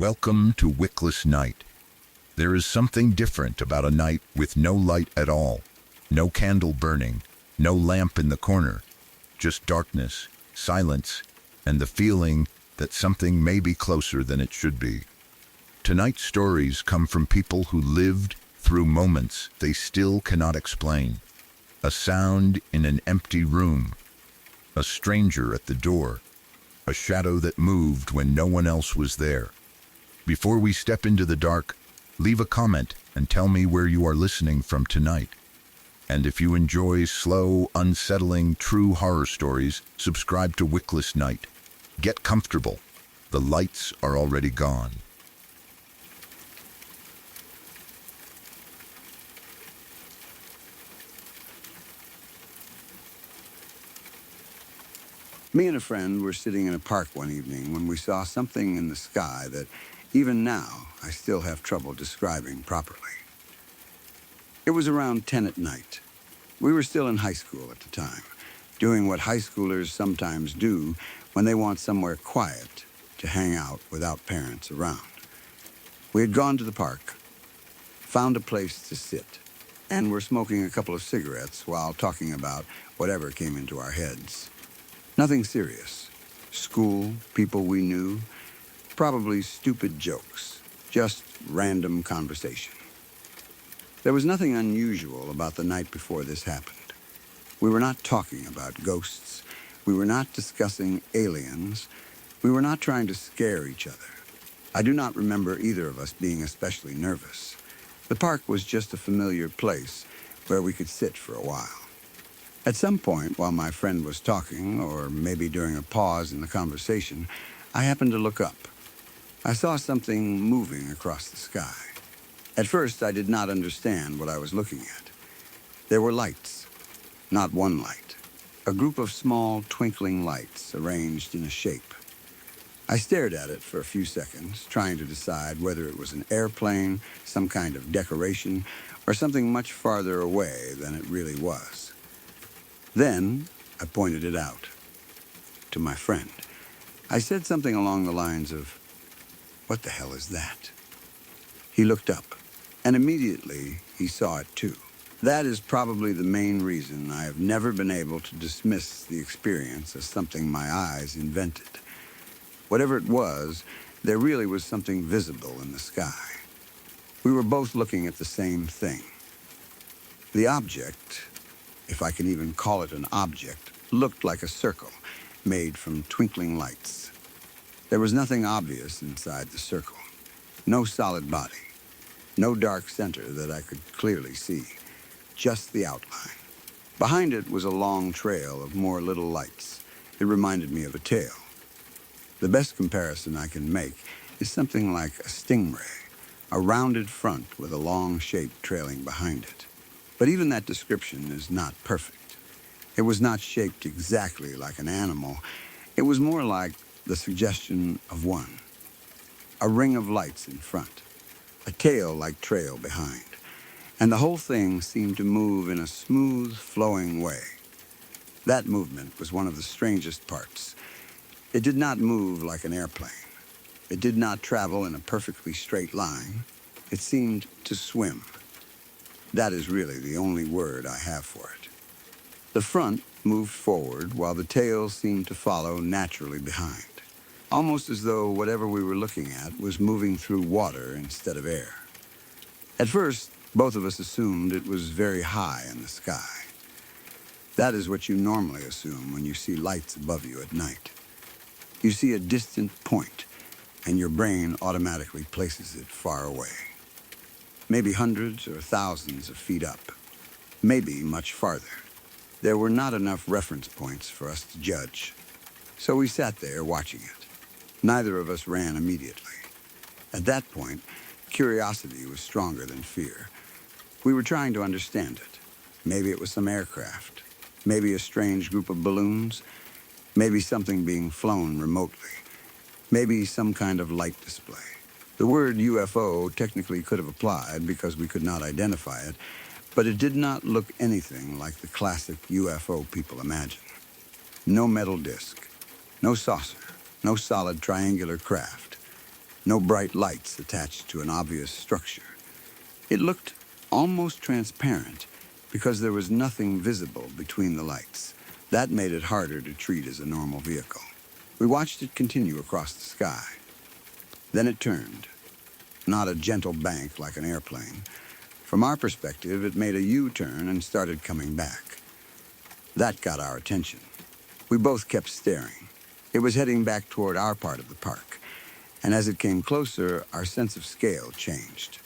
Welcome to Wickless Night. There is something different about a night with no light at all, no candle burning, no lamp in the corner, just darkness, silence, and the feeling that something may be closer than it should be. Tonight's stories come from people who lived through moments they still cannot explain. A sound in an empty room, a stranger at the door, a shadow that moved when no one else was there. Before we step into the dark, leave a comment and tell me where you are listening from tonight. And if you enjoy slow, unsettling, true horror stories, subscribe to Wickless Night. Get comfortable. The lights are already gone. Me and a friend were sitting in a park one evening when we saw something in the sky that, even now, I still have trouble describing properly. It was around 10 at night. We were still in high school at the time, doing what high schoolers sometimes do when they want somewhere quiet to hang out without parents around. We had gone to the park, found a place to sit, and were smoking a couple of cigarettes while talking about whatever came into our heads. Nothing serious. School, people we knew, probably stupid jokes, just random conversation. There was nothing unusual about the night before this happened. We were not talking about ghosts. We were not discussing aliens. We were not trying to scare each other. I do not remember either of us being especially nervous. The park was just a familiar place where we could sit for a while. At some point, while my friend was talking, or maybe during a pause in the conversation, I happened to look up. I saw something moving across the sky. At first, I did not understand what I was looking at. There were lights, not one light, a group of small twinkling lights arranged in a shape. I stared at it for a few seconds, trying to decide whether it was an airplane, some kind of decoration, or something much farther away than it really was. Then, I pointed it out to my friend. I said something along the lines of, "What the hell is that?" He looked up, and immediately he saw it too. That is probably the main reason I have never been able to dismiss the experience as something my eyes invented. Whatever it was, there really was something visible in the sky. We were both looking at the same thing. The object, if I can even call it an object, looked like a circle made from twinkling lights. There was nothing obvious inside the circle. No solid body. No dark center that I could clearly see. Just the outline. Behind it was a long trail of more little lights. It reminded me of a tail. The best comparison I can make is something like a stingray, a rounded front with a long shape trailing behind it. But even that description is not perfect. It was not shaped exactly like an animal. It was more like the suggestion of one. A ring of lights in front, a tail-like trail behind, and the whole thing seemed to move in a smooth, flowing way. That movement was one of the strangest parts. It did not move like an airplane. It did not travel in a perfectly straight line. It seemed to swim. That is really the only word I have for it. The front moved forward while the tail seemed to follow naturally behind, almost as though whatever we were looking at was moving through water instead of air. At first, both of us assumed it was very high in the sky. That is what you normally assume when you see lights above you at night. You see a distant point, and your brain automatically places it far away. Maybe hundreds or thousands of feet up, maybe much farther. There were not enough reference points for us to judge, so we sat there watching it. Neither of us ran immediately. At that point, curiosity was stronger than fear. We were trying to understand it. Maybe it was some aircraft, maybe a strange group of balloons, maybe something being flown remotely, maybe some kind of light display. The word UFO technically could have applied because we could not identify it, but it did not look anything like the classic UFO people imagine. No metal disc, no saucer, no solid triangular craft. No bright lights attached to an obvious structure. It looked almost transparent because there was nothing visible between the lights. That made it harder to treat as a normal vehicle. We watched it continue across the sky. Then it turned. Not a gentle bank like an airplane. From our perspective, it made a U-turn and started coming back. That got our attention. We both kept staring. It was heading back toward our part of the park, and as it came closer, our sense of scale changed.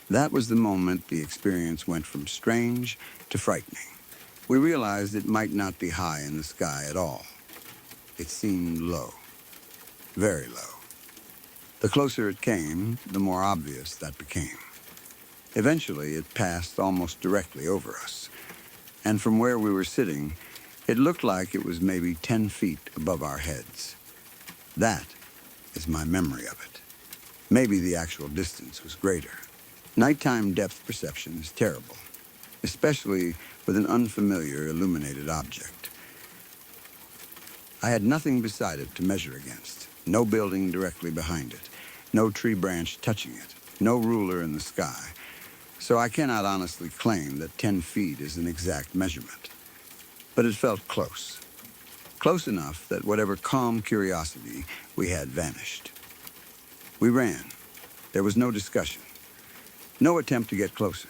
That was the moment the experience went from strange to frightening. We realized it might not be high in the sky at all. It seemed low, very low. The closer it came, the more obvious that became. Eventually, it passed almost directly over us, and from where we were sitting, it looked like it was maybe 10 feet above our heads. That is my memory of it. Maybe the actual distance was greater. Nighttime depth perception is terrible, especially with an unfamiliar illuminated object. I had nothing beside it to measure against. No building directly behind it. No tree branch touching it. No ruler in the sky. So I cannot honestly claim that 10 feet is an exact measurement. But it felt close. Close enough that whatever calm curiosity we had vanished. We ran. There was no discussion. No attempt to get closer.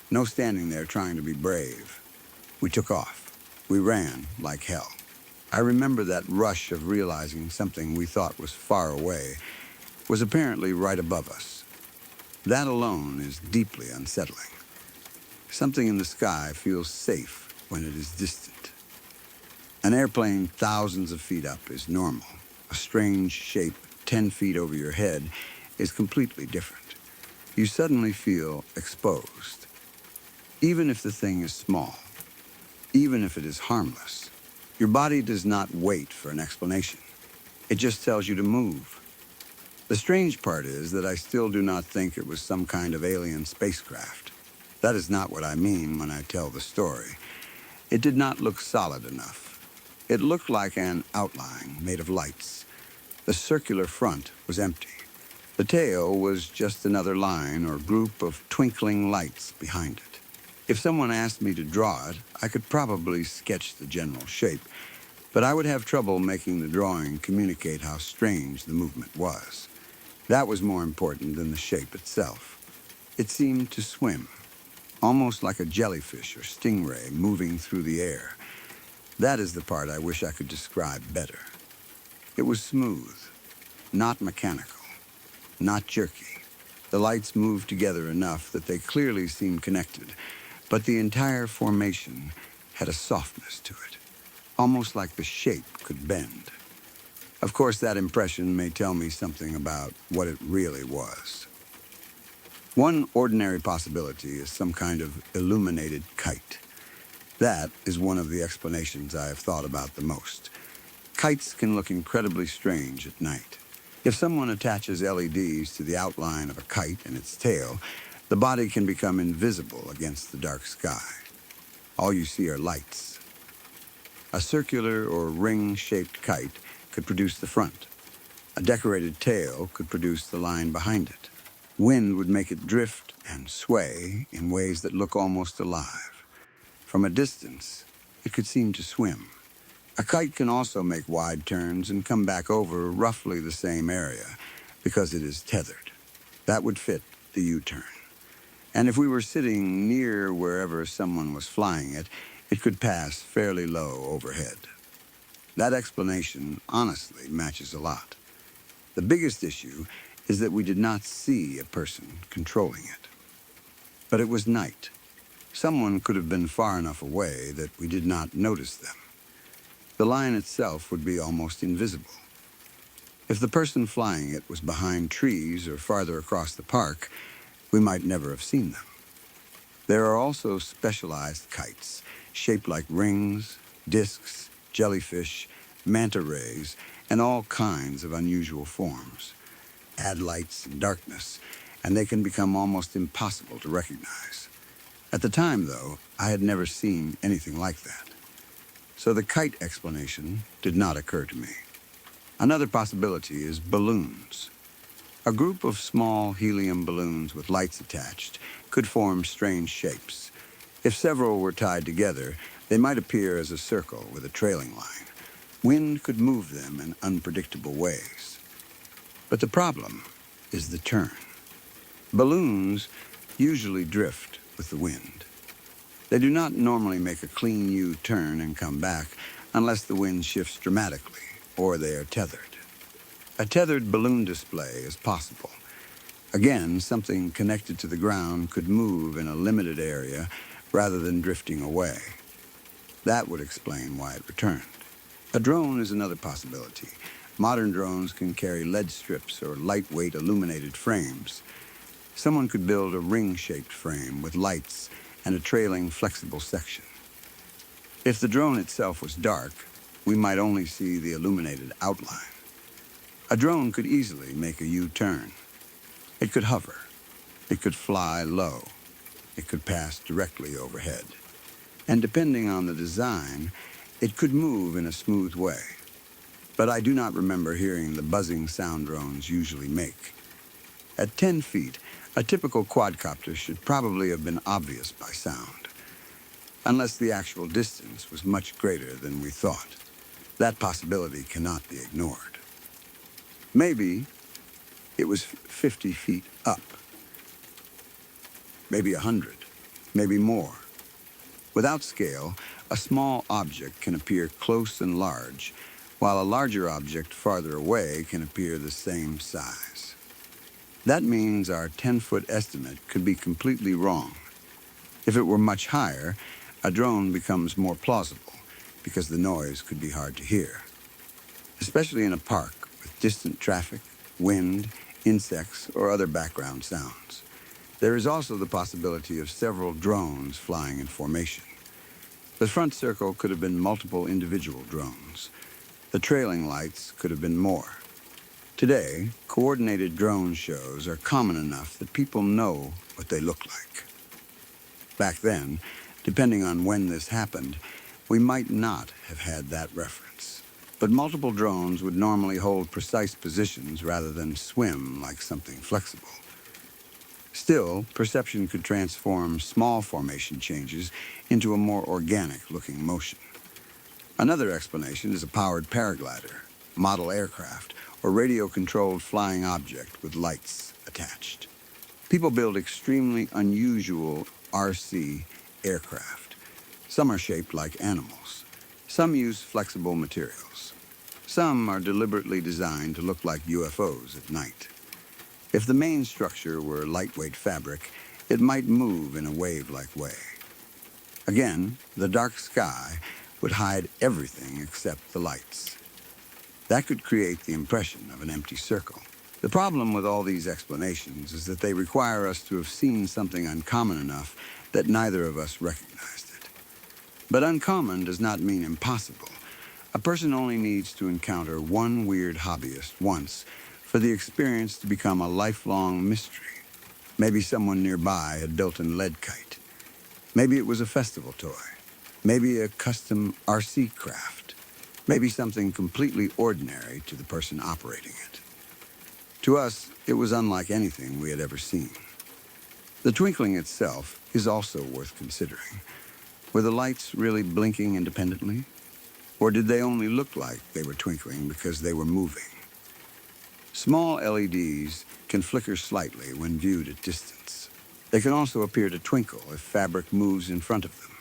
No standing there trying to be brave. We took off. We ran like hell. I remember that rush of realizing something we thought was far away was apparently right above us. That alone is deeply unsettling. Something in the sky feels safe when it is distant. An airplane thousands of feet up is normal. A strange shape 10 feet over your head is completely different. You suddenly feel exposed. Even if the thing is small, even if it is harmless, your body does not wait for an explanation. It just tells you to move. The strange part is that I still do not think it was some kind of alien spacecraft. That is not what I mean when I tell the story. It did not look solid enough. It looked like an outline made of lights. The circular front was empty. The tail was just another line or group of twinkling lights behind it. If someone asked me to draw it, I could probably sketch the general shape, but I would have trouble making the drawing communicate how strange the movement was. That was more important than the shape itself. It seemed to swim, almost like a jellyfish or stingray moving through the air. That is the part I wish I could describe better. It was smooth, not mechanical, not jerky. The lights moved together enough that they clearly seemed connected, but the entire formation had a softness to it, almost like the shape could bend. Of course, that impression may tell me something about what it really was. One ordinary possibility is some kind of illuminated kite. That is one of the explanations I have thought about the most. Kites can look incredibly strange at night. If someone attaches LEDs to the outline of a kite and its tail, the body can become invisible against the dark sky. All you see are lights. A circular or ring-shaped kite could produce the front. A decorated tail could produce the line behind it. Wind would make it drift and sway in ways that look almost alive. From a distance, it could seem to swim. A kite can also make wide turns and come back over roughly the same area because it is tethered. That would fit the U-turn. And if we were sitting near wherever someone was flying it, it could pass fairly low overhead. That explanation honestly matches a lot. The biggest issue is that we did not see a person controlling it. But it was night. Someone could have been far enough away that we did not notice them. The line itself would be almost invisible. If the person flying it was behind trees or farther across the park, we might never have seen them. There are also specialized kites, shaped like rings, discs, jellyfish, manta rays, and all kinds of unusual forms. Add lights and darkness, and they can become almost impossible to recognize. At the time, though, I had never seen anything like that. So the kite explanation did not occur to me. Another possibility is balloons. A group of small helium balloons with lights attached could form strange shapes. If several were tied together, they might appear as a circle with a trailing line. Wind could move them in unpredictable ways. But the problem is the turn. Balloons usually drift with the wind. They do not normally make a clean U-turn and come back unless the wind shifts dramatically or they are tethered. A tethered balloon display is possible. Again, something connected to the ground could move in a limited area rather than drifting away. That would explain why it returned. A drone is another possibility. Modern drones can carry LED strips or lightweight illuminated frames. Someone could build a ring-shaped frame with lights and a trailing flexible section. If the drone itself was dark, we might only see the illuminated outline. A drone could easily make a U-turn. It could hover. It could fly low. It could pass directly overhead. And depending on the design, it could move in a smooth way. But I do not remember hearing the buzzing sound drones usually make. At 10 feet, a typical quadcopter should probably have been obvious by sound, unless the actual distance was much greater than we thought. That possibility cannot be ignored. Maybe it was 50 feet up, maybe 100, maybe more. Without scale, a small object can appear close and large, while a larger object farther away can appear the same size. That means our 10-foot estimate could be completely wrong. If it were much higher, a drone becomes more plausible because the noise could be hard to hear, especially in a park with distant traffic, wind, insects, or other background sounds. There is also the possibility of several drones flying in formation. The front circle could have been multiple individual drones. The trailing lights could have been more. Today, coordinated drone shows are common enough that people know what they look like. Back then, depending on when this happened, we might not have had that reference. But multiple drones would normally hold precise positions rather than swim like something flexible. Still, perception could transform small formation changes into a more organic-looking motion. Another explanation is a powered paraglider, model aircraft, or radio-controlled flying object with lights attached. People build extremely unusual RC aircraft. Some are shaped like animals. Some use flexible materials. Some are deliberately designed to look like UFOs at night. If the main structure were lightweight fabric, it might move in a wave-like way. Again, the dark sky would hide everything except the lights. That could create the impression of an empty circle. The problem with all these explanations is that they require us to have seen something uncommon enough that neither of us recognized it. But uncommon does not mean impossible. A person only needs to encounter one weird hobbyist once for the experience to become a lifelong mystery. Maybe someone nearby had built an lead kite. Maybe it was a festival toy. Maybe a custom RC craft. Maybe something completely ordinary to the person operating it. To us, it was unlike anything we had ever seen. The twinkling itself is also worth considering. Were the lights really blinking independently? Or did they only look like they were twinkling because they were moving? Small LEDs can flicker slightly when viewed at distance. They can also appear to twinkle if fabric moves in front of them.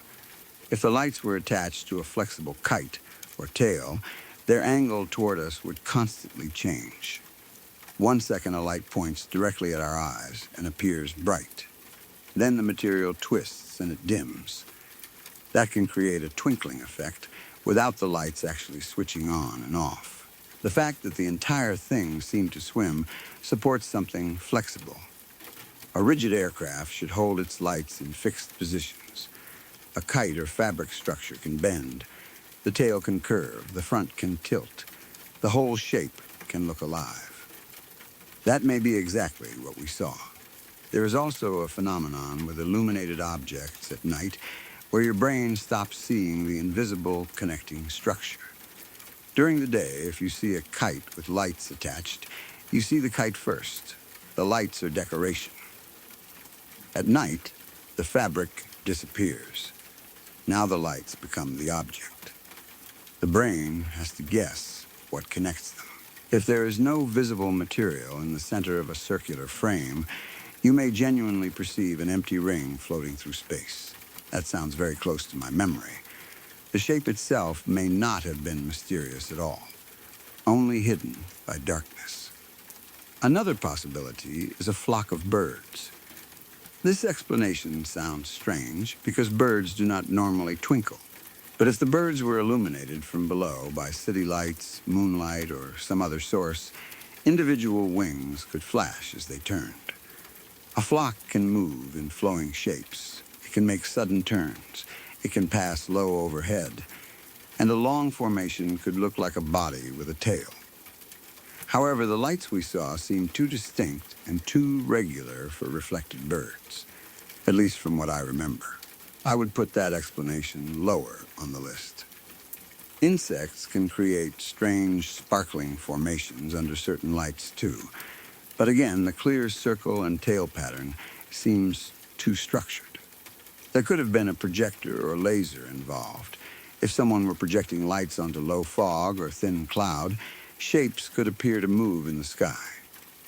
If the lights were attached to a flexible kite or tail, their angle toward us would constantly change. 1 second a light points directly at our eyes and appears bright. Then the material twists and it dims. That can create a twinkling effect without the lights actually switching on and off. The fact that the entire thing seemed to swim supports something flexible. A rigid aircraft should hold its lights in fixed positions. A kite or fabric structure can bend. The tail can curve, the front can tilt. The whole shape can look alive. That may be exactly what we saw. There is also a phenomenon with illuminated objects at night where your brain stops seeing the invisible connecting structure. During the day, if you see a kite with lights attached, You see the kite first. The lights are decoration. At night, the fabric disappears. Now the lights become the object. The brain has to guess what connects them. If there is no visible material in the center of a circular frame, you may genuinely perceive an empty ring floating through space. That sounds very close to my memory. The shape itself may not have been mysterious at all, only hidden by darkness. Another possibility is a flock of birds. This explanation sounds strange because birds do not normally twinkle. But if the birds were illuminated from below by city lights, moonlight, or some other source, individual wings could flash as they turned. A flock can move in flowing shapes. It can make sudden turns. It can pass low overhead. And a long formation could look like a body with a tail. However, the lights we saw seemed too distinct and too regular for reflected birds, at least from what I remember. I would put that explanation lower on the list. Insects can create strange, sparkling formations under certain lights too. But again, the clear circle and tail pattern seems too structured. There could have been a projector or laser involved. If someone were projecting lights onto low fog or thin cloud, shapes could appear to move in the sky.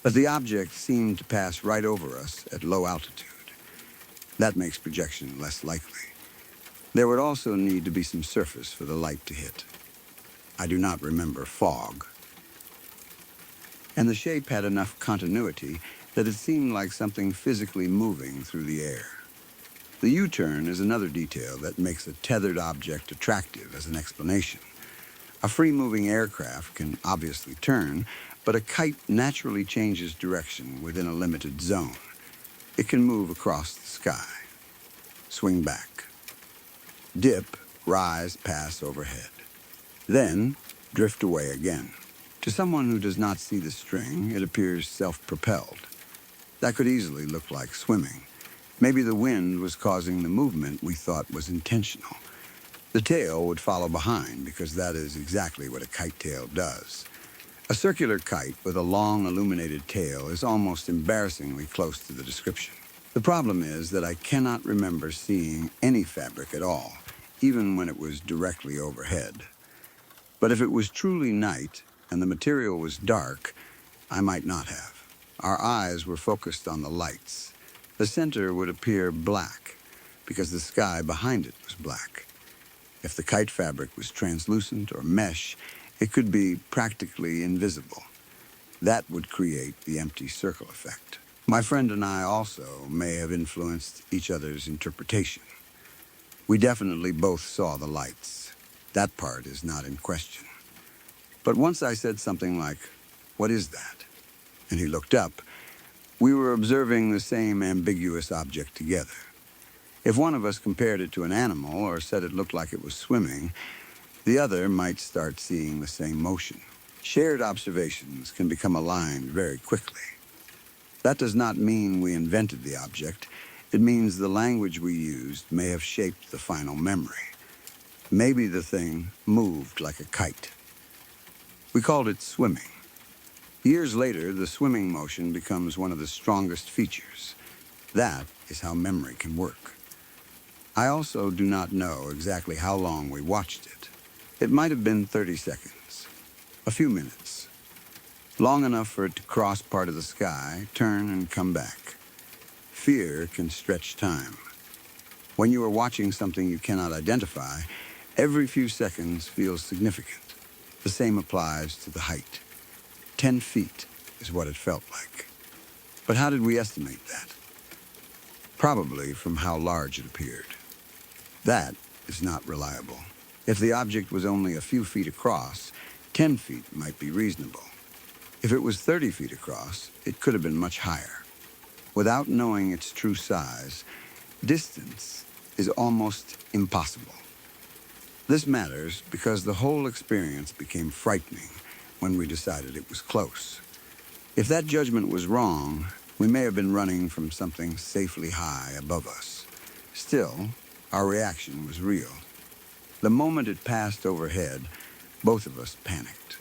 But the object seemed to pass right over us at low altitude. That makes projection less likely. There would also need to be some surface for the light to hit. I do not remember fog. And the shape had enough continuity that it seemed like something physically moving through the air. The U-turn is another detail that makes a tethered object attractive as an explanation. A free-moving aircraft can obviously turn, but a kite naturally changes direction within a limited zone. It can move across the sky, swing back, dip, rise, pass overhead, then drift away again. To someone who does not see the string, it appears self-propelled. That could easily look like swimming. Maybe the wind was causing the movement we thought was intentional. The tail would follow behind because that is exactly what a kite tail does. A circular kite with a long illuminated tail is almost embarrassingly close to the description. The problem is that I cannot remember seeing any fabric at all, even when it was directly overhead. But if it was truly night and the material was dark, I might not have. Our eyes were focused on the lights. The center would appear black because the sky behind it was black. If the kite fabric was translucent or mesh, it could be practically invisible. That would create the empty circle effect. My friend and I also may have influenced each other's interpretation. We definitely both saw the lights. That part is not in question. But once I said something like, "What is that?" and he looked up, we were observing the same ambiguous object together. If one of us compared it to an animal or said it looked like it was swimming, the other might start seeing the same motion. Shared observations can become aligned very quickly. That does not mean we invented the object. It means the language we used may have shaped the final memory. Maybe the thing moved like a kite. We called it swimming. Years later, the swimming motion becomes one of the strongest features. That is how memory can work. I also do not know exactly how long we watched it. It might have been 30 seconds, a few minutes, long enough for it to cross part of the sky, turn, and come back. Fear can stretch time. When you are watching something you cannot identify, every few seconds feels significant. The same applies to the height. 10 feet is what it felt like. But how did we estimate that? Probably from how large it appeared. That is not reliable. If the object was only a few feet across, 10 feet might be reasonable. If it was 30 feet across, it could have been much higher. Without knowing its true size, distance is almost impossible. This matters because the whole experience became frightening when we decided it was close. If that judgment was wrong, we may have been running from something safely high above us. Still, our reaction was real. The moment it passed overhead, both of us panicked.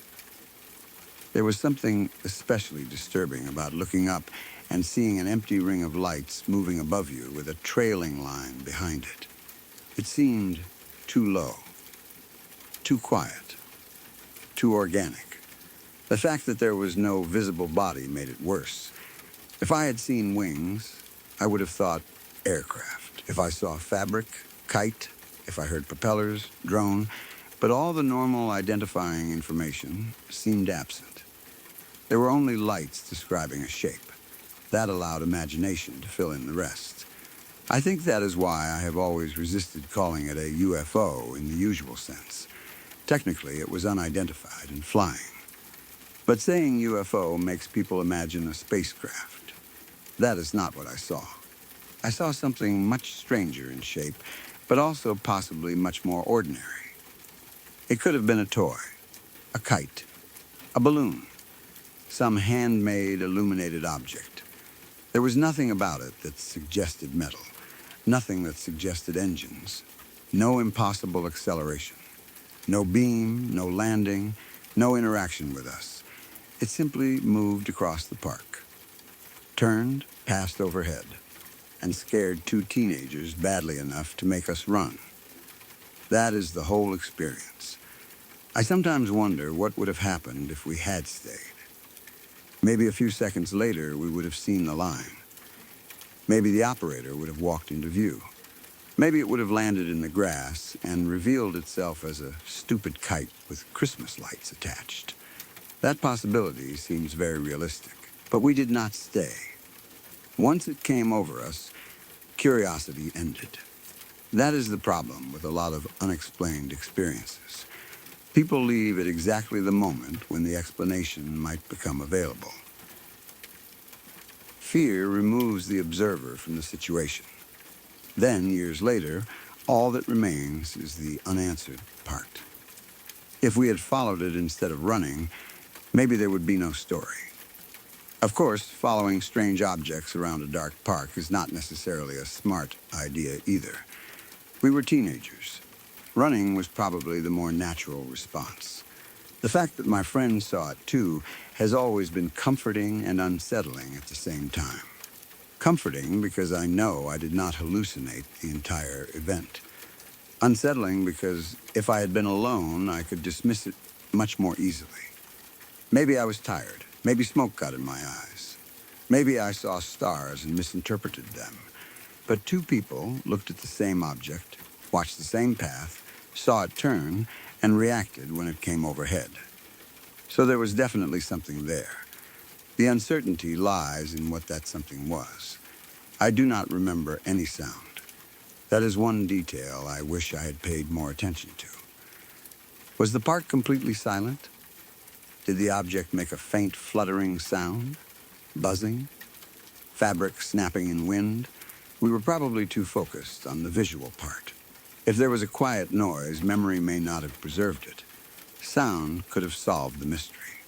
There was something especially disturbing about looking up and seeing an empty ring of lights moving above you with a trailing line behind it. It seemed too low, too quiet, too organic. The fact that there was no visible body made it worse. If I had seen wings, I would have thought aircraft. If I saw fabric, kite. If I heard propellers, drone. But all the normal identifying information seemed absent. There were only lights describing a shape. That allowed imagination to fill in the rest. I think that is why I have always resisted calling it a UFO in the usual sense. Technically, it was unidentified and flying. But saying UFO makes people imagine a spacecraft. That is not what I saw. I saw something much stranger in shape, but also possibly much more ordinary. It could have been a toy, a kite, a balloon, some handmade illuminated object. There was nothing about it that suggested metal, nothing that suggested engines, no impossible acceleration, no beam, no landing, no interaction with us. It simply moved across the park, turned, passed overhead, and scared two teenagers badly enough to make us run. That is the whole experience. I sometimes wonder what would have happened if we had stayed. Maybe a few seconds later, we would have seen the line. Maybe the operator would have walked into view. Maybe it would have landed in the grass and revealed itself as a stupid kite with Christmas lights attached. That possibility seems very realistic, but we did not stay. Once it came over us, curiosity ended. That is the problem with a lot of unexplained experiences. People leave at exactly the moment when the explanation might become available. Fear removes the observer from the situation. Then, years later, all that remains is the unanswered part. If we had followed it instead of running, maybe there would be no story. Of course, following strange objects around a dark park is not necessarily a smart idea either. We were teenagers. Running was probably the more natural response. The fact that my friend saw it too has always been comforting and unsettling at the same time. Comforting because I know I did not hallucinate the entire event. Unsettling because if I had been alone, I could dismiss it much more easily. Maybe I was tired. Maybe smoke got in my eyes. Maybe I saw stars and misinterpreted them. But two people looked at the same object, watched the same path, saw it turn, and reacted when it came overhead. So there was definitely something there. The uncertainty lies in what that something was. I do not remember any sound. That is one detail I wish I had paid more attention to. Was the park completely silent? Did the object make a faint fluttering sound? Buzzing? Fabric snapping in wind? We were probably too focused on the visual part. If there was a quiet noise, memory may not have preserved it. Sound could have solved the mystery.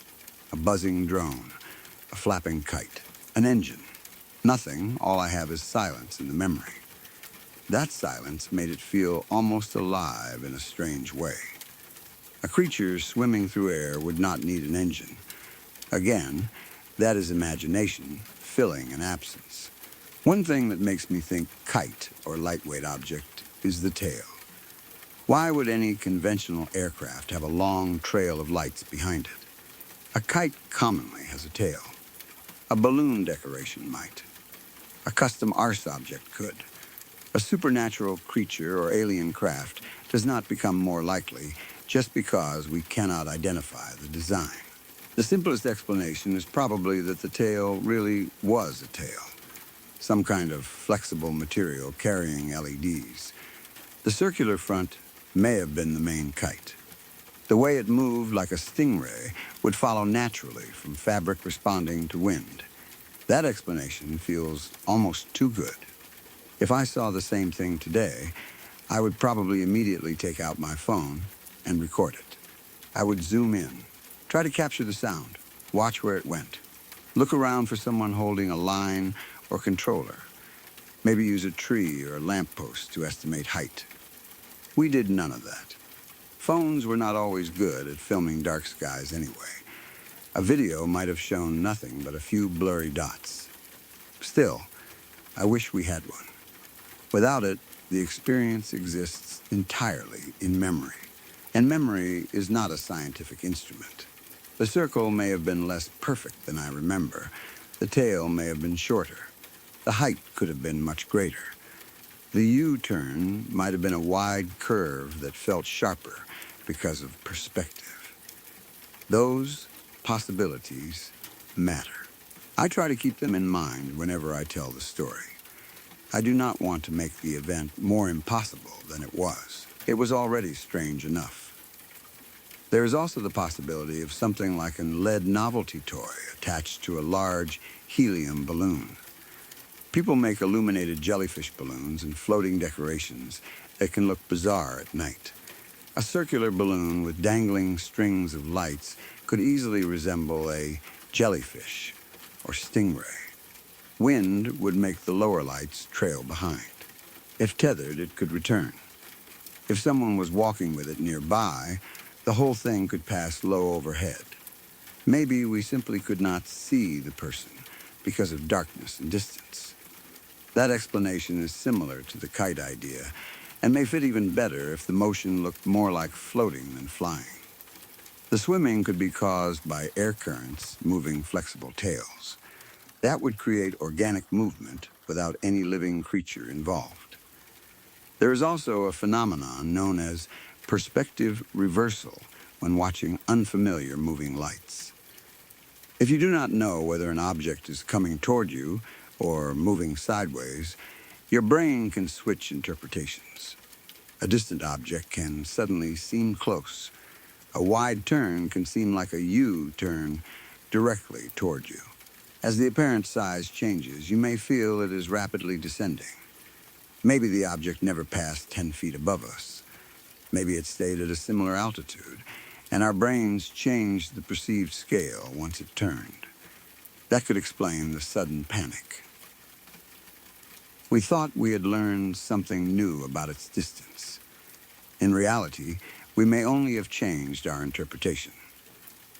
A buzzing drone, a flapping kite, an engine. Nothing, all I have is silence in the memory. That silence made it feel almost alive in a strange way. A creature swimming through air would not need an engine. Again, that is imagination filling an absence. One thing that makes me think kite or lightweight object is the tail. Why would any conventional aircraft have a long trail of lights behind it? A kite commonly has a tail. A balloon decoration might. A custom arse object could. A supernatural creature or alien craft does not become more likely just because we cannot identify the design. The simplest explanation is probably that the tail really was a tail, some kind of flexible material carrying LEDs. The circular front may have been the main kite. The way it moved like a stingray would follow naturally from fabric responding to wind. That explanation feels almost too good. If I saw the same thing today, I would probably immediately take out my phone and record it. I would zoom in, try to capture the sound, watch where it went, look around for someone holding a line or controller, maybe use a tree or a lamppost to estimate height. We did none of that. Phones were not always good at filming dark skies anyway. A video might have shown nothing but a few blurry dots. Still, I wish we had one. Without it, the experience exists entirely in memory. And memory is not a scientific instrument. The circle may have been less perfect than I remember. The tail may have been shorter. The height could have been much greater. The U-turn might have been a wide curve that felt sharper because of perspective. Those possibilities matter. I try to keep them in mind whenever I tell the story. I do not want to make the event more impossible than it was. It was already strange enough. There is also the possibility of something like a lead novelty toy attached to a large helium balloon. People make illuminated jellyfish balloons and floating decorations that can look bizarre at night. A circular balloon with dangling strings of lights could easily resemble a jellyfish or stingray. Wind would make the lower lights trail behind. If tethered, it could return. If someone was walking with it nearby, the whole thing could pass low overhead. Maybe we simply could not see the person because of darkness and distance. That explanation is similar to the kite idea and may fit even better if the motion looked more like floating than flying. The swimming could be caused by air currents moving flexible tails. That would create organic movement without any living creature involved. There is also a phenomenon known as perspective reversal when watching unfamiliar moving lights. If you do not know whether an object is coming toward you or moving sideways, your brain can switch interpretations. A distant object can suddenly seem close. A wide turn can seem like a U-turn directly toward you. As the apparent size changes, you may feel it is rapidly descending. Maybe the object never passed 10 feet above us. Maybe it stayed at a similar altitude, and our brains changed the perceived scale once it turned. That could explain the sudden panic. We thought we had learned something new about its distance. In reality, we may only have changed our interpretation.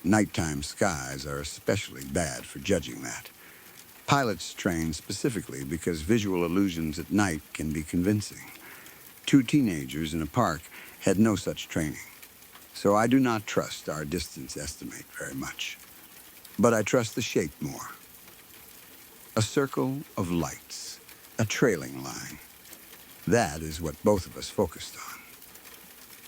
Nighttime skies are especially bad for judging that. Pilots train specifically because visual illusions at night can be convincing. 2 teenagers in a park had no such training, so I do not trust our distance estimate very much. But I trust the shape more. A circle of lights, a trailing line. That is what both of us focused on.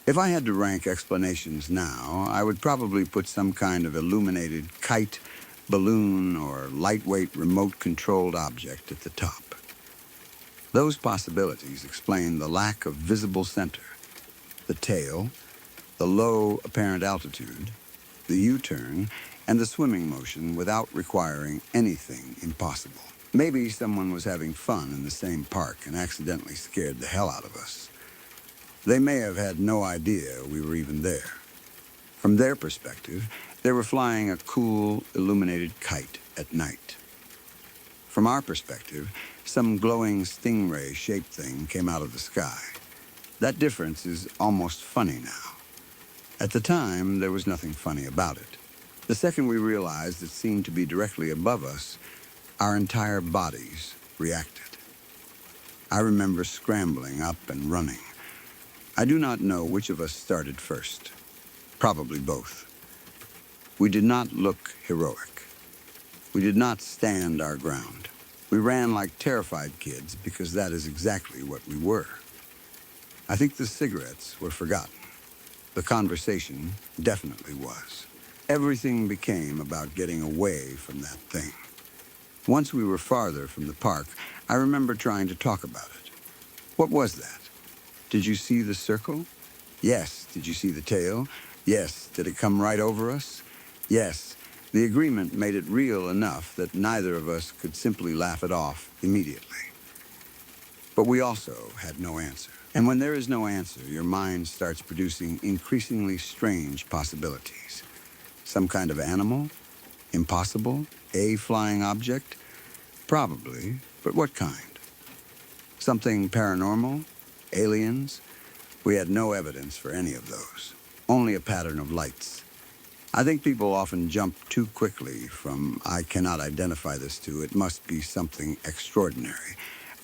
If I had to rank explanations now, I would probably put some kind of illuminated kite, balloon, or lightweight remote-controlled object at the top. Those possibilities explain the lack of visible center, the tail, the low apparent altitude, the U-turn, and the swimming motion without requiring anything impossible. Maybe someone was having fun in the same park and accidentally scared the hell out of us. They may have had no idea we were even there. From their perspective, they were flying a cool, illuminated kite at night. From our perspective, some glowing stingray-shaped thing came out of the sky. That difference is almost funny now. At the time, there was nothing funny about it. The second we realized it seemed to be directly above us, our entire bodies reacted. I remember scrambling up and running. I do not know which of us started first. Probably both. We did not look heroic. We did not stand our ground. We ran like terrified kids because that is exactly what we were. I think the cigarettes were forgotten. The conversation definitely was. Everything became about getting away from that thing. Once we were farther from the park, I remember trying to talk about it. What was that? Did you see the circle? Yes. Did you see the tail? Yes. Did it come right over us? Yes. The agreement made it real enough that neither of us could simply laugh it off immediately. But we also had no answer. And when there is no answer, your mind starts producing increasingly strange possibilities. Some kind of animal? Impossible? A flying object? Probably, but what kind? Something paranormal? Aliens? We had no evidence for any of those. Only a pattern of lights. I think people often jump too quickly from "I cannot identify this" to "it must be something extraordinary."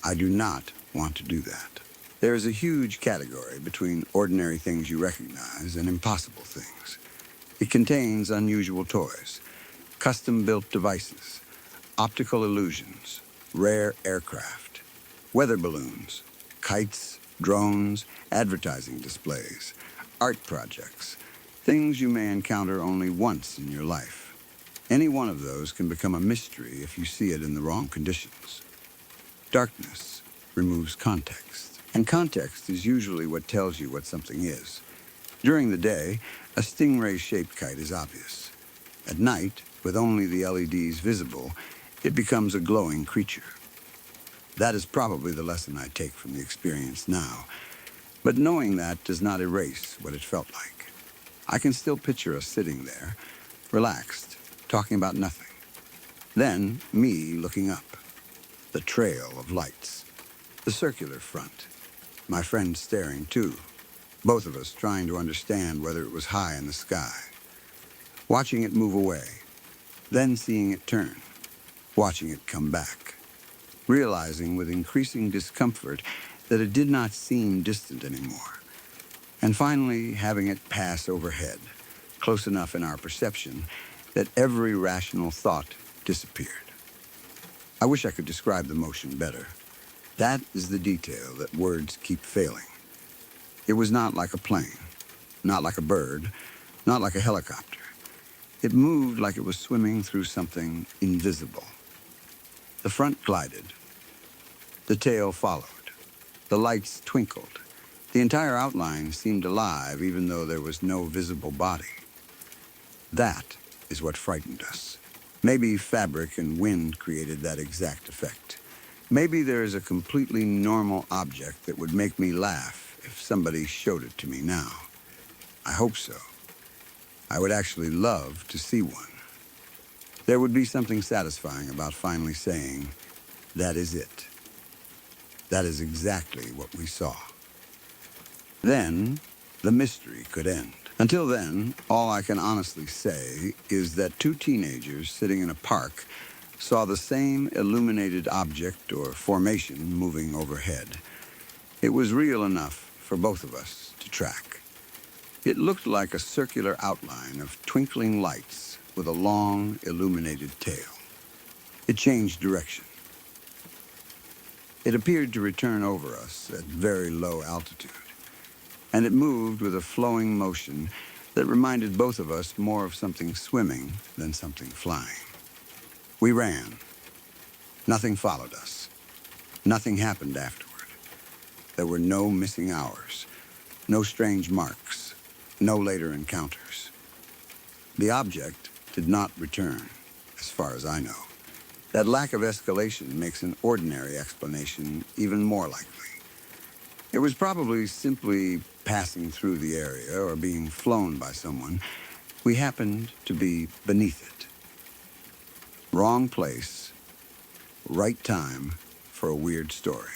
I do not want to do that. There is a huge category between ordinary things you recognize and impossible things. It contains unusual toys, custom-built devices, optical illusions, rare aircraft, weather balloons, kites, drones, advertising displays, art projects, things you may encounter only once in your life. Any one of those can become a mystery if you see it in the wrong conditions. Darkness removes context, and context is usually what tells you what something is. During the day, a stingray-shaped kite is obvious. At night, with only the LEDs visible, it becomes a glowing creature. That is probably the lesson I take from the experience now. But knowing that does not erase what it felt like. I can still picture us sitting there, relaxed, talking about nothing. Then, me looking up. The trail of lights. The circular front. My friend staring too. Both of us trying to understand whether it was high in the sky. Watching it move away. Then seeing it turn. Watching it come back. Realizing with increasing discomfort that it did not seem distant anymore. And finally having it pass overhead, close enough in our perception that every rational thought disappeared. I wish I could describe the motion better. That is the detail that words keep failing. It was not like a plane, not like a bird, not like a helicopter. It moved like it was swimming through something invisible. The front glided. The tail followed. The lights twinkled. The entire outline seemed alive even though there was no visible body. That is what frightened us. Maybe fabric and wind created that exact effect. Maybe there is a completely normal object that would make me laugh if somebody showed it to me now. I hope so. I would actually love to see one. There would be something satisfying about finally saying, that is it. That is exactly what we saw. Then, the mystery could end. Until then, all I can honestly say is that two teenagers sitting in a park saw the same illuminated object or formation moving overhead. It was real enough for both of us to track. It looked like a circular outline of twinkling lights with a long, illuminated tail. It changed direction. It appeared to return over us at very low altitude, and it moved with a flowing motion that reminded both of us more of something swimming than something flying. We ran. Nothing followed us. Nothing happened afterward. There were no missing hours, no strange marks, no later encounters. The object did not return, as far as I know. That lack of escalation makes an ordinary explanation even more likely. It was probably simply passing through the area or being flown by someone. We happened to be beneath it. Wrong place, right time for a weird story.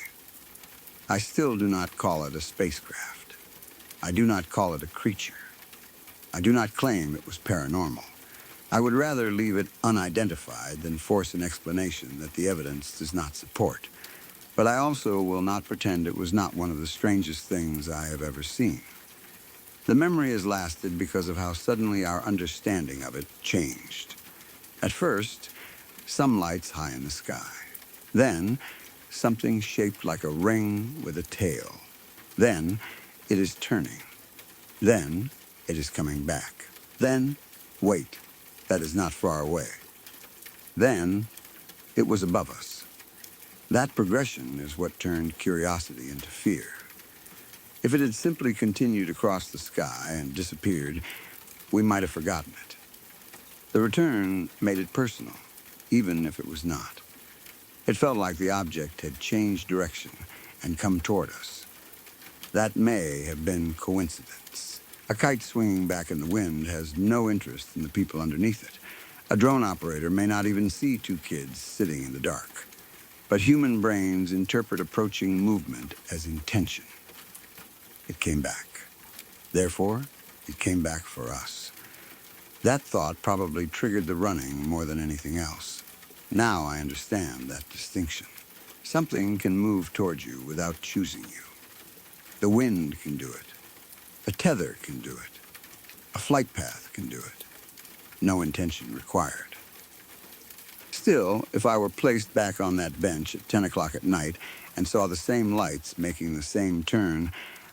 I still do not call it a spacecraft. I do not call it a creature. I do not claim it was paranormal. I would rather leave it unidentified than force an explanation that the evidence does not support. But I also will not pretend it was not one of the strangest things I have ever seen. The memory has lasted because of how suddenly our understanding of it changed. At first, some lights high in the sky. Then, something shaped like a ring with a tail. Then, it is turning. Then, it is coming back. Then, wait, that is not far away. Then, it was above us. That progression is what turned curiosity into fear. If it had simply continued across the sky and disappeared, we might have forgotten it. The return made it personal, even if it was not. It felt like the object had changed direction and come toward us. That may have been coincidence. A kite swinging back in the wind has no interest in the people underneath it. A drone operator may not even see two kids sitting in the dark. But human brains interpret approaching movement as intention. It came back. Therefore, it came back for us. That thought probably triggered the running more than anything else. Now I understand that distinction. Something can move toward you without choosing you. The wind can do it. A tether can do it. A flight path can do it. No intention required. Still, if I were placed back on that bench at 10 o'clock at night and saw the same lights making the same turn,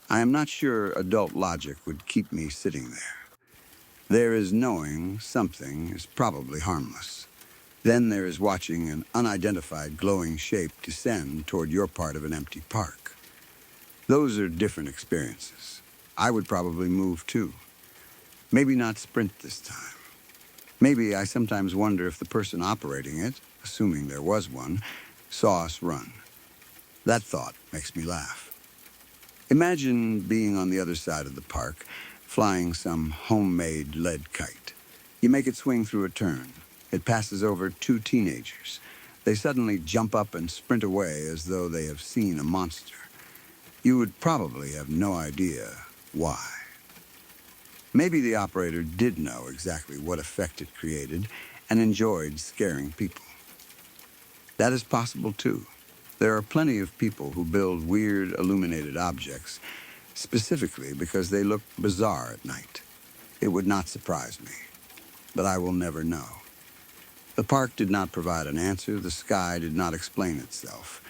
I am not sure adult logic would keep me sitting there. There is knowing something is probably harmless. Then there is watching an unidentified glowing shape descend toward your part of an empty park. Those are different experiences. I would probably move too. Maybe not sprint this time. Maybe I sometimes wonder if the person operating it, assuming there was one, saw us run. That thought makes me laugh. Imagine being on the other side of the park, flying some homemade lead kite. You make it swing through a turn. It passes over two teenagers. They suddenly jump up and sprint away as though they have seen a monster. You would probably have no idea why. Maybe the operator did know exactly what effect it created and enjoyed scaring people. That is possible too. There are plenty of people who build weird illuminated objects specifically because they look bizarre at night. It would not surprise me, but I will never know. The park did not provide an answer, the sky did not explain itself,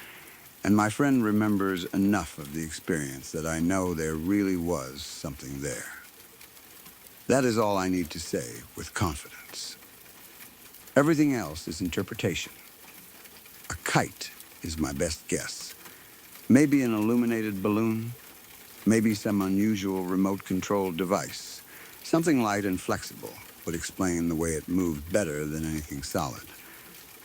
and my friend remembers enough of the experience that I know there really was something there. That is all I need to say with confidence. Everything else is interpretation. A kite is my best guess. Maybe an illuminated balloon, maybe some unusual remote-controlled device. Something light and flexible would explain the way it moved better than anything solid.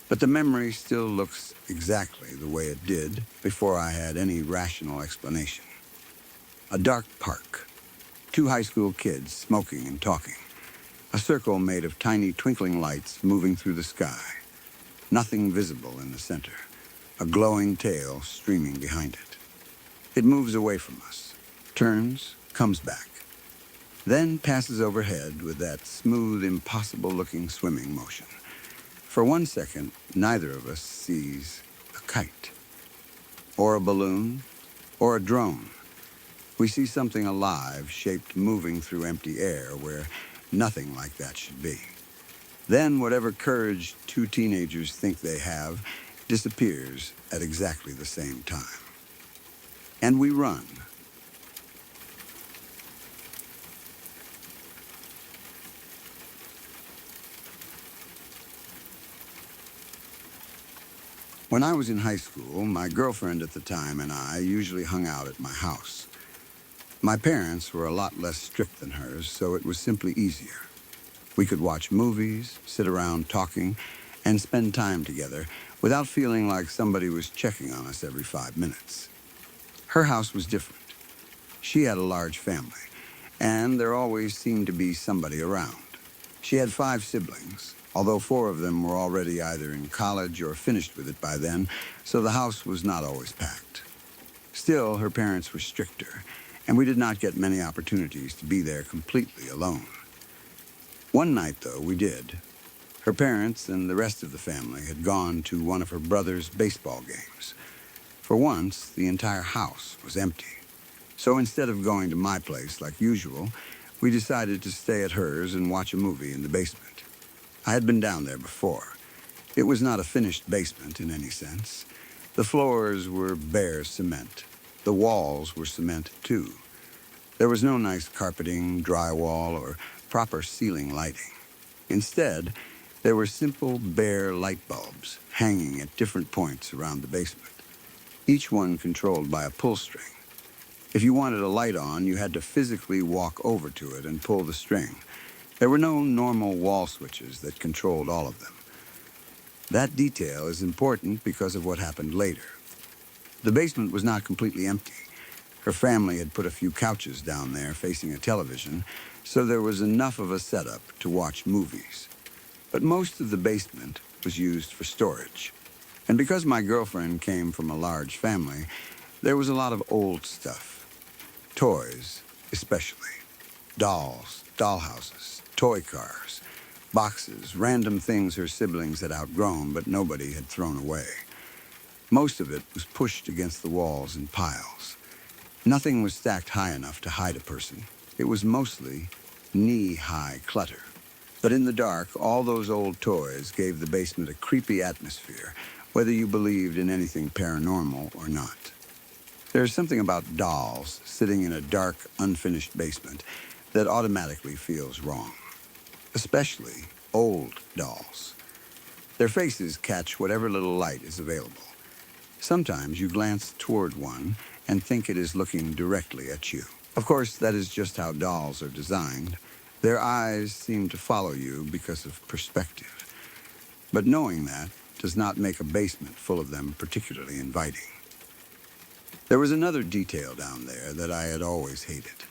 But the memory still looks exactly the way it did before I had any rational explanation. A dark park. Two high school kids smoking and talking. A circle made of tiny twinkling lights moving through the sky. Nothing visible in the center. A glowing tail streaming behind it. It moves away from us, turns, comes back, then passes overhead with that smooth, impossible-looking swimming motion. For 1 second, neither of us sees a kite, or a balloon, or a drone. We see something alive, shaped moving through empty air where nothing like that should be. Then whatever courage two teenagers think they have disappears at exactly the same time. And we run. When I was in high school, my girlfriend at the time and I usually hung out at my house. My parents were a lot less strict than hers, so it was simply easier. We could watch movies, sit around talking, and spend time together without feeling like somebody was checking on us every 5 minutes. Her house was different. She had a large family, and there always seemed to be somebody around. She had 5 siblings, although 4 of them were already either in college or finished with it by then, so the house was not always packed. Still, her parents were stricter, and we did not get many opportunities to be there completely alone. One night, though, we did. Her parents and the rest of the family had gone to one of her brother's baseball games. For once, the entire house was empty. So instead of going to my place like usual, we decided to stay at hers and watch a movie in the basement. I had been down there before. It was not a finished basement in any sense. The floors were bare cement. The walls were cement, too. There was no nice carpeting, drywall, or proper ceiling lighting. Instead, there were simple, bare light bulbs hanging at different points around the basement, each one controlled by a pull string. If you wanted a light on, you had to physically walk over to it and pull the string. There were no normal wall switches that controlled all of them. That detail is important because of what happened later. The basement was not completely empty. Her family had put a few couches down there facing a television, so there was enough of a setup to watch movies. But most of the basement was used for storage. And because my girlfriend came from a large family, there was a lot of old stuff. Toys, especially. Dolls, dollhouses, toy cars, boxes, random things her siblings had outgrown but nobody had thrown away. Most of it was pushed against the walls in piles. Nothing was stacked high enough to hide a person. It was mostly knee-high clutter. But in the dark, all those old toys gave the basement a creepy atmosphere, whether you believed in anything paranormal or not. There's something about dolls sitting in a dark, unfinished basement that automatically feels wrong. Especially old dolls. Their faces catch whatever little light is available. Sometimes you glance toward one and think it is looking directly at you. Of course, that is just how dolls are designed. Their eyes seem to follow you because of perspective. But knowing that does not make a basement full of them particularly inviting. There was another detail down there that I had always hated.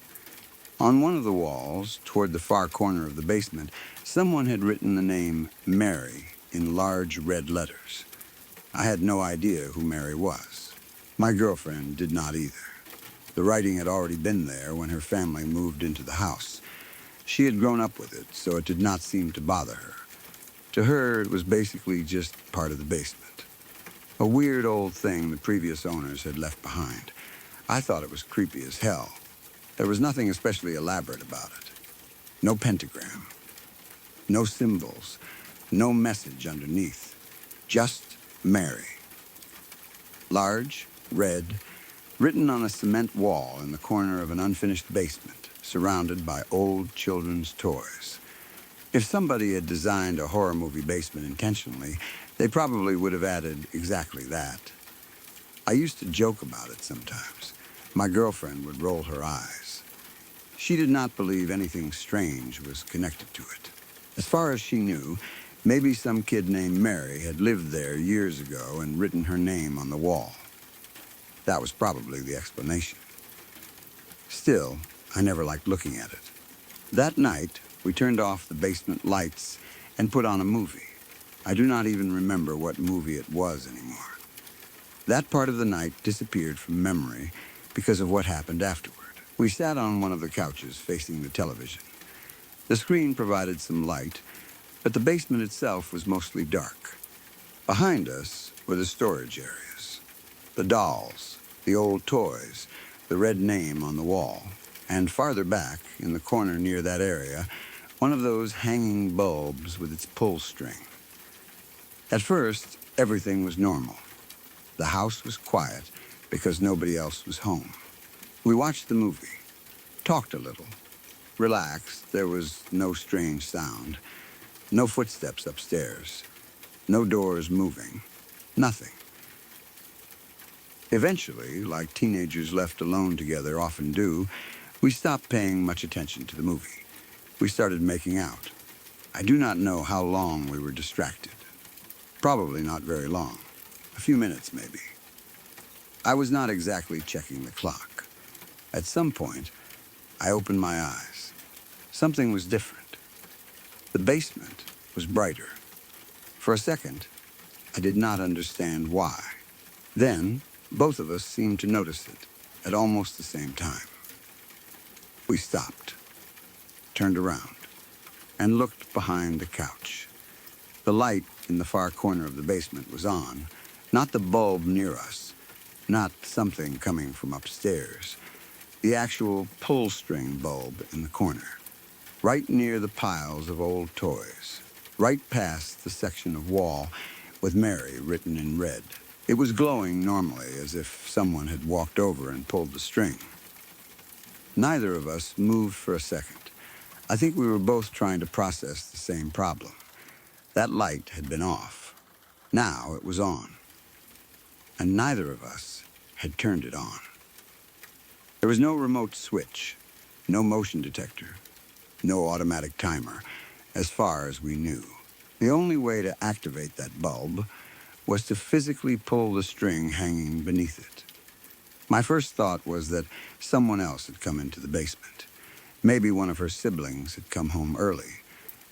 On one of the walls, toward the far corner of the basement, someone had written the name Mary in large red letters. I had no idea who Mary was. My girlfriend did not either. The writing had already been there when her family moved into the house. She had grown up with it, so it did not seem to bother her. To her, it was basically just part of the basement. A weird old thing the previous owners had left behind. I thought it was creepy as hell. There was nothing especially elaborate about it. No pentagram. No symbols. No message underneath. Just Mary. Large, red, written on a cement wall in the corner of an unfinished basement, surrounded by old children's toys. If somebody had designed a horror movie basement intentionally, they probably would have added exactly that. I used to joke about it sometimes. My girlfriend would roll her eyes. She did not believe anything strange was connected to it. As far as she knew, maybe some kid named Mary had lived there years ago and written her name on the wall. That was probably the explanation. Still, I never liked looking at it. That night, we turned off the basement lights and put on a movie. I do not even remember what movie it was anymore. That part of the night disappeared from memory because of what happened afterward. We sat on one of the couches facing the television. The screen provided some light, but the basement itself was mostly dark. Behind us were the storage areas. The dolls, the old toys, the red name on the wall, and farther back, in the corner near that area, one of those hanging bulbs with its pull string. At first, everything was normal. The house was quiet because nobody else was home. We watched the movie, talked a little, relaxed. There was no strange sound, no footsteps upstairs, no doors moving, nothing. Eventually, like teenagers left alone together often do, we stopped paying much attention to the movie. We started making out. I do not know how long we were distracted. Probably not very long. A few minutes, maybe. I was not exactly checking the clock. At some point, I opened my eyes. Something was different. The basement was brighter. For a second, I did not understand why. Then, both of us seemed to notice it at almost the same time. We stopped, turned around, and looked behind the couch. The light in the far corner of the basement was on, not the bulb near us, not something coming from upstairs, the actual pull string bulb in the corner, right near the piles of old toys, right past the section of wall with Mary written in red. It was glowing normally, as if someone had walked over and pulled the string. Neither of us moved for a second. I think we were both trying to process the same problem. That light had been off. Now it was on. And neither of us had turned it on. There was no remote switch, no motion detector, no automatic timer, as far as we knew. The only way to activate that bulb was to physically pull the string hanging beneath it. My first thought was that someone else had come into the basement. Maybe one of her siblings had come home early.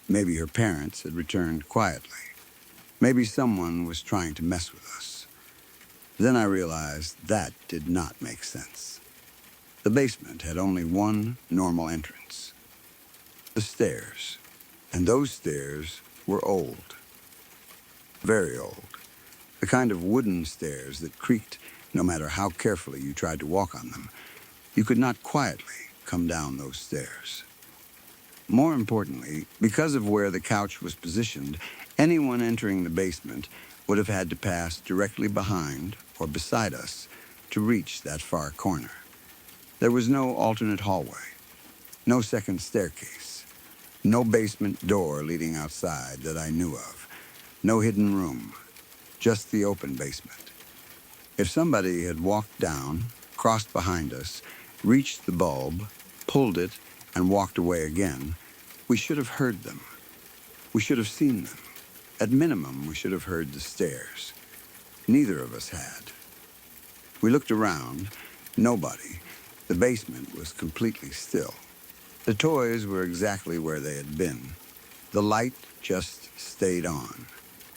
Maybe her parents had returned quietly. Maybe someone was trying to mess with us. Then I realized that did not make sense. The basement had only one normal entrance: the stairs. And those stairs were old, very old. The kind of wooden stairs that creaked no matter how carefully you tried to walk on them. You could not quietly come down those stairs. More importantly, because of where the couch was positioned, anyone entering the basement would have had to pass directly behind or beside us to reach that far corner. There was no alternate hallway, no second staircase, no basement door leading outside that I knew of, no hidden room, just the open basement. If somebody had walked down, crossed behind us, reached the bulb, pulled it, and walked away again, we should have heard them. We should have seen them. At minimum, we should have heard the stairs. Neither of us had. We looked around. Nobody. The basement was completely still. The toys were exactly where they had been. The light just stayed on.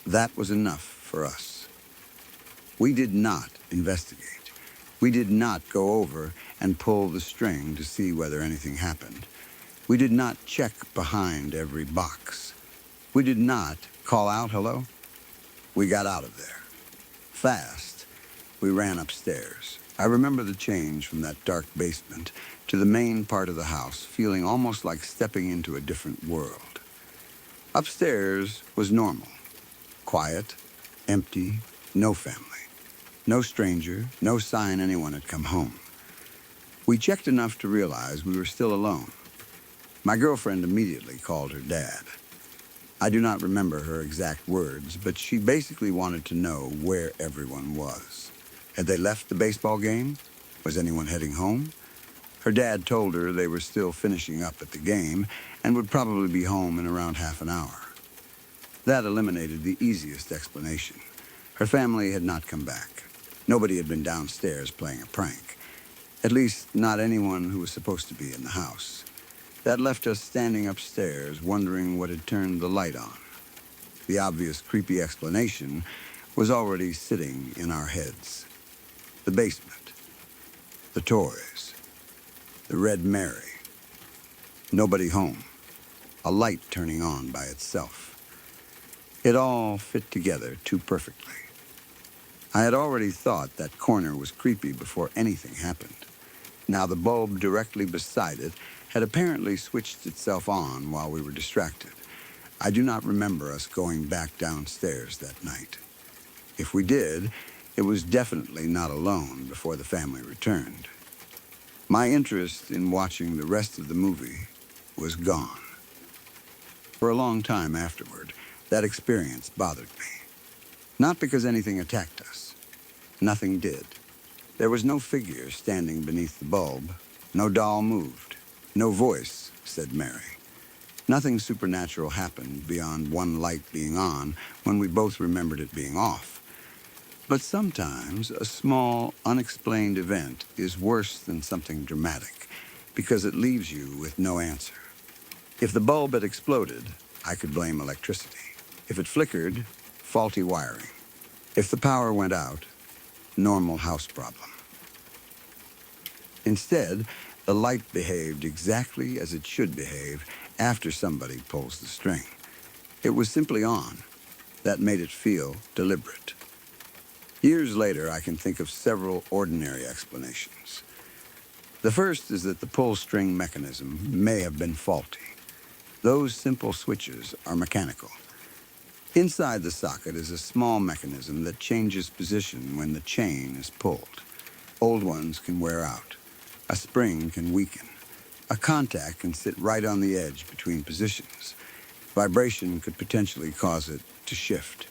That was enough for us. We did not investigate. We did not go over and pull the string to see whether anything happened. We did not check behind every box. We did not call out hello. We got out of there. Fast, we ran upstairs. I remember the change from that dark basement to the main part of the house, feeling almost like stepping into a different world. Upstairs was normal. Quiet, empty, no family. No stranger, no sign anyone had come home. We checked enough to realize we were still alone. My girlfriend immediately called her dad. I do not remember her exact words, but she basically wanted to know where everyone was. Had they left the baseball game? Was anyone heading home? Her dad told her they were still finishing up at the game and would probably be home in around half an hour. That eliminated the easiest explanation. Her family had not come back. Nobody had been downstairs playing a prank. At least, not anyone who was supposed to be in the house. That left us standing upstairs, wondering what had turned the light on. The obvious creepy explanation was already sitting in our heads. The basement. The toys. The Red Mary. Nobody home. A light turning on by itself. It all fit together too perfectly. I had already thought that corner was creepy before anything happened. Now the bulb directly beside it had apparently switched itself on while we were distracted. I do not remember us going back downstairs that night. If we did, it was definitely not alone before the family returned. My interest in watching the rest of the movie was gone. For a long time afterward, that experience bothered me. Not because anything attacked us. Nothing did. There was no figure standing beneath the bulb. No doll moved. No voice said Mary. Nothing supernatural happened beyond one light being on when we both remembered it being off. But sometimes a small, unexplained event is worse than something dramatic because it leaves you with no answer. If the bulb had exploded, I could blame electricity. If it flickered, faulty wiring. If the power went out, normal house problem. Instead, the light behaved exactly as it should behave after somebody pulls the string. It was simply on. That made it feel deliberate. Years later, I can think of several ordinary explanations. The first is that the pull string mechanism may have been faulty. Those simple switches are mechanical. Inside the socket is a small mechanism that changes position when the chain is pulled. Old ones can wear out. A spring can weaken. A contact can sit right on the edge between positions. Vibration could potentially cause it to shift.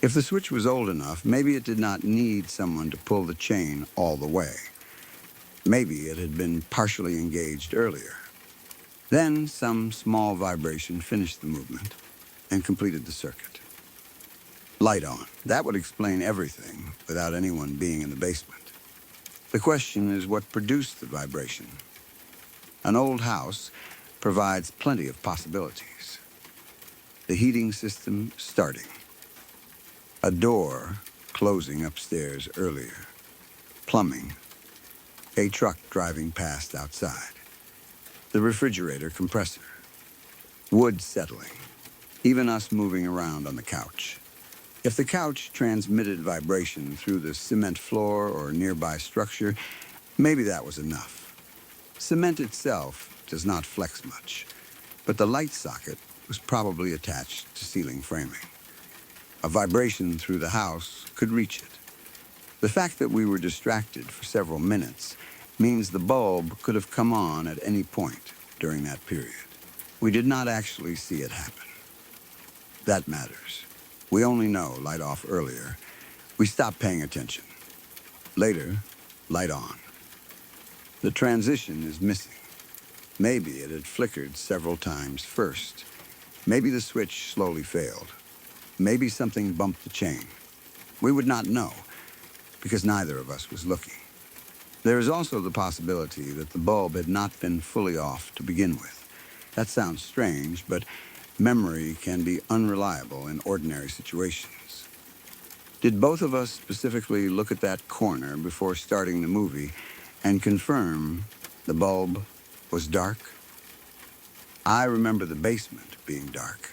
If the switch was old enough, maybe it did not need someone to pull the chain all the way. Maybe it had been partially engaged earlier. Then some small vibration finished the movement and completed the circuit. Light on. That would explain everything without anyone being in the basement. The question is what produced the vibration. An old house provides plenty of possibilities. The heating system starting. A door closing upstairs earlier. Plumbing. A truck driving past outside. The refrigerator compressor. Wood settling, even us moving around on the couch. If the couch transmitted vibration through the cement floor or nearby structure, maybe that was enough. Cement itself does not flex much, but the light socket was probably attached to ceiling framing. A vibration through the house could reach it. The fact that we were distracted for several minutes means the bulb could have come on at any point during that period. We did not actually see it happen. That matters. We only know light off earlier. We stopped paying attention. Later, light on. The transition is missing. Maybe it had flickered several times first. Maybe the switch slowly failed. Maybe something bumped the chain. We would not know, because neither of us was looking. There is also the possibility that the bulb had not been fully off to begin with. That sounds strange, but memory can be unreliable in ordinary situations. Did both of us specifically look at that corner before starting the movie and confirm the bulb was dark? I remember the basement being dark.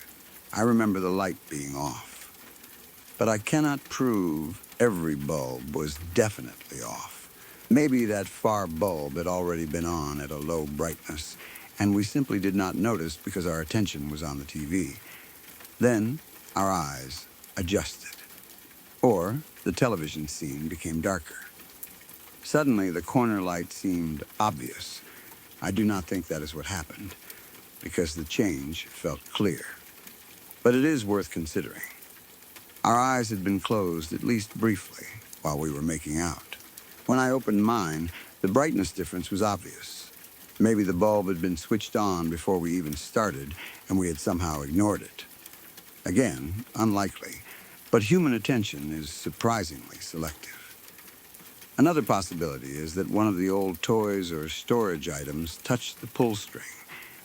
I remember the light being off. But I cannot prove every bulb was definitely off. Maybe that far bulb had already been on at a low brightness, and we simply did not notice because our attention was on the TV. Then our eyes adjusted. Or the television scene became darker. Suddenly, the corner light seemed obvious. I do not think that is what happened, because the change felt clear. But it is worth considering. Our eyes had been closed at least briefly while we were making out. When I opened mine, the brightness difference was obvious. Maybe the bulb had been switched on before we even started, and we had somehow ignored it. Again, unlikely, but human attention is surprisingly selective. Another possibility is that one of the old toys or storage items touched the pull string.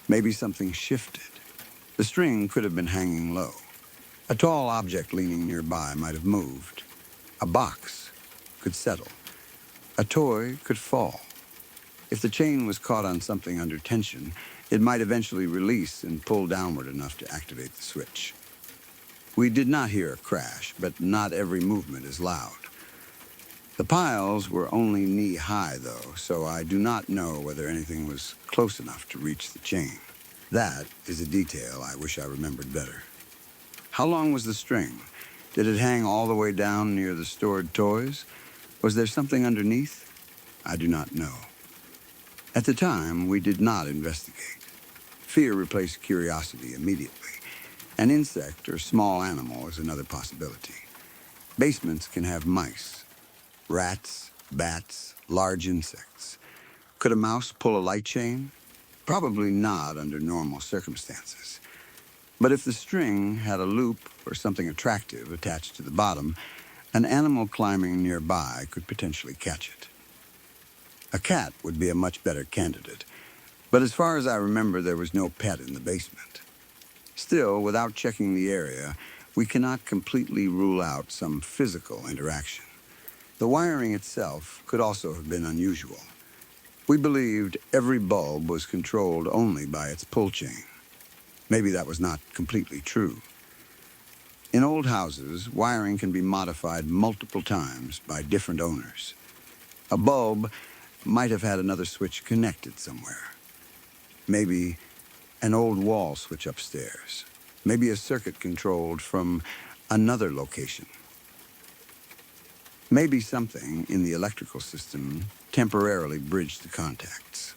Maybe something shifted. The string could have been hanging low. A tall object leaning nearby might have moved. A box could settle. A toy could fall. If the chain was caught on something under tension, it might eventually release and pull downward enough to activate the switch. We did not hear a crash, but not every movement is loud. The piles were only knee-high, though, so I do not know whether anything was close enough to reach the chain. That is a detail I wish I remembered better. How long was the string? Did it hang all the way down near the stored toys? Was there something underneath? I do not know. At the time, we did not investigate. Fear replaced curiosity immediately. An insect or small animal is another possibility. Basements can have mice, rats, bats, large insects. Could a mouse pull a light chain? Probably not under normal circumstances. But if the string had a loop or something attractive attached to the bottom, an animal climbing nearby could potentially catch it. A cat would be a much better candidate, but as far as I remember, there was no pet in the basement. Still, without checking the area, we cannot completely rule out some physical interaction. The wiring itself could also have been unusual. We believed every bulb was controlled only by its pull chain. Maybe that was not completely true. In old houses, wiring can be modified multiple times by different owners. A bulb might have had another switch connected somewhere. Maybe an old wall switch upstairs. Maybe a circuit controlled from another location. Maybe something in the electrical system temporarily bridged the contacts.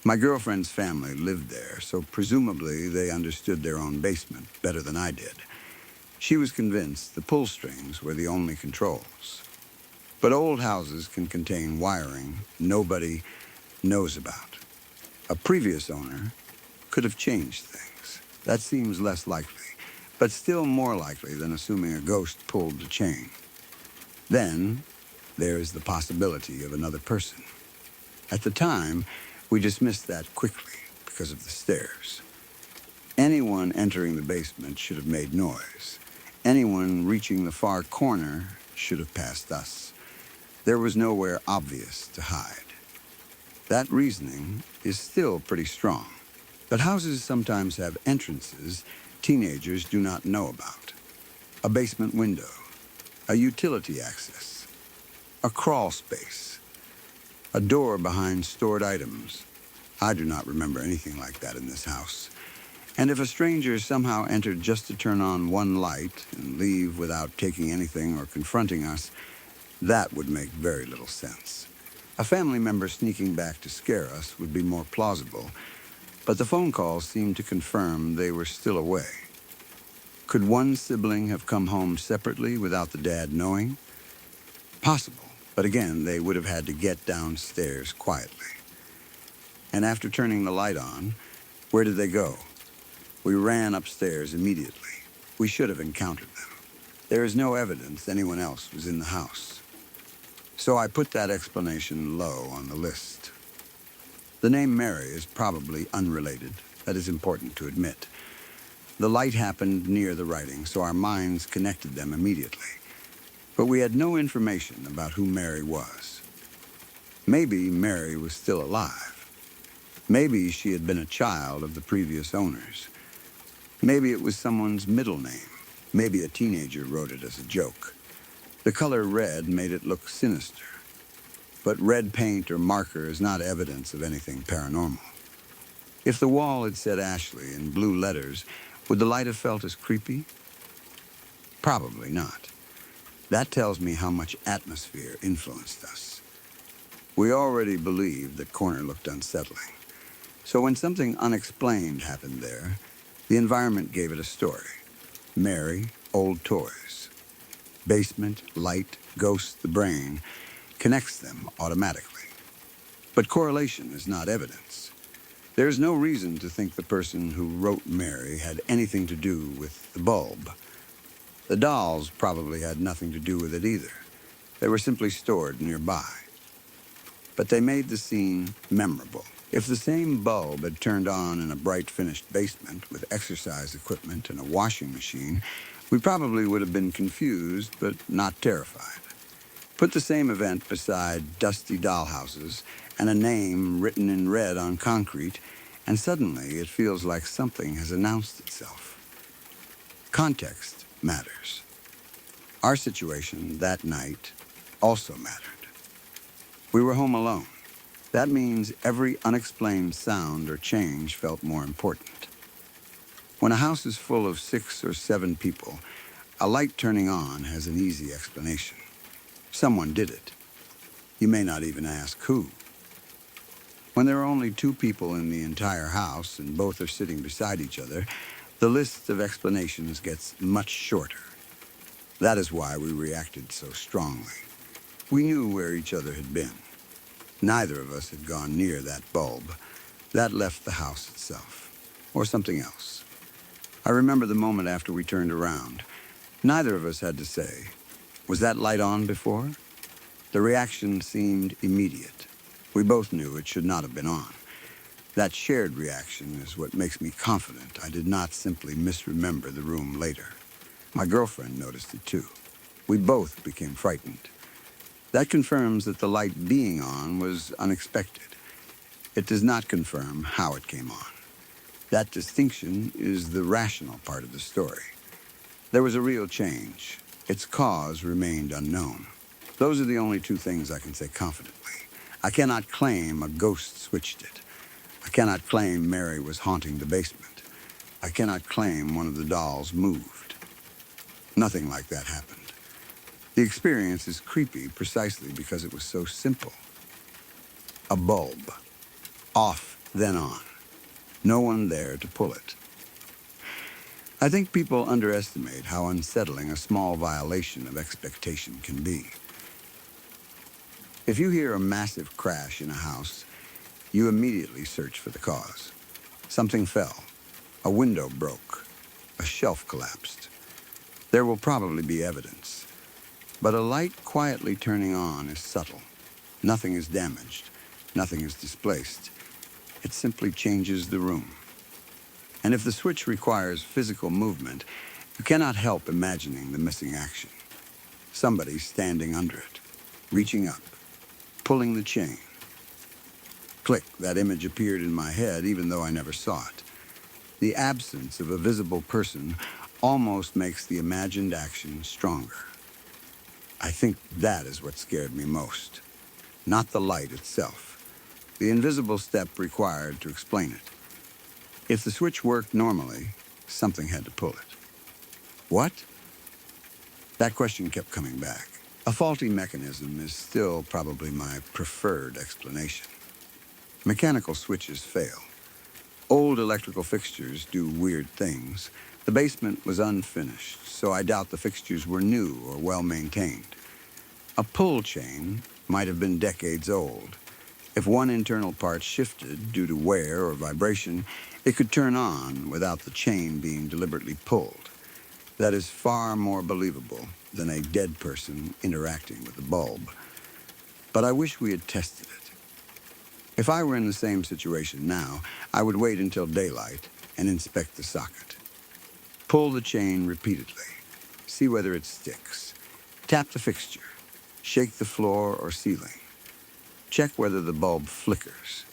My girlfriend's family lived there, so presumably they understood their own basement better than I did. She was convinced the pull strings were the only controls. But old houses can contain wiring nobody knows about. A previous owner could have changed things. That seems less likely, but still more likely than assuming a ghost pulled the chain. Then, there is the possibility of another person. At the time, we dismissed that quickly because of the stairs. Anyone entering the basement should have made noise. Anyone reaching the far corner should have passed us. There was nowhere obvious to hide. That reasoning is still pretty strong. But houses sometimes have entrances teenagers do not know about. A basement window, a utility access, a crawl space, a door behind stored items. I do not remember anything like that in this house. And if a stranger somehow entered just to turn on one light and leave without taking anything or confronting us, that would make very little sense. A family member sneaking back to scare us would be more plausible, but the phone calls seemed to confirm they were still away. Could one sibling have come home separately without the dad knowing? Possible, but again, they would have had to get downstairs quietly. And after turning the light on, where did they go? We ran upstairs immediately. We should have encountered them. There is no evidence anyone else was in the house. So I put that explanation low on the list. The name Mary is probably unrelated. That is important to admit. The light happened near the writing, so our minds connected them immediately. But we had no information about who Mary was. Maybe Mary was still alive. Maybe she had been a child of the previous owners. Maybe it was someone's middle name. Maybe a teenager wrote it as a joke. The color red made it look sinister. But red paint or marker is not evidence of anything paranormal. If the wall had said Ashley in blue letters, would the light have felt as creepy? Probably not. That tells me how much atmosphere influenced us. We already believed that corner looked unsettling. So when something unexplained happened there, the environment gave it a story. Mary, old toys. Basement, light, ghosts, the brain connects them automatically. But correlation is not evidence. There is no reason to think the person who wrote Mary had anything to do with the bulb. The dolls probably had nothing to do with it either. They were simply stored nearby. But they made the scene memorable. If the same bulb had turned on in a bright finished basement with exercise equipment and a washing machine, we probably would have been confused, but not terrified. Put the same event beside dusty dollhouses and a name written in red on concrete, and suddenly it feels like something has announced itself. Context matters. Our situation that night also mattered. We were home alone. That means every unexplained sound or change felt more important. When a house is full of 6 or 7 people, a light turning on has an easy explanation. Someone did it. You may not even ask who. When there are only 2 people in the entire house and both are sitting beside each other, the list of explanations gets much shorter. That is why we reacted so strongly. We knew where each other had been. Neither of us had gone near that bulb. That left the house itself, or something else. I remember the moment after we turned around. Neither of us had to say, "Was that light on before?" The reaction seemed immediate. We both knew it should not have been on. That shared reaction is what makes me confident I did not simply misremember the room later. My girlfriend noticed it too. We both became frightened. That confirms that the light being on was unexpected. It does not confirm how it came on. That distinction is the rational part of the story. There was a real change. Its cause remained unknown. Those are the only 2 things I can say confidently. I cannot claim a ghost switched it. I cannot claim Mary was haunting the basement. I cannot claim one of the dolls moved. Nothing like that happened. The experience is creepy precisely because it was so simple. A bulb. Off, then on. No one there to pull it. I think people underestimate how unsettling a small violation of expectation can be. If you hear a massive crash in a house, you immediately search for the cause. Something fell. A window broke. A shelf collapsed. There will probably be evidence. But a light quietly turning on is subtle. Nothing is damaged. Nothing is displaced. It simply changes the room. And if the switch requires physical movement, you cannot help imagining the missing action. Somebody standing under it, reaching up, pulling the chain. Click, that image appeared in my head even though I never saw it. The absence of a visible person almost makes the imagined action stronger. I think that is what scared me most. Not the light itself, the invisible step required to explain it. If the switch worked normally, something had to pull it. What? That question kept coming back. A faulty mechanism is still probably my preferred explanation. Mechanical switches fail. Old electrical fixtures do weird things. The basement was unfinished, so I doubt the fixtures were new or well maintained. A pull chain might have been decades old. If one internal part shifted due to wear or vibration, it could turn on without the chain being deliberately pulled. That is far more believable than a dead person interacting with the bulb. But I wish we had tested it. If I were in the same situation now, I would wait until daylight and inspect the socket. Pull the chain repeatedly. See whether it sticks. Tap the fixture. Shake the floor or ceiling. Check whether the bulb flickers.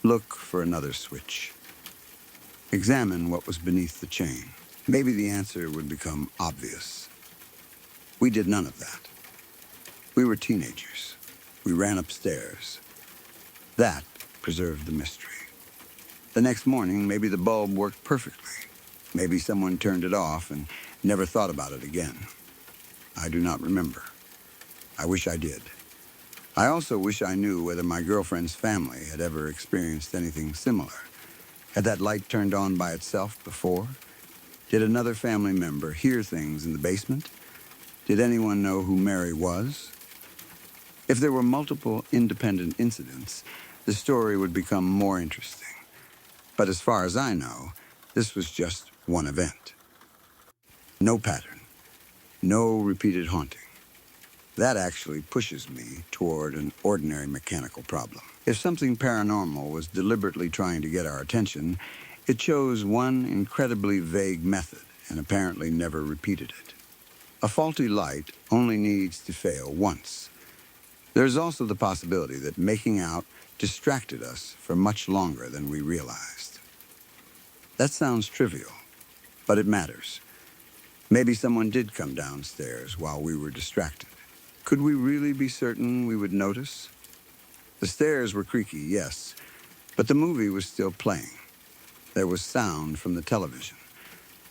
Look for another switch. Examine what was beneath the chain. Maybe the answer would become obvious. We did none of that. We were teenagers. We ran upstairs. That preserved the mystery. The next morning, maybe the bulb worked perfectly. Maybe someone turned it off and never thought about it again. I do not remember. I wish I did. I also wish I knew whether my girlfriend's family had ever experienced anything similar. Had that light turned on by itself before? Did another family member hear things in the basement? Did anyone know who Mary was? If there were multiple independent incidents, the story would become more interesting. But as far as I know, this was just one event. No pattern. No repeated haunting. That actually pushes me toward an ordinary mechanical problem. If something paranormal was deliberately trying to get our attention, it chose one incredibly vague method and apparently never repeated it. A faulty light only needs to fail once. There's also the possibility that making out distracted us for much longer than we realized. That sounds trivial, but it matters. Maybe someone did come downstairs while we were distracted. Could we really be certain we would notice? The stairs were creaky, yes, but the movie was still playing. There was sound from the television.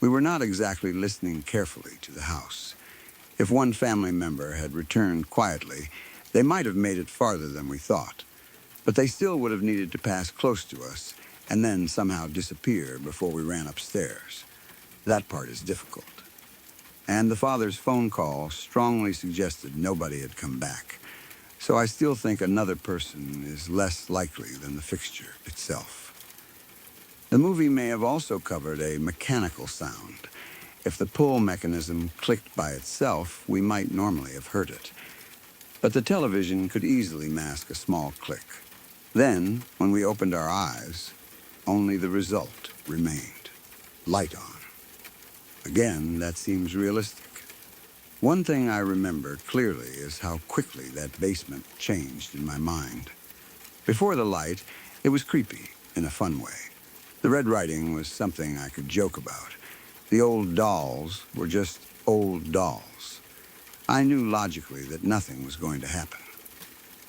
We were not exactly listening carefully to the house. If one family member had returned quietly, they might have made it farther than we thought, but they still would have needed to pass close to us and then somehow disappear before we ran upstairs. That part is difficult. And the father's phone call strongly suggested nobody had come back. So I still think another person is less likely than the fixture itself. The movie may have also covered a mechanical sound. If the pull mechanism clicked by itself, we might normally have heard it. But the television could easily mask a small click. Then, when we opened our eyes, only the result remained. Light on. Again, that seems realistic. One thing I remember clearly is how quickly that basement changed in my mind. Before the light, it was creepy in a fun way. The red writing was something I could joke about. The old dolls were just old dolls. I knew logically that nothing was going to happen.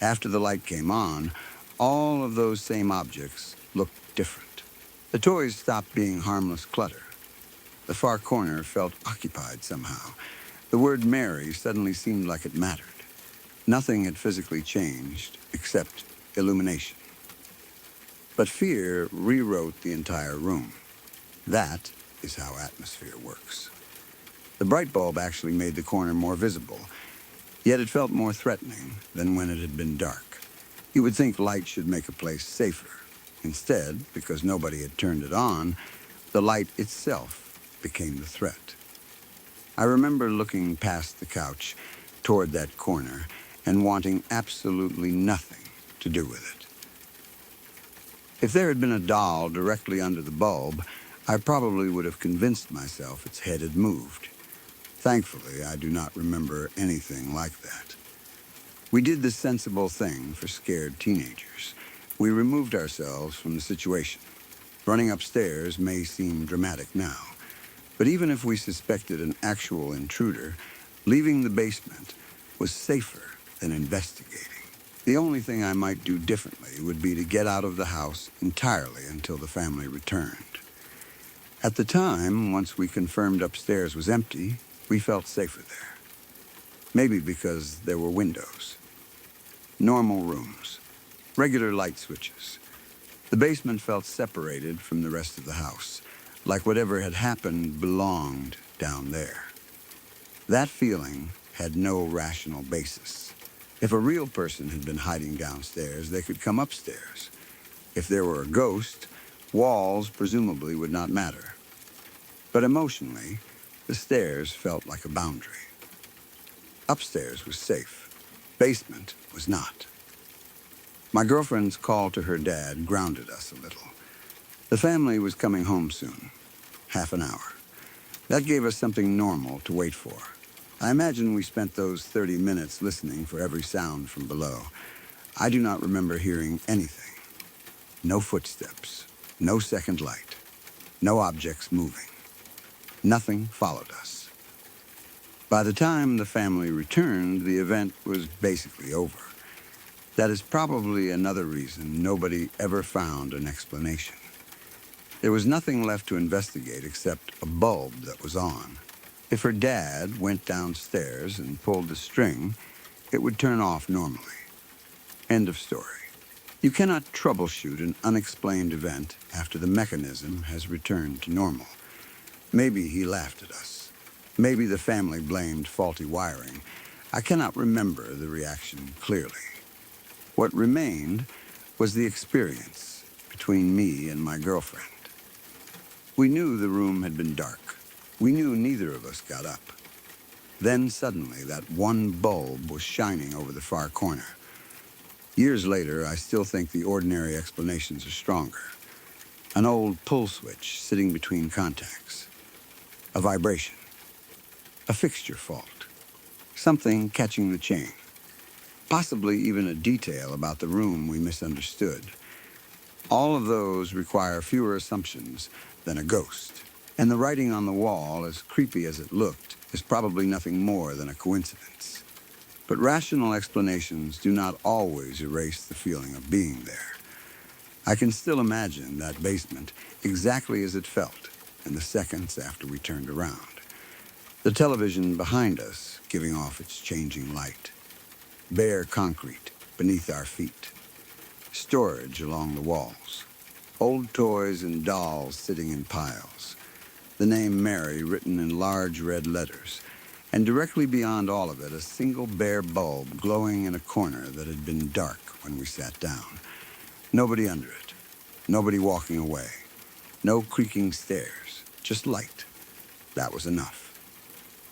After the light came on, all of those same objects looked different. The toys stopped being harmless clutter. The far corner felt occupied somehow. The word Mary suddenly seemed like it mattered. Nothing had physically changed except illumination. But fear rewrote the entire room. That is how atmosphere works. The bright bulb actually made the corner more visible, yet it felt more threatening than when it had been dark. You would think light should make a place safer. Instead, because nobody had turned it on, the light itself became the threat. I remember looking past the couch toward that corner and wanting absolutely nothing to do with it. If there had been a doll directly under the bulb, I probably would have convinced myself its head had moved. Thankfully, I do not remember anything like that. We did the sensible thing for scared teenagers. We removed ourselves from the situation. Running upstairs may seem dramatic now, but even if we suspected an actual intruder, leaving the basement was safer than investigating. The only thing I might do differently would be to get out of the house entirely until the family returned. At the time, once we confirmed upstairs was empty, we felt safer there. Maybe because there were windows, normal rooms, regular light switches. The basement felt separated from the rest of the house, like whatever had happened belonged down there. That feeling had no rational basis. If a real person had been hiding downstairs, they could come upstairs. If there were a ghost, walls presumably would not matter. But emotionally, the stairs felt like a boundary. Upstairs was safe. Basement was not. My girlfriend's call to her dad grounded us a little. The family was coming home soon, half an hour. That gave us something normal to wait for. I imagine we spent those 30 minutes listening for every sound from below. I do not remember hearing anything. No footsteps, no second light, no objects moving. Nothing followed us. By the time the family returned, the event was basically over. That is probably another reason nobody ever found an explanation. There was nothing left to investigate except a bulb that was on. If her dad went downstairs and pulled the string, it would turn off normally. End of story. You cannot troubleshoot an unexplained event after the mechanism has returned to normal. Maybe he laughed at us. Maybe the family blamed faulty wiring. I cannot remember the reaction clearly. What remained was the experience between me and my girlfriend. We knew the room had been dark. We knew neither of us got up. Then suddenly that one bulb was shining over the far corner. Years later, I still think the ordinary explanations are stronger. An old pull switch sitting between contacts. A vibration. A fixture fault. Something catching the chain. Possibly even a detail about the room we misunderstood. All of those require fewer assumptions than a ghost. And the writing on the wall, as creepy as it looked, is probably nothing more than a coincidence. But rational explanations do not always erase the feeling of being there. I can still imagine that basement exactly as it felt in the seconds after we turned around. The television behind us giving off its changing light. Bare concrete beneath our feet. Storage along the walls. Old toys and dolls sitting in piles. The name Mary written in large red letters, and directly beyond all of it, a single bare bulb glowing in a corner that had been dark when we sat down. Nobody under it, nobody walking away, no creaking stairs, just light. That was enough.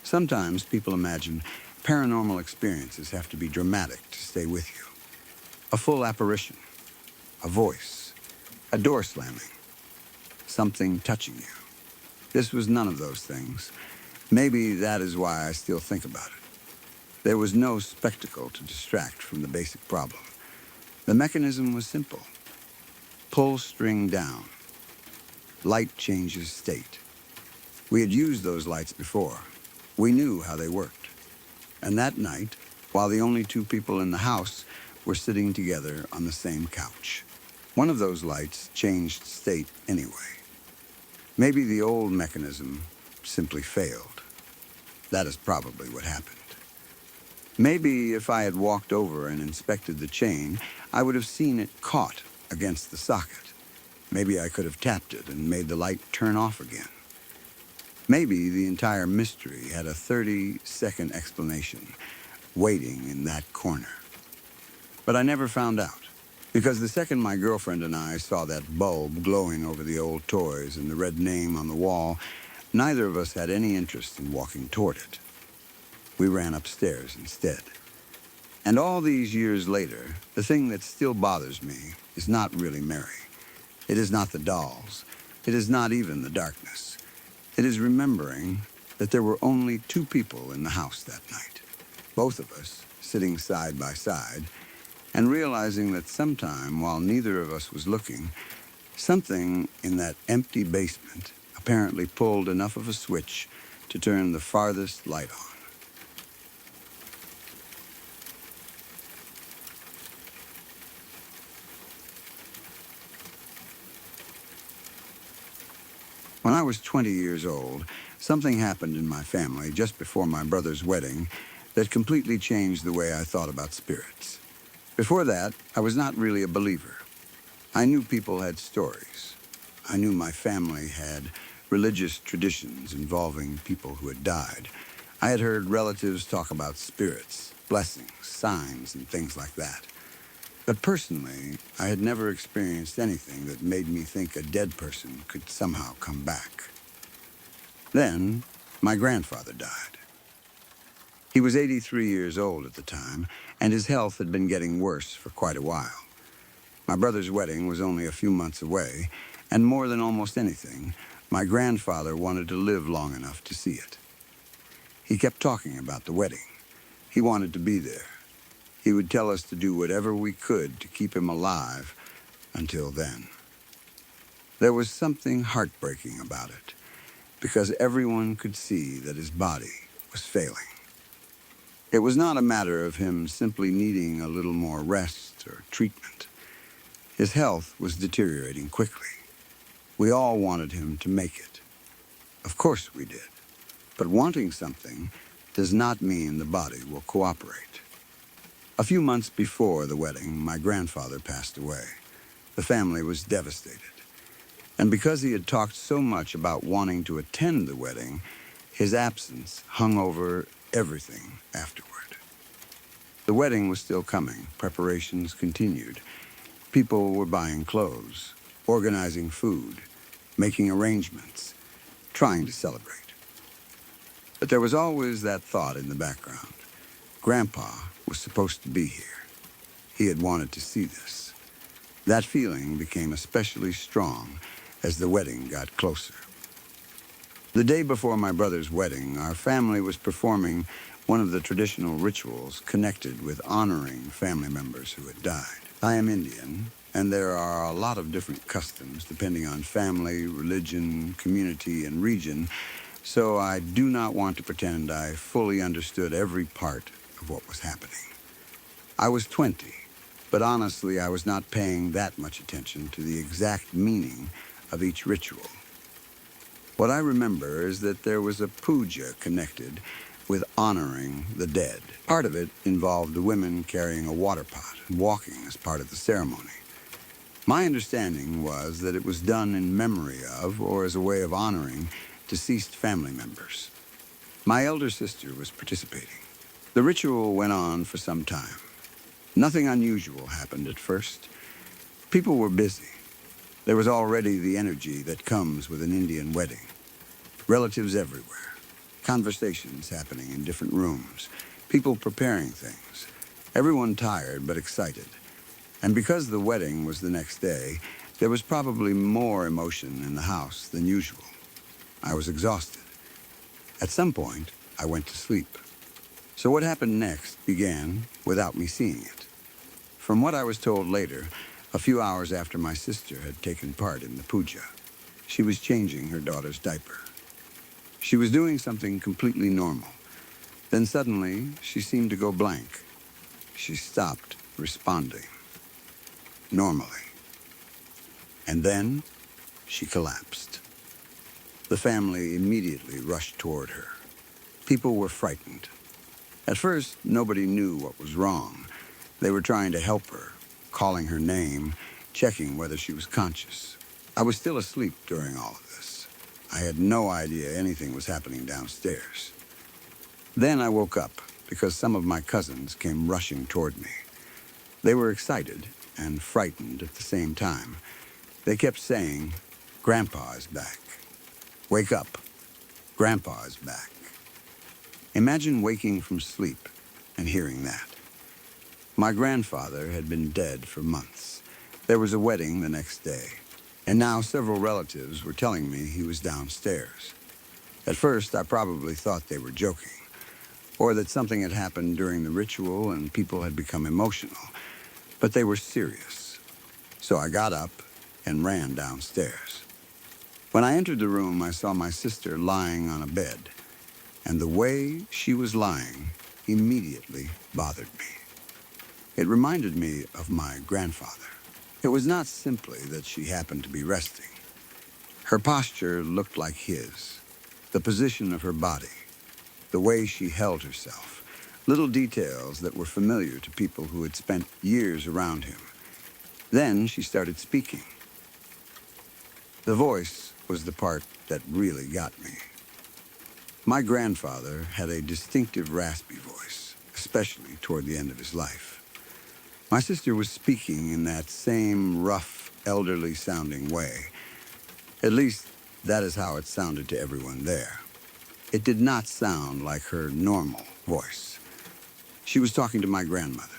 Sometimes people imagine paranormal experiences have to be dramatic to stay with you. A full apparition, a voice, a door slamming, something touching you. This was none of those things. Maybe that is why I still think about it. There was no spectacle to distract from the basic problem. The mechanism was simple. Pull string down. Light changes state. We had used those lights before. We knew how they worked. And that night, while the only two people in the house were sitting together on the same couch, one of those lights changed state anyway. Maybe the old mechanism simply failed. That is probably what happened. Maybe if I had walked over and inspected the chain, I would have seen it caught against the socket. Maybe I could have tapped it and made the light turn off again. Maybe the entire mystery had a 30-second explanation waiting in that corner. But I never found out. Because the second my girlfriend and I saw that bulb glowing over the old toys and the red name on the wall, neither of us had any interest in walking toward it. We ran upstairs instead. And all these years later, the thing that still bothers me is not really Mary. It is not the dolls. It is not even the darkness. It is remembering that there were only two people in the house that night, both of us sitting side by side, and realizing that sometime, while neither of us was looking, Something in that empty basement apparently pulled enough of a switch to turn the farthest light on. When I was 20 years old, something happened in my family just before my brother's wedding that completely changed the way I thought about spirits. Before that, I was not really a believer. I knew people had stories. I knew my family had religious traditions involving people who had died. I had heard relatives talk about spirits, blessings, signs, and things like that. But personally, I had never experienced anything that made me think a dead person could somehow come back. Then, my grandfather died. He was 83 years old at the time, and his health had been getting worse for quite a while. My brother's wedding was only a few months away, and more than almost anything, my grandfather wanted to live long enough to see it. He kept talking about the wedding. He wanted to be there. He would tell us to do whatever we could to keep him alive until then. There was something heartbreaking about it, because everyone could see that his body was failing. It was not a matter of him simply needing a little more rest or treatment. His health was deteriorating quickly. We all wanted him to make it. Of course we did. But wanting something does not mean the body will cooperate. A few months before the wedding, my grandfather passed away. The family was devastated. And because he had talked so much about wanting to attend the wedding, his absence hung over everything afterward. The wedding was still coming. Preparations continued. People were buying clothes, organizing food, making arrangements, trying to celebrate. But there was always that thought in the background. Grandpa was supposed to be here. He had wanted to see this. That feeling became especially strong as the wedding got closer. The day before my brother's wedding, our family was performing one of the traditional rituals connected with honoring family members who had died. I am Indian, and there are a lot of different customs depending on family, religion, community, and region, so I do not want to pretend I fully understood every part of what was happening. I was 20, but honestly, I was not paying that much attention to the exact meaning of each ritual. What I remember is that there was a puja connected with honoring the dead. Part of it involved the women carrying a water pot and walking as part of the ceremony. My understanding was that it was done in memory of or as a way of honoring deceased family members. My elder sister was participating. The ritual went on for some time. Nothing unusual happened at first. People were busy. There was already the energy that comes with an Indian wedding. Relatives everywhere. Conversations happening in different rooms. People preparing things. Everyone tired but excited. And because the wedding was the next day, there was probably more emotion in the house than usual. I was exhausted. At some point, I went to sleep. So what happened next began without me seeing it. From what I was told later, a few hours after my sister had taken part in the puja, she was changing her daughter's diaper. She was doing something completely normal. Then suddenly, she seemed to go blank. She stopped responding normally. And then she collapsed. The family immediately rushed toward her. People were frightened. At first, nobody knew what was wrong. They were trying to help her, calling her name, checking whether she was conscious. I was still asleep during all of this. I had no idea anything was happening downstairs. Then I woke up because some of my cousins came rushing toward me. They were excited and frightened at the same time. They kept saying, "Grandpa is back. Wake up. Grandpa is back." Imagine waking from sleep and hearing that. My grandfather had been dead for months. There was a wedding the next day, and now several relatives were telling me he was downstairs. At first, I probably thought they were joking, or that something had happened during the ritual and people had become emotional, but they were serious. So I got up, and ran downstairs. When I entered the room, I saw my sister lying on a bed, and the way she was lying immediately bothered me. It reminded me of my grandfather. It was not simply that she happened to be resting. Her posture looked like his, the position of her body, the way she held herself, little details that were familiar to people who had spent years around him. Then she started speaking. The voice was the part that really got me. My grandfather had a distinctive raspy voice, especially toward the end of his life. My sister was speaking in that same rough, elderly-sounding way. At least, that is how it sounded to everyone there. It did not sound like her normal voice. She was talking to my grandmother.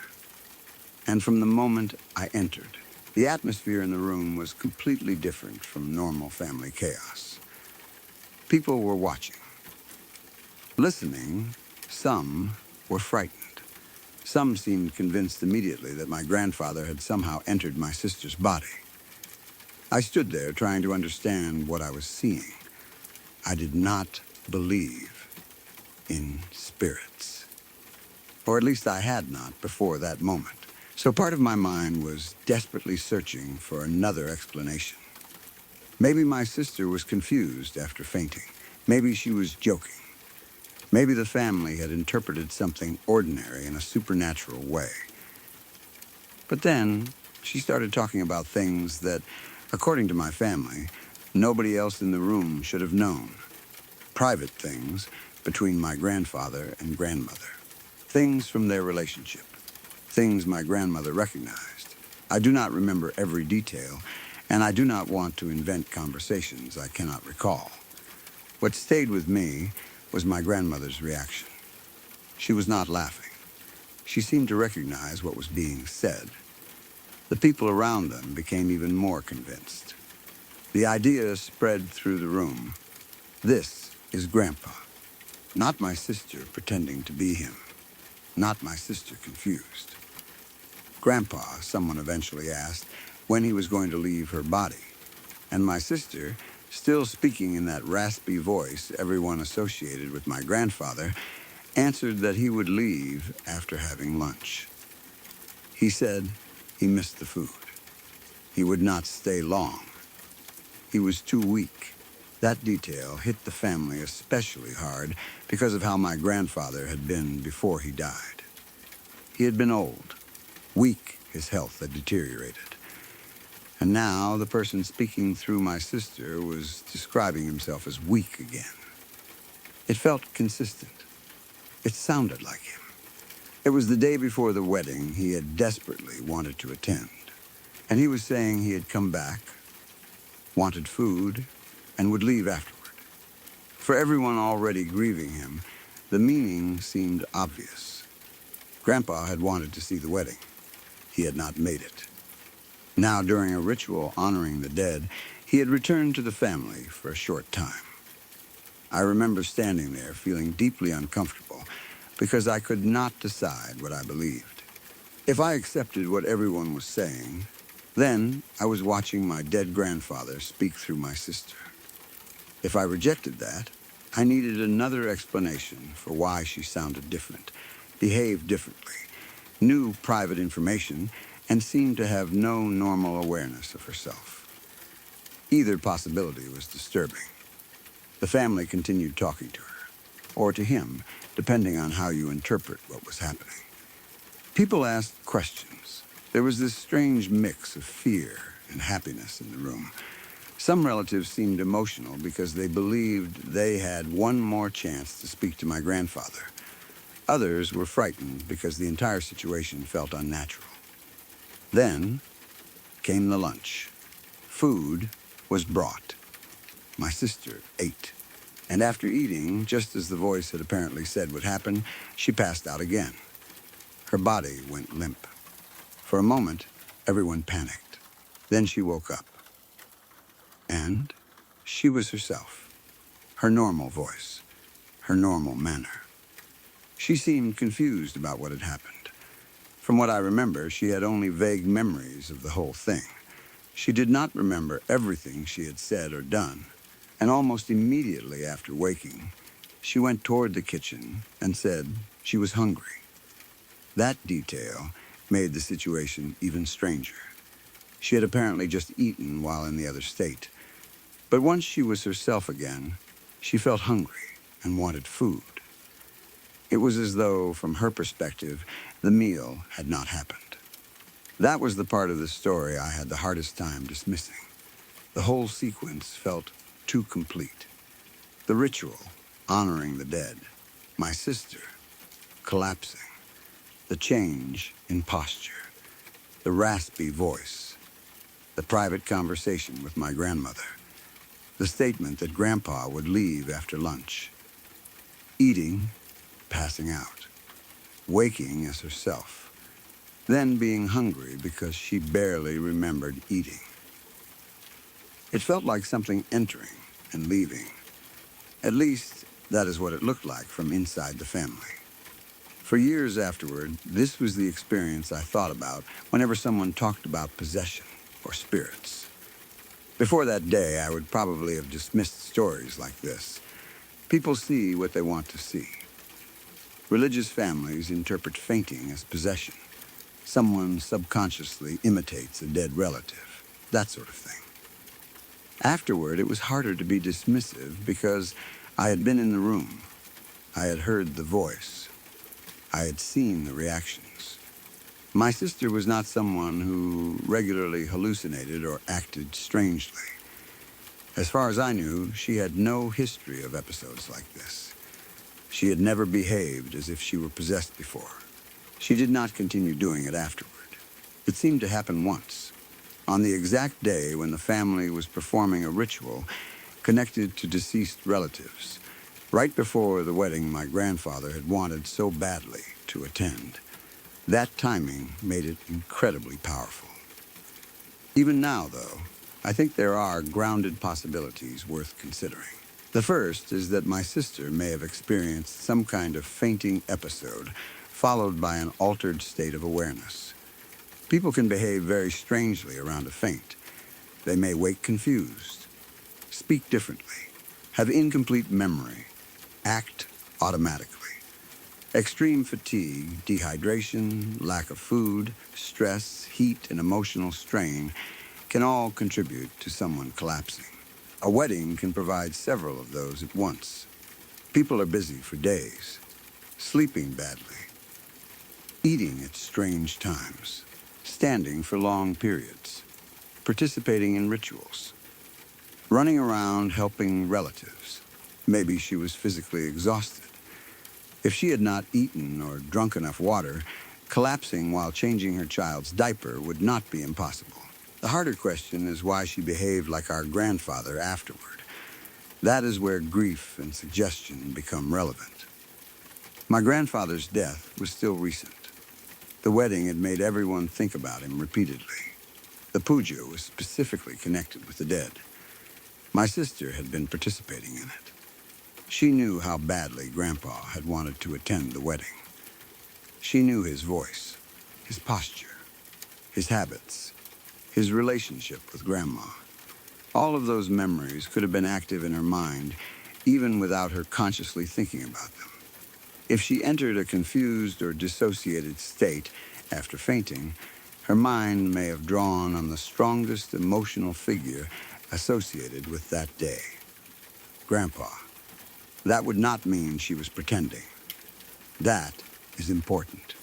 And from the moment I entered, the atmosphere in the room was completely different from normal family chaos. People were watching. Listening, some were frightened. Some seemed convinced immediately that my grandfather had somehow entered my sister's body. I stood there trying to understand what I was seeing. I did not believe in spirits. Or at least I had not before that moment. So part of my mind was desperately searching for another explanation. Maybe my sister was confused after fainting. Maybe she was joking. Maybe the family had interpreted something ordinary in a supernatural way. But then she started talking about things that, according to my family, nobody else in the room should have known. Private things between my grandfather and grandmother. Things from their relationship. Things my grandmother recognized. I do not remember every detail, and I do not want to invent conversations I cannot recall. What stayed with me was my grandmother's reaction. She was not laughing. She seemed to recognize what was being said. The people around them became even more convinced. The idea spread through the room. This is Grandpa. Not my sister pretending to be him. Not my sister confused. Grandpa, someone eventually asked, when he was going to leave her body. And my sister, still speaking in that raspy voice everyone associated with my grandfather, answered that he would leave after having lunch. He said he missed the food. He would not stay long. He was too weak. That detail hit the family especially hard because of how my grandfather had been before he died. He had been old, weak, his health had deteriorated. And now the person speaking through my sister was describing himself as weak again. It felt consistent. It sounded like him. It was the day before the wedding he had desperately wanted to attend. And he was saying he had come back, wanted food, and would leave afterward. For everyone already grieving him, the meaning seemed obvious. Grandpa had wanted to see the wedding. He had not made it. Now, during a ritual honoring the dead, he had returned to the family for a short time. I remember standing there feeling deeply uncomfortable because I could not decide what I believed. If I accepted what everyone was saying, then I was watching my dead grandfather speak through my sister. If I rejected that, I needed another explanation for why she sounded different, behaved differently, knew private information, and seemed to have no normal awareness of herself. Either possibility was disturbing. The family continued talking to her, or to him, depending on how you interpret what was happening. People asked questions. There was this strange mix of fear and happiness in the room. Some relatives seemed emotional because they believed they had one more chance to speak to my grandfather. Others were frightened because the entire situation felt unnatural. Then came the lunch. Food was brought. My sister ate. And after eating, just as the voice had apparently said would happen, she passed out again. Her body went limp. For a moment, everyone panicked. Then she woke up. And she was herself. Her normal voice. Her normal manner. She seemed confused about what had happened. From what I remember, she had only vague memories of the whole thing. She did not remember everything she had said or done, and almost immediately after waking, she went toward the kitchen and said she was hungry. That detail made the situation even stranger. She had apparently just eaten while in the other state. But once she was herself again, she felt hungry and wanted food. It was as though, from her perspective, the meal had not happened. That was the part of the story I had the hardest time dismissing. The whole sequence felt too complete. The ritual, honoring the dead, my sister, collapsing, the change in posture, the raspy voice, the private conversation with my grandmother, the statement that Grandpa would leave after lunch, eating, passing out, waking as herself, then being hungry because she barely remembered eating. It felt like something entering and leaving. At least, that is what it looked like from inside the family. For years afterward, this was the experience I thought about whenever someone talked about possession or spirits. Before that day, I would probably have dismissed stories like this. People see what they want to see. Religious families interpret fainting as possession. Someone subconsciously imitates a dead relative, that sort of thing. Afterward, it was harder to be dismissive because I had been in the room. I had heard the voice. I had seen the reactions. My sister was not someone who regularly hallucinated or acted strangely. As far as I knew, she had no history of episodes like this. She had never behaved as if she were possessed before. She did not continue doing it afterward. It seemed to happen once, on the exact day when the family was performing a ritual connected to deceased relatives, right before the wedding my grandfather had wanted so badly to attend. That timing made it incredibly powerful. Even now, though, I think there are grounded possibilities worth considering. The first is that my sister may have experienced some kind of fainting episode, followed by an altered state of awareness. People can behave very strangely around a faint. They may wake confused, speak differently, have incomplete memory, act automatically. Extreme fatigue, dehydration, lack of food, stress, heat, and emotional strain can all contribute to someone collapsing. A wedding can provide several of those at once. People are busy for days, sleeping badly, eating at strange times, standing for long periods, participating in rituals, running around helping relatives. Maybe she was physically exhausted. If she had not eaten or drunk enough water, collapsing while changing her child's diaper would not be impossible. The harder question is why she behaved like our grandfather afterward. That is where grief and suggestion become relevant. My grandfather's death was still recent. The wedding had made everyone think about him repeatedly. The puja was specifically connected with the dead. My sister had been participating in it. She knew how badly Grandpa had wanted to attend the wedding. She knew his voice, his posture, his habits, his relationship with Grandma. All of those memories could have been active in her mind, even without her consciously thinking about them. If she entered a confused or dissociated state after fainting, her mind may have drawn on the strongest emotional figure associated with that day, Grandpa. That would not mean she was pretending. That is important.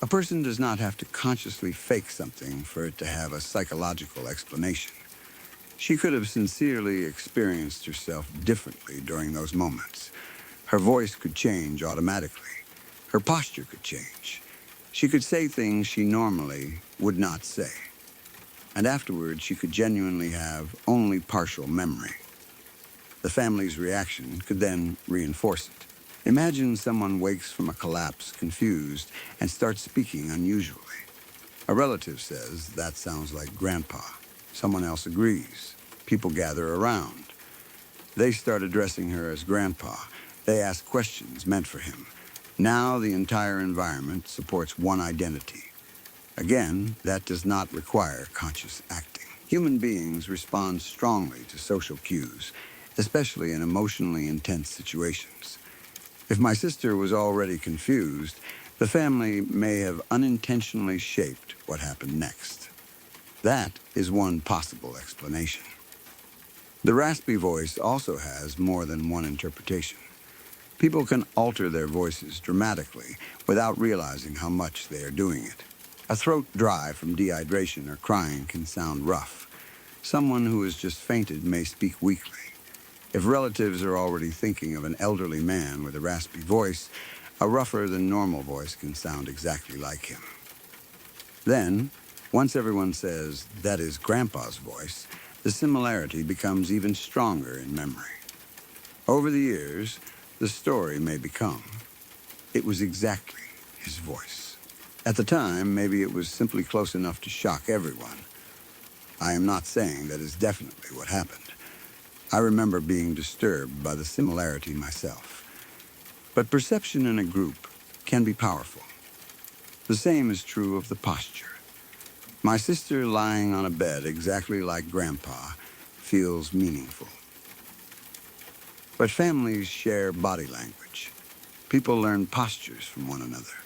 A person does not have to consciously fake something for it to have a psychological explanation. She could have sincerely experienced herself differently during those moments. Her voice could change automatically. Her posture could change. She could say things she normally would not say. And afterwards, she could genuinely have only partial memory. The family's reaction could then reinforce it. Imagine someone wakes from a collapse confused and starts speaking unusually. A relative says, "That sounds like Grandpa." Someone else agrees. People gather around. They start addressing her as Grandpa. They ask questions meant for him. Now the entire environment supports one identity. Again, that does not require conscious acting. Human beings respond strongly to social cues, especially in emotionally intense situations. If my sister was already confused, the family may have unintentionally shaped what happened next. That is one possible explanation. The raspy voice also has more than one interpretation. People can alter their voices dramatically without realizing how much they are doing it. A throat dry from dehydration or crying can sound rough. Someone who has just fainted may speak weakly. If relatives are already thinking of an elderly man with a raspy voice, a rougher than normal voice can sound exactly like him. Then, once everyone says, "That is Grandpa's voice," the similarity becomes even stronger in memory. Over the years, the story may become, it was exactly his voice. At the time, maybe it was simply close enough to shock everyone. I am not saying that is definitely what happened. I remember being disturbed by the similarity myself. But perception in a group can be powerful. The same is true of the posture. My sister lying on a bed exactly like Grandpa feels meaningful. But families share body language. People learn postures from one another.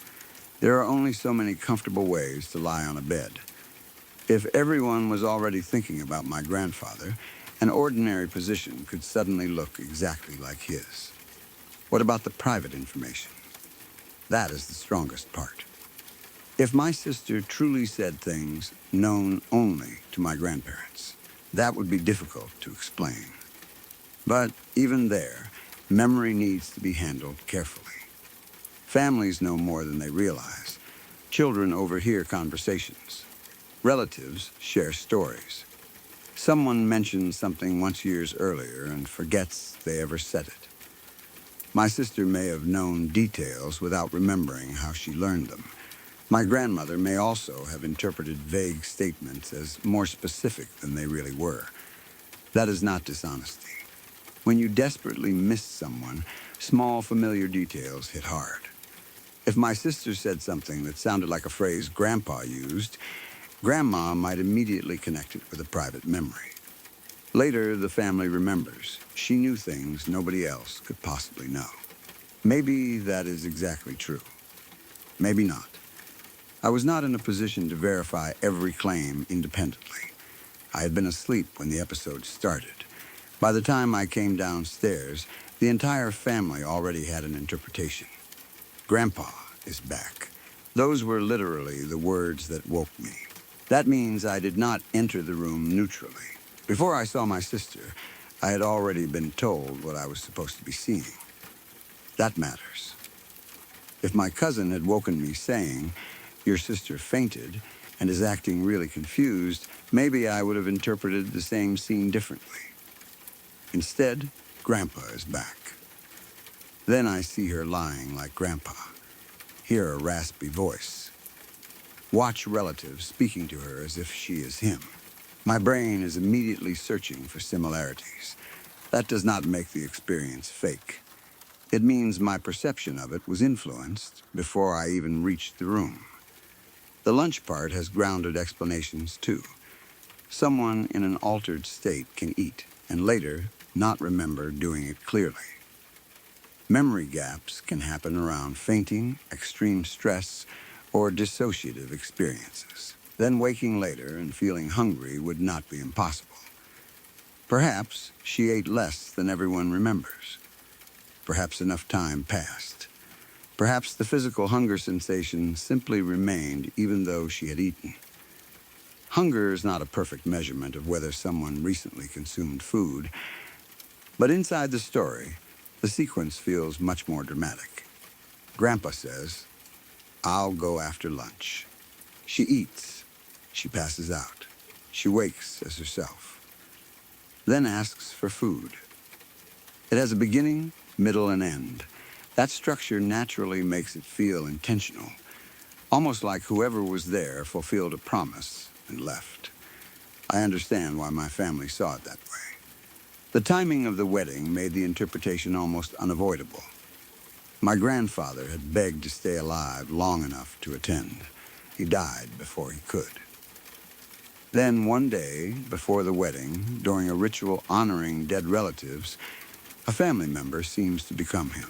There are only so many comfortable ways to lie on a bed. If everyone was already thinking about my grandfather, an ordinary position could suddenly look exactly like his. What about the private information? That is the strongest part. If my sister truly said things known only to my grandparents, that would be difficult to explain. But even there, memory needs to be handled carefully. Families know more than they realize. Children overhear conversations. Relatives share stories. Someone mentions something once years earlier and forgets they ever said it. My sister may have known details without remembering how she learned them. My grandmother may also have interpreted vague statements as more specific than they really were. That is not dishonesty. When you desperately miss someone, small familiar details hit hard. If my sister said something that sounded like a phrase Grandpa used, Grandma might immediately connect it with a private memory. Later, the family remembers. She knew things nobody else could possibly know. Maybe that is exactly true. Maybe not. I was not in a position to verify every claim independently. I had been asleep when the episode started. By the time I came downstairs, the entire family already had an interpretation. Grandpa is back. Those were literally the words that woke me. That means I did not enter the room neutrally. Before I saw my sister, I had already been told what I was supposed to be seeing. That matters. If my cousin had woken me saying, "Your sister fainted and is acting really confused," maybe I would have interpreted the same scene differently. Instead, Grandpa is back. Then I see her lying like Grandpa, hear a raspy voice, watch relatives speaking to her as if she is him. My brain is immediately searching for similarities. That does not make the experience fake. It means my perception of it was influenced before I even reached the room. The lunch part has grounded explanations too. Someone in an altered state can eat and later not remember doing it clearly. Memory gaps can happen around fainting, extreme stress, or dissociative experiences. Then waking later and feeling hungry would not be impossible. Perhaps she ate less than everyone remembers. Perhaps enough time passed. Perhaps the physical hunger sensation simply remained even though she had eaten. Hunger is not a perfect measurement of whether someone recently consumed food, but inside the story, the sequence feels much more dramatic. Grandpa says, "I'll go after lunch." She eats. She passes out. She wakes as herself. Then asks for food. It has a beginning, middle, and end. That structure naturally makes it feel intentional, almost like whoever was there fulfilled a promise and left. I understand why my family saw it that way. The timing of the wedding made the interpretation almost unavoidable. My grandfather had begged to stay alive long enough to attend. He died before he could. Then one day, before the wedding, during a ritual honoring dead relatives, a family member seems to become him.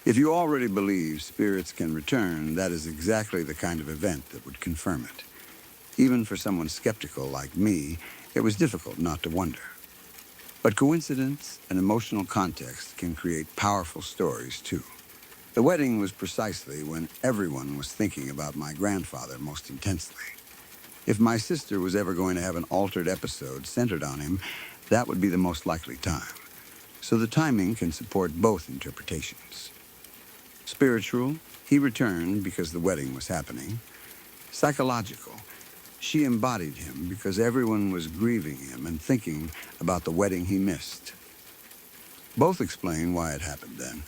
If you already believe spirits can return, that is exactly the kind of event that would confirm it. Even for someone skeptical like me, it was difficult not to wonder. But coincidence and emotional context can create powerful stories, too. The wedding was precisely when everyone was thinking about my grandfather most intensely. If my sister was ever going to have an altered episode centered on him, that would be the most likely time. So the timing can support both interpretations. Spiritual, he returned because the wedding was happening. Psychological, she embodied him because everyone was grieving him and thinking about the wedding he missed. Both explain why it happened then.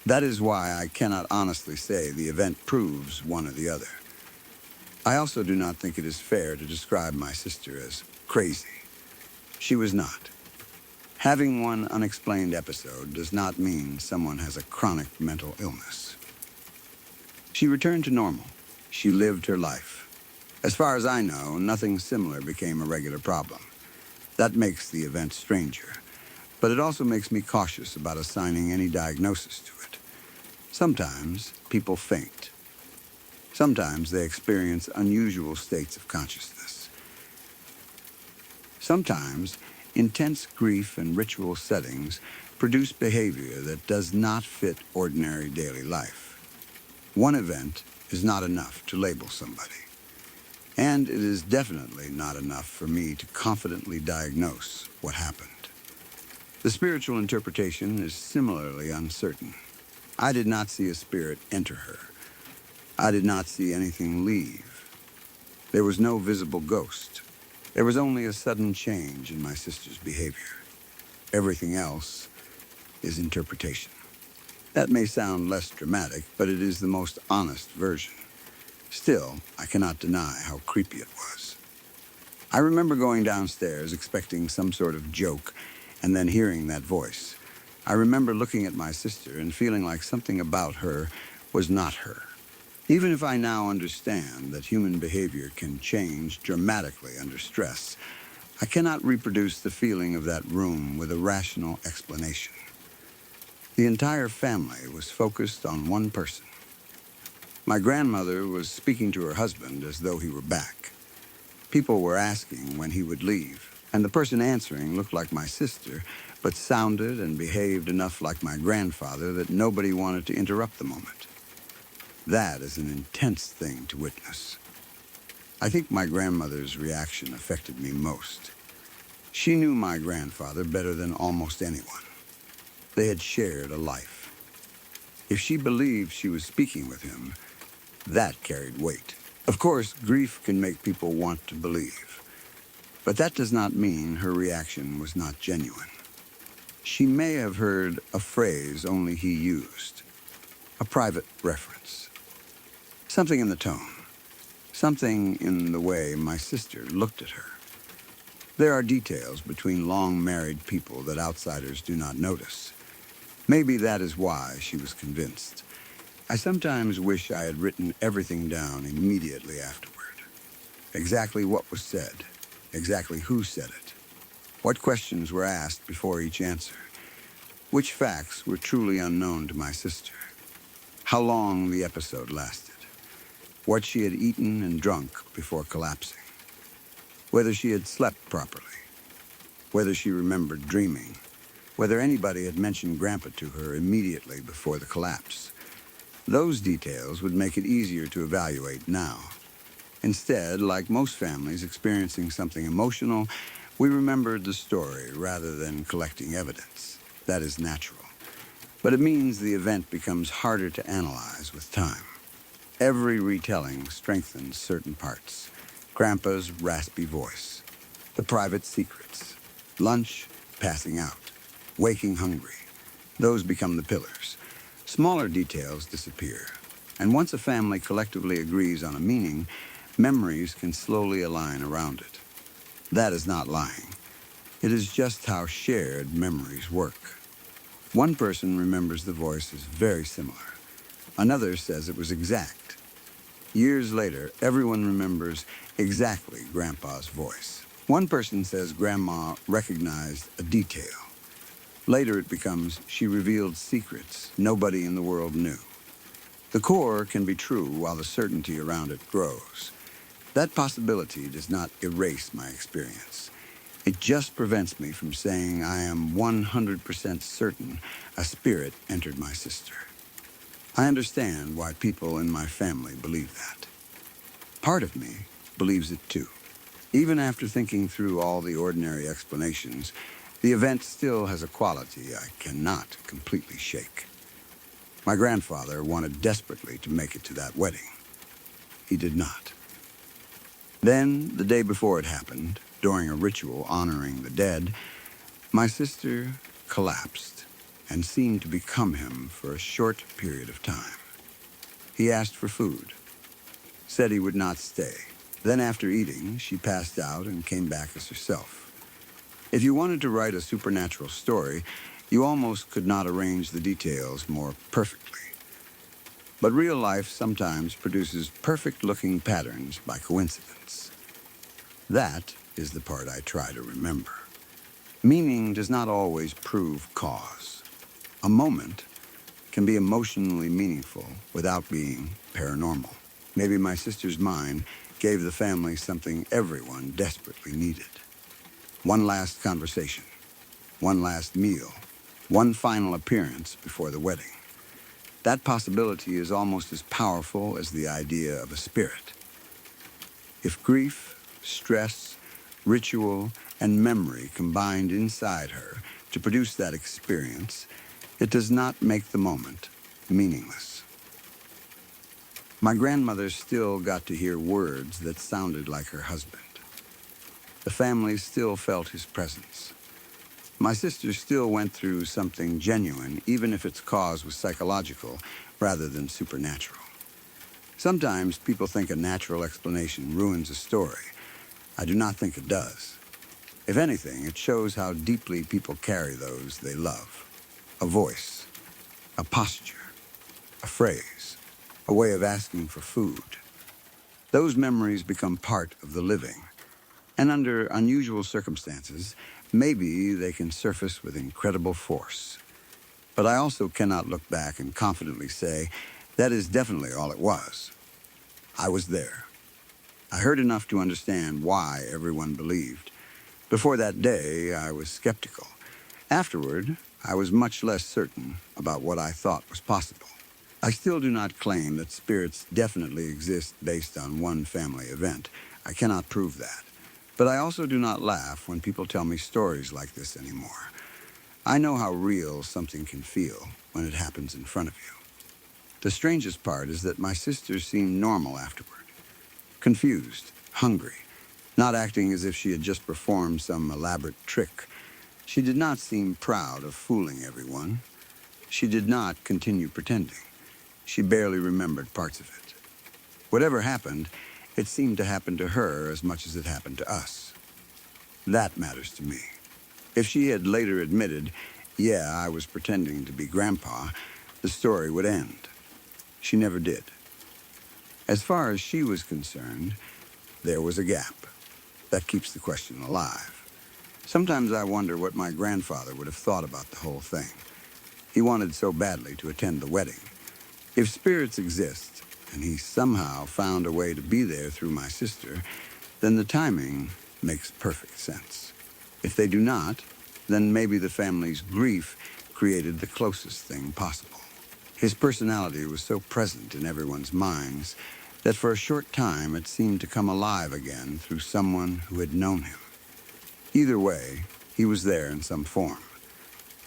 That is why I cannot honestly say the event proves one or the other. I also do not think it is fair to describe my sister as crazy. She was not. Having one unexplained episode does not mean someone has a chronic mental illness. She returned to normal. She lived her life. As far as I know, nothing similar became a regular problem. That makes the event stranger, but it also makes me cautious about assigning any diagnosis to it. Sometimes people faint. Sometimes they experience unusual states of consciousness. Sometimes intense grief and ritual settings produce behavior that does not fit ordinary daily life. One event is not enough to label somebody. And it is definitely not enough for me to confidently diagnose what happened. The spiritual interpretation is similarly uncertain. I did not see a spirit enter her. I did not see anything leave. There was no visible ghost. There was only a sudden change in my sister's behavior. Everything else is interpretation. That may sound less dramatic, but it is the most honest version. Still, I cannot deny how creepy it was. I remember going downstairs expecting some sort of joke and then hearing that voice. I remember looking at my sister and feeling like something about her was not her. Even if I now understand that human behavior can change dramatically under stress, I cannot reproduce the feeling of that room with a rational explanation. The entire family was focused on one person. My grandmother was speaking to her husband as though he were back. People were asking when he would leave, and the person answering looked like my sister, but sounded and behaved enough like my grandfather that nobody wanted to interrupt the moment. That is an intense thing to witness. I think my grandmother's reaction affected me most. She knew my grandfather better than almost anyone. They had shared a life. If she believed she was speaking with him, that carried weight. Of course, grief can make people want to believe, but that does not mean her reaction was not genuine. She may have heard a phrase only he used, a private reference. Something in the tone, something in the way my sister looked at her. There are details between long-married people that outsiders do not notice. Maybe that is why she was convinced. I sometimes wish I had written everything down immediately afterward. Exactly what was said, exactly who said it, what questions were asked before each answer, which facts were truly unknown to my sister, how long the episode lasted, what she had eaten and drunk before collapsing, whether she had slept properly, whether she remembered dreaming, whether anybody had mentioned Grandpa to her immediately before the collapse. Those details would make it easier to evaluate now. Instead, like most families experiencing something emotional, we remembered the story rather than collecting evidence. That is natural. But it means the event becomes harder to analyze with time. Every retelling strengthens certain parts. Grandpa's raspy voice, the private secrets, lunch, passing out, waking hungry. Those become the pillars. Smaller details disappear. And once a family collectively agrees on a meaning, memories can slowly align around it. That is not lying. It is just how shared memories work. One person remembers the voice as very similar. Another says it was exact. Years later, everyone remembers exactly Grandpa's voice. One person says Grandma recognized a detail. Later it becomes she revealed secrets nobody in the world knew. The core can be true while the certainty around it grows. That possibility does not erase my experience. It just prevents me from saying I am 100% certain a spirit entered my sister. I understand why people in my family believe that. Part of me believes it too. Even after thinking through all the ordinary explanations, the event still has a quality I cannot completely shake. My grandfather wanted desperately to make it to that wedding. He did not. Then, the day before it happened, during a ritual honoring the dead, my sister collapsed and seemed to become him for a short period of time. He asked for food, said he would not stay. Then after eating, she passed out and came back as herself. If you wanted to write a supernatural story, you almost could not arrange the details more perfectly. But real life sometimes produces perfect-looking patterns by coincidence. That is the part I try to remember. Meaning does not always prove cause. A moment can be emotionally meaningful without being paranormal. Maybe my sister's mind gave the family something everyone desperately needed. One last conversation, one last meal, one final appearance before the wedding. That possibility is almost as powerful as the idea of a spirit. If grief, stress, ritual, and memory combined inside her to produce that experience, it does not make the moment meaningless. My grandmother still got to hear words that sounded like her husband. The family still felt his presence. My sister still went through something genuine, even if its cause was psychological rather than supernatural. Sometimes people think a natural explanation ruins a story. I do not think it does. If anything, it shows how deeply people carry those they love. A voice, a posture, a phrase, a way of asking for food. Those memories become part of the living. And under unusual circumstances, maybe they can surface with incredible force. But I also cannot look back and confidently say, that is definitely all it was. I was there. I heard enough to understand why everyone believed. Before that day, I was skeptical. Afterward, I was much less certain about what I thought was possible. I still do not claim that spirits definitely exist based on one family event. I cannot prove that. But I also do not laugh when people tell me stories like this anymore. I know how real something can feel when it happens in front of you. The strangest part is that my sister seemed normal afterward. Confused, hungry, not acting as if she had just performed some elaborate trick. She did not seem proud of fooling everyone. She did not continue pretending. She barely remembered parts of it. Whatever happened, it seemed to happen to her as much as it happened to us. That matters to me. If she had later admitted, yeah, I was pretending to be Grandpa, the story would end. She never did. As far as she was concerned, there was a gap. That keeps the question alive. Sometimes I wonder what my grandfather would have thought about the whole thing. He wanted so badly to attend the wedding. If spirits exist, and he somehow found a way to be there through my sister, then the timing makes perfect sense. If they do not, then maybe the family's grief created the closest thing possible. His personality was so present in everyone's minds that for a short time it seemed to come alive again through someone who had known him. Either way, he was there in some form,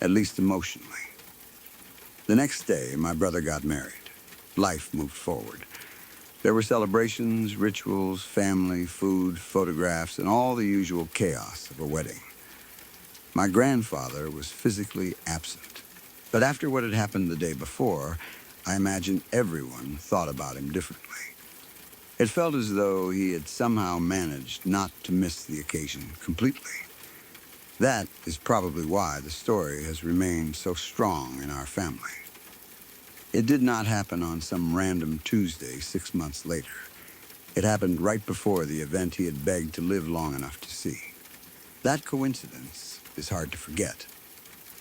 at least emotionally. The next day, my brother got married. Life moved forward. There were celebrations, rituals, family, food, photographs, and all the usual chaos of a wedding. My grandfather was physically absent. But after what had happened the day before, I imagine everyone thought about him differently. It felt as though he had somehow managed not to miss the occasion completely. That is probably why the story has remained so strong in our family. It did not happen on some random Tuesday 6 months later. It happened right before the event he had begged to live long enough to see. That coincidence is hard to forget.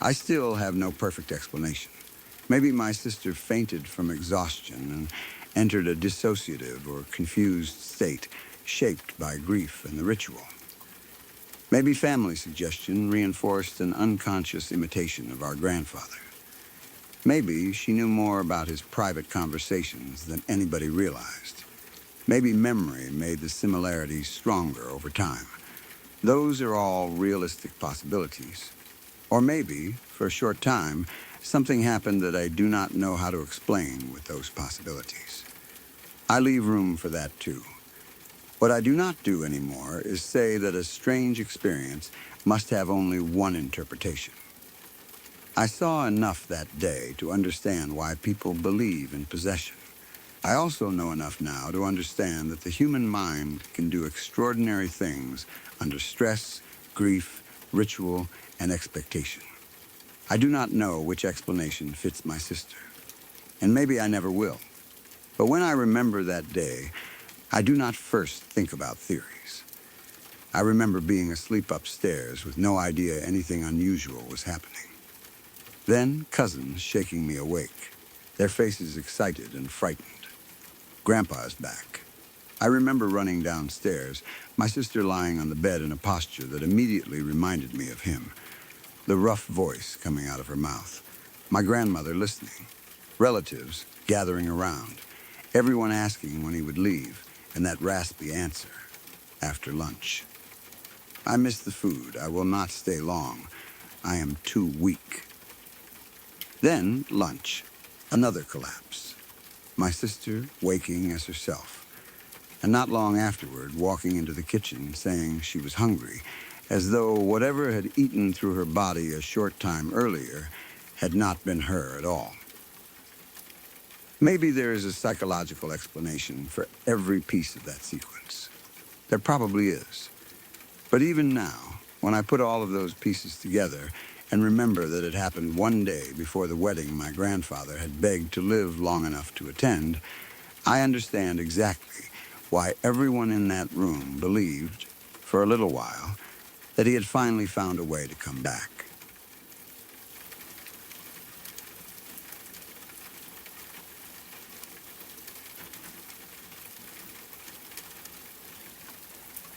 I still have no perfect explanation. Maybe my sister fainted from exhaustion and entered a dissociative or confused state shaped by grief and the ritual. Maybe family suggestion reinforced an unconscious imitation of our grandfather. Maybe she knew more about his private conversations than anybody realized. Maybe memory made the similarities stronger over time. Those are all realistic possibilities. Or maybe, for a short time, something happened that I do not know how to explain with those possibilities. I leave room for that too. What I do not do anymore is say that a strange experience must have only one interpretation. I saw enough that day to understand why people believe in possession. I also know enough now to understand that the human mind can do extraordinary things under stress, grief, ritual, and expectation. I do not know which explanation fits my sister, and maybe I never will. But when I remember that day, I do not first think about theories. I remember being asleep upstairs with no idea anything unusual was happening. Then cousins shaking me awake, their faces excited and frightened. Grandpa is back. I remember running downstairs, my sister lying on the bed in a posture that immediately reminded me of him. The rough voice coming out of her mouth. My grandmother listening. Relatives gathering around. Everyone asking when he would leave, and that raspy answer. After lunch. I miss the food. I will not stay long. I am too weak. Then lunch. Another collapse. My sister waking as herself. And not long afterward, walking into the kitchen saying she was hungry, as though whatever had eaten through her body a short time earlier had not been her at all. Maybe there is a psychological explanation for every piece of that sequence. There probably is. But even now, when I put all of those pieces together and remember that it happened one day before the wedding my grandfather had begged to live long enough to attend, I understand exactly why everyone in that room believed, for a little while, that he had finally found a way to come back.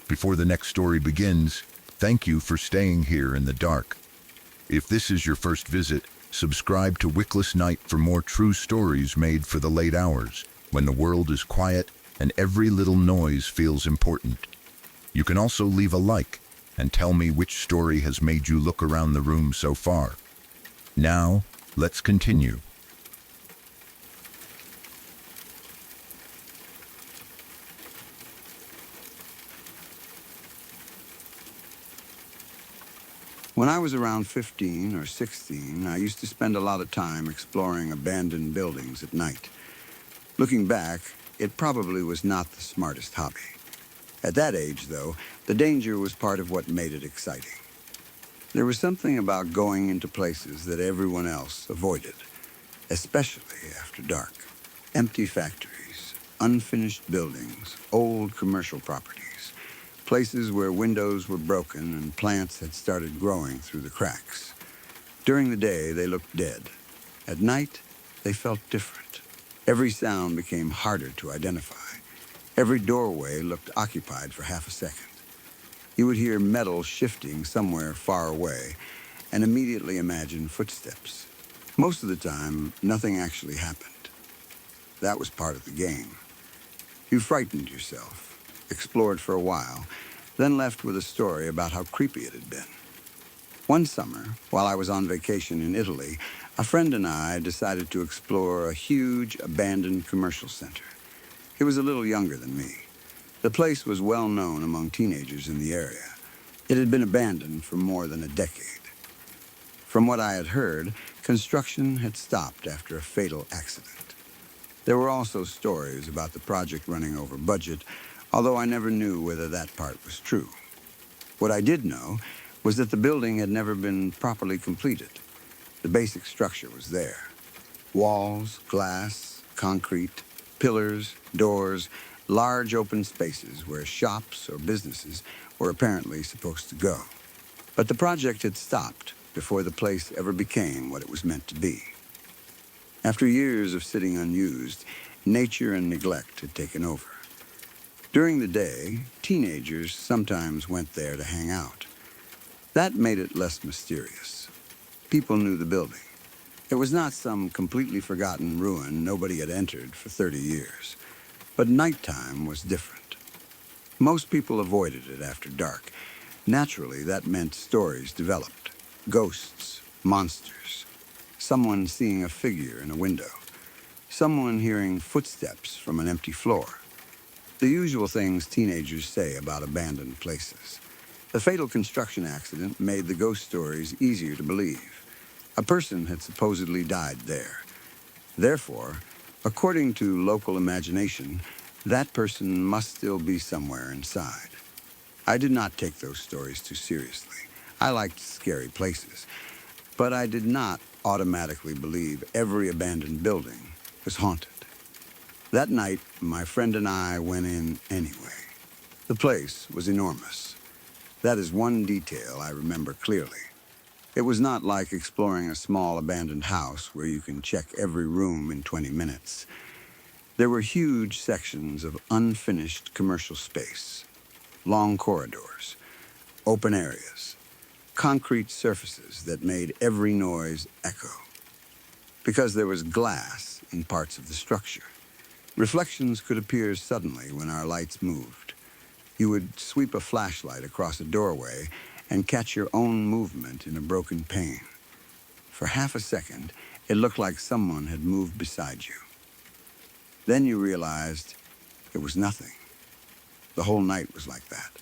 Before the next story begins, thank you for staying here in the dark. If this is your first visit, subscribe to Wickless Night for more true stories made for the late hours, when the world is quiet and every little noise feels important. You can also leave a like and tell me which story has made you look around the room so far. Now, let's continue. When I was around 15 or 16, I used to spend a lot of time exploring abandoned buildings at night. Looking back, it probably was not the smartest hobby. At that age, though, the danger was part of what made it exciting. There was something about going into places that everyone else avoided, especially after dark. Empty factories, unfinished buildings, old commercial properties, places where windows were broken and plants had started growing through the cracks. During the day, they looked dead. At night, they felt different. Every sound became harder to identify. Every doorway looked occupied for half a second. You would hear metal shifting somewhere far away and immediately imagine footsteps. Most of the time, nothing actually happened. That was part of the game. You frightened yourself, explored for a while, then left with a story about how creepy it had been. One summer, while I was on vacation in Italy, a friend and I decided to explore a huge, abandoned commercial center. He was a little younger than me. The place was well known among teenagers in the area. It had been abandoned for more than a decade. From what I had heard, construction had stopped after a fatal accident. There were also stories about the project running over budget, although I never knew whether that part was true. What I did know was that the building had never been properly completed. The basic structure was there. Walls, glass, concrete, pillars, doors, large open spaces where shops or businesses were apparently supposed to go. But the project had stopped before the place ever became what it was meant to be. After years of sitting unused, nature and neglect had taken over. During the day, teenagers sometimes went there to hang out. That made it less mysterious. People knew the building. It was not some completely forgotten ruin nobody had entered for 30 years. But nighttime was different. Most people avoided it after dark. Naturally, that meant stories developed. Ghosts, monsters, someone seeing a figure in a window, someone hearing footsteps from an empty floor. The usual things teenagers say about abandoned places. The fatal construction accident made the ghost stories easier to believe. A person had supposedly died there. Therefore, according to local imagination, that person must still be somewhere inside. I did not take those stories too seriously. I liked scary places, but I did not automatically believe every abandoned building was haunted. That night, my friend and I went in anyway. The place was enormous. That is one detail I remember clearly. It was not like exploring a small abandoned house where you can check every room in 20 minutes. There were huge sections of unfinished commercial space, long corridors, open areas, concrete surfaces that made every noise echo. Because there was glass in parts of the structure, reflections could appear suddenly when our lights moved. You would sweep a flashlight across a doorway and catch your own movement in a broken pane. For half a second, it looked like someone had moved beside you. Then you realized it was nothing. The whole night was like that.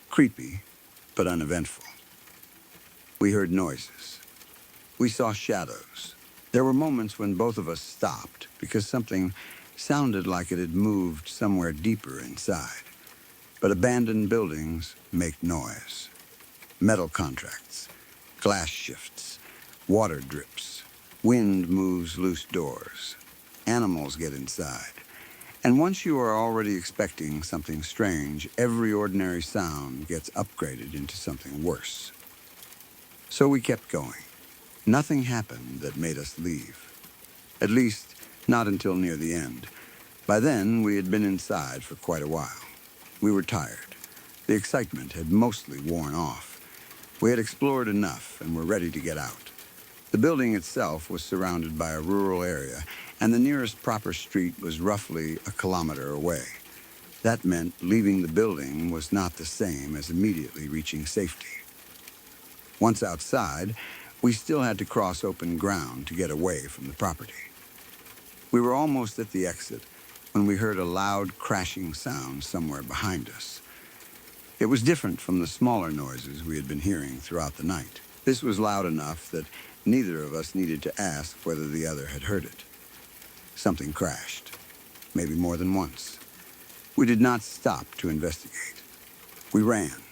Creepy, but uneventful. We heard noises. We saw shadows. There were moments when both of us stopped because something sounded like it had moved somewhere deeper inside. But abandoned buildings make noise. Metal contracts, glass shifts, water drips, wind moves loose doors. Animals get inside. And once you are already expecting something strange, every ordinary sound gets upgraded into something worse. So we kept going. Nothing happened that made us leave. At least, not until near the end. By then, we had been inside for quite a while. We were tired. The excitement had mostly worn off. We had explored enough and were ready to get out. The building itself was surrounded by a rural area, and the nearest proper street was roughly a kilometer away. That meant leaving the building was not the same as immediately reaching safety. Once outside, we still had to cross open ground to get away from the property. We were almost at the exit when we heard a loud crashing sound somewhere behind us. It was different from the smaller noises we had been hearing throughout the night. This was loud enough that neither of us needed to ask whether the other had heard it. Something crashed, maybe more than once. We did not stop to investigate. We ran.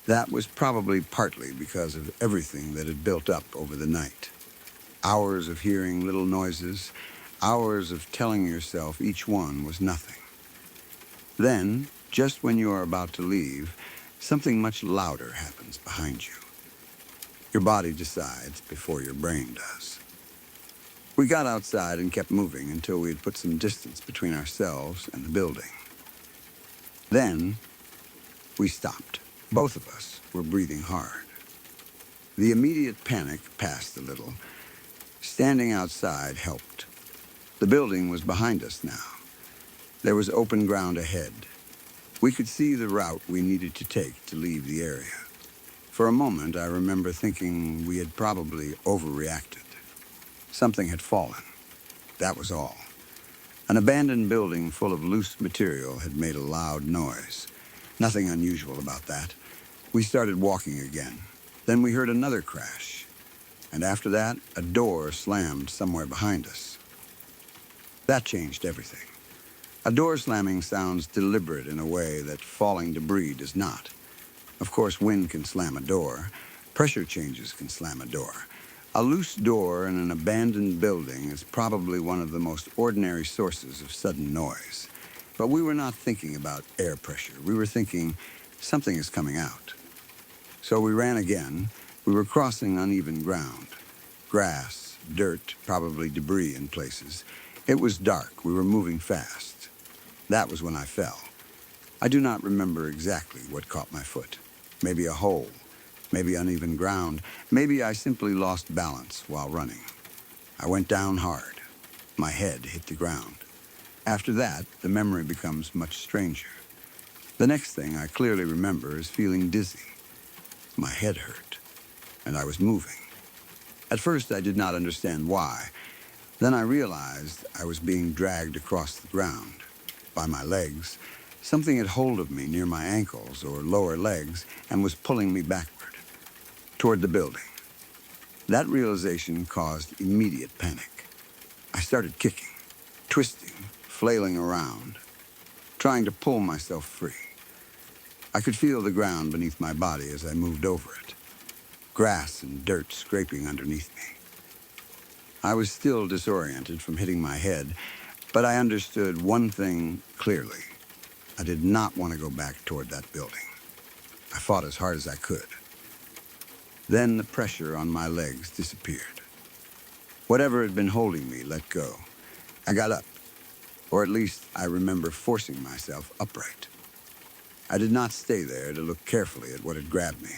That was probably partly because of everything that had built up over the night. Hours of hearing little noises, hours of telling yourself each one was nothing. Then, just when you are about to leave, something much louder happens behind you. Your body decides before your brain does. We got outside and kept moving until we had put some distance between ourselves and the building. Then, we stopped. Both of us were breathing hard. The immediate panic passed a little. Standing outside helped. The building was behind us now. There was open ground ahead. We could see the route we needed to take to leave the area. For a moment, I remember thinking we had probably overreacted. Something had fallen. That was all. An abandoned building full of loose material had made a loud noise. Nothing unusual about that. We started walking again. Then we heard another crash. And after that, a door slammed somewhere behind us. That changed everything. A door slamming sounds deliberate in a way that falling debris does not. Of course, wind can slam a door. Pressure changes can slam a door. A loose door in an abandoned building is probably one of the most ordinary sources of sudden noise. But we were not thinking about air pressure. We were thinking something is coming out. So we ran again. We were crossing uneven ground. Grass, dirt, probably debris in places. It was dark. We were moving fast. That was when I fell. I do not remember exactly what caught my foot. Maybe a hole. Maybe uneven ground. Maybe I simply lost balance while running. I went down hard. My head hit the ground. After that, the memory becomes much stranger. The next thing I clearly remember is feeling dizzy. My head hurt, and I was moving. At first, I did not understand why. Then I realized I was being dragged across the ground by my legs. Something had hold of me near my ankles or lower legs and was pulling me backward toward the building. That realization caused immediate panic. I started kicking, twisting, flailing around, trying to pull myself free. I could feel the ground beneath my body as I moved over it, grass and dirt scraping underneath me. I was still disoriented from hitting my head, but I understood one thing clearly. I did not want to go back toward that building. I fought as hard as I could. Then the pressure on my legs disappeared. Whatever had been holding me let go. I got up, or at least I remember forcing myself upright. I did not stay there to look carefully at what had grabbed me.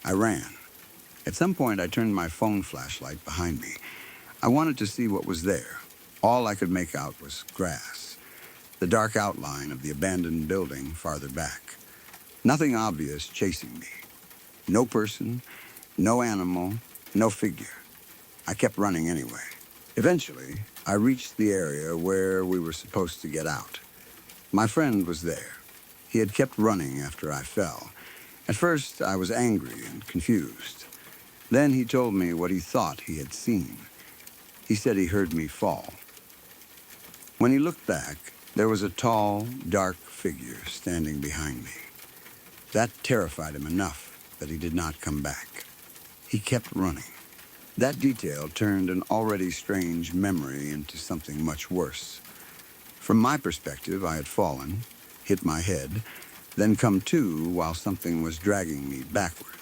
I ran. At some point, I turned my phone flashlight behind me. I wanted to see what was there. All I could make out was grass, the dark outline of the abandoned building farther back. Nothing obvious chasing me. No person, no animal, no figure. I kept running anyway. Eventually, I reached the area where we were supposed to get out. My friend was there. He had kept running after I fell. At first, I was angry and confused. Then he told me what he thought he had seen. He said he heard me fall. When he looked back, there was a tall, dark figure standing behind me. That terrified him enough that he did not come back. He kept running. That detail turned an already strange memory into something much worse. From my perspective, I had fallen, hit my head, then come to while something was dragging me backward.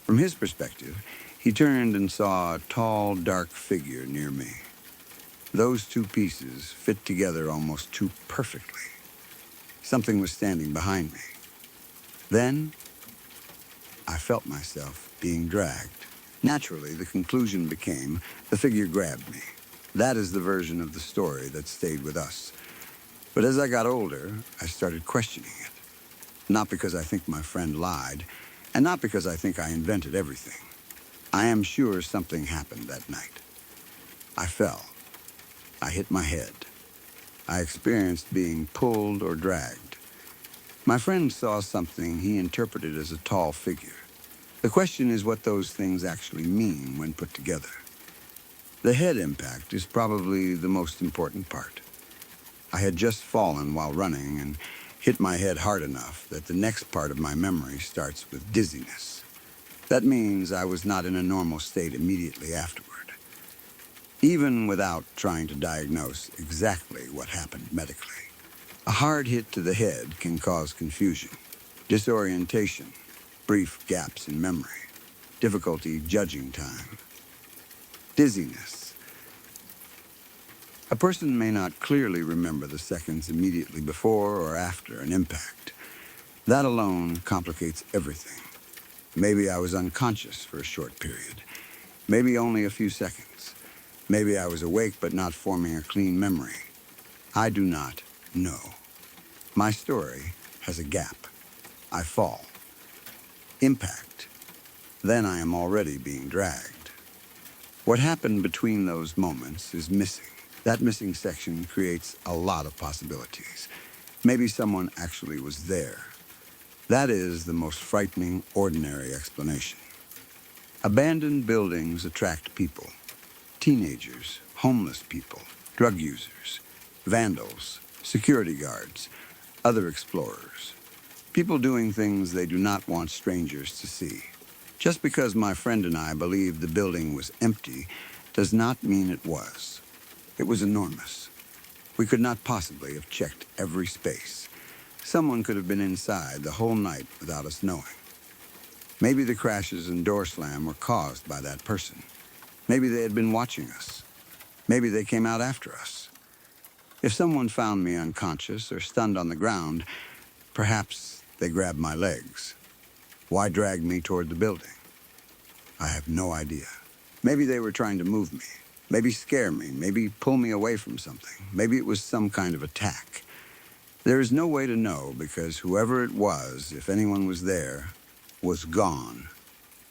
From his perspective, he turned and saw a tall, dark figure near me. Those two pieces fit together almost too perfectly. Something was standing behind me. Then, I felt myself being dragged. Naturally, the conclusion became the figure grabbed me. That is the version of the story that stayed with us. But as I got older, I started questioning it. Not because I think my friend lied, and not because I think I invented everything. I am sure something happened that night. I fell. I hit my head. I experienced being pulled or dragged. My friend saw something he interpreted as a tall figure. The question is what those things actually mean when put together. The head impact is probably the most important part. I had just fallen while running and hit my head hard enough that the next part of my memory starts with dizziness. That means I was not in a normal state immediately afterward. Even without trying to diagnose exactly what happened medically. A hard hit to the head can cause confusion, disorientation, brief gaps in memory, difficulty judging time, dizziness. A person may not clearly remember the seconds immediately before or after an impact. That alone complicates everything. Maybe I was unconscious for a short period, maybe only a few seconds. Maybe I was awake but not forming a clean memory. I do not know. My story has a gap. I fall. Impact. Then I am already being dragged. What happened between those moments is missing. That missing section creates a lot of possibilities. Maybe someone actually was there. That is the most frightening, ordinary explanation. Abandoned buildings attract people. Teenagers, homeless people, drug users, vandals, security guards, other explorers. People doing things they do not want strangers to see. Just because my friend and I believed the building was empty does not mean it was. It was enormous. We could not possibly have checked every space. Someone could have been inside the whole night without us knowing. Maybe the crashes and door slam were caused by that person. Maybe they had been watching us. Maybe they came out after us. If someone found me unconscious or stunned on the ground, perhaps they grabbed my legs. Why drag me toward the building? I have no idea. Maybe they were trying to move me. Maybe scare me. Maybe pull me away from something. Maybe it was some kind of attack. There is no way to know because whoever it was, if anyone was there, was gone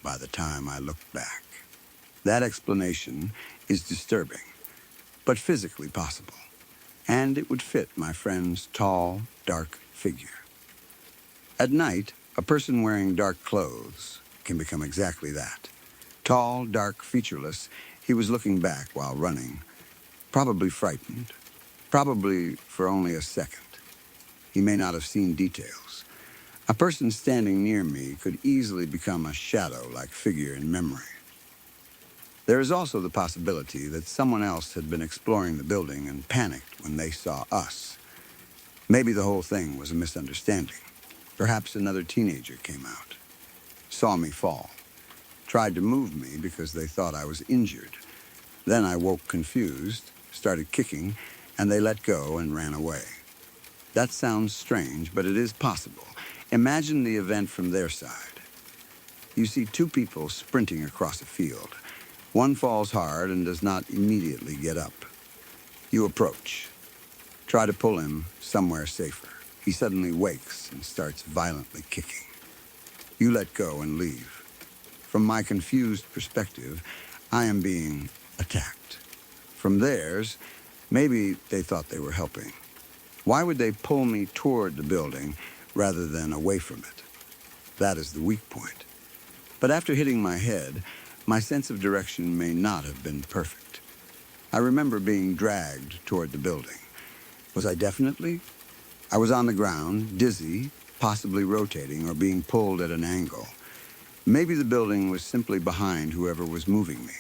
by the time I looked back. That explanation is disturbing, but physically possible. And it would fit my friend's tall, dark figure. At night, a person wearing dark clothes can become exactly that. Tall, dark, featureless, he was looking back while running, probably frightened, probably for only a second. He may not have seen details. A person standing near me could easily become a shadow-like figure in memory. There is also the possibility that someone else had been exploring the building and panicked when they saw us. Maybe the whole thing was a misunderstanding. Perhaps another teenager came out, saw me fall, tried to move me because they thought I was injured. Then I woke confused, started kicking, and they let go and ran away. That sounds strange, but it is possible. Imagine the event from their side. You see two people sprinting across a field. One falls hard and does not immediately get up. You approach. Try to pull him somewhere safer. He suddenly wakes and starts violently kicking. You let go and leave. From my confused perspective, I am being attacked. From theirs, maybe they thought they were helping. Why would they pull me toward the building rather than away from it? That is the weak point. But after hitting my head, my sense of direction may not have been perfect. I remember being dragged toward the building. Was I definitely? I was on the ground, dizzy, possibly rotating or being pulled at an angle. Maybe the building was simply behind whoever was moving me.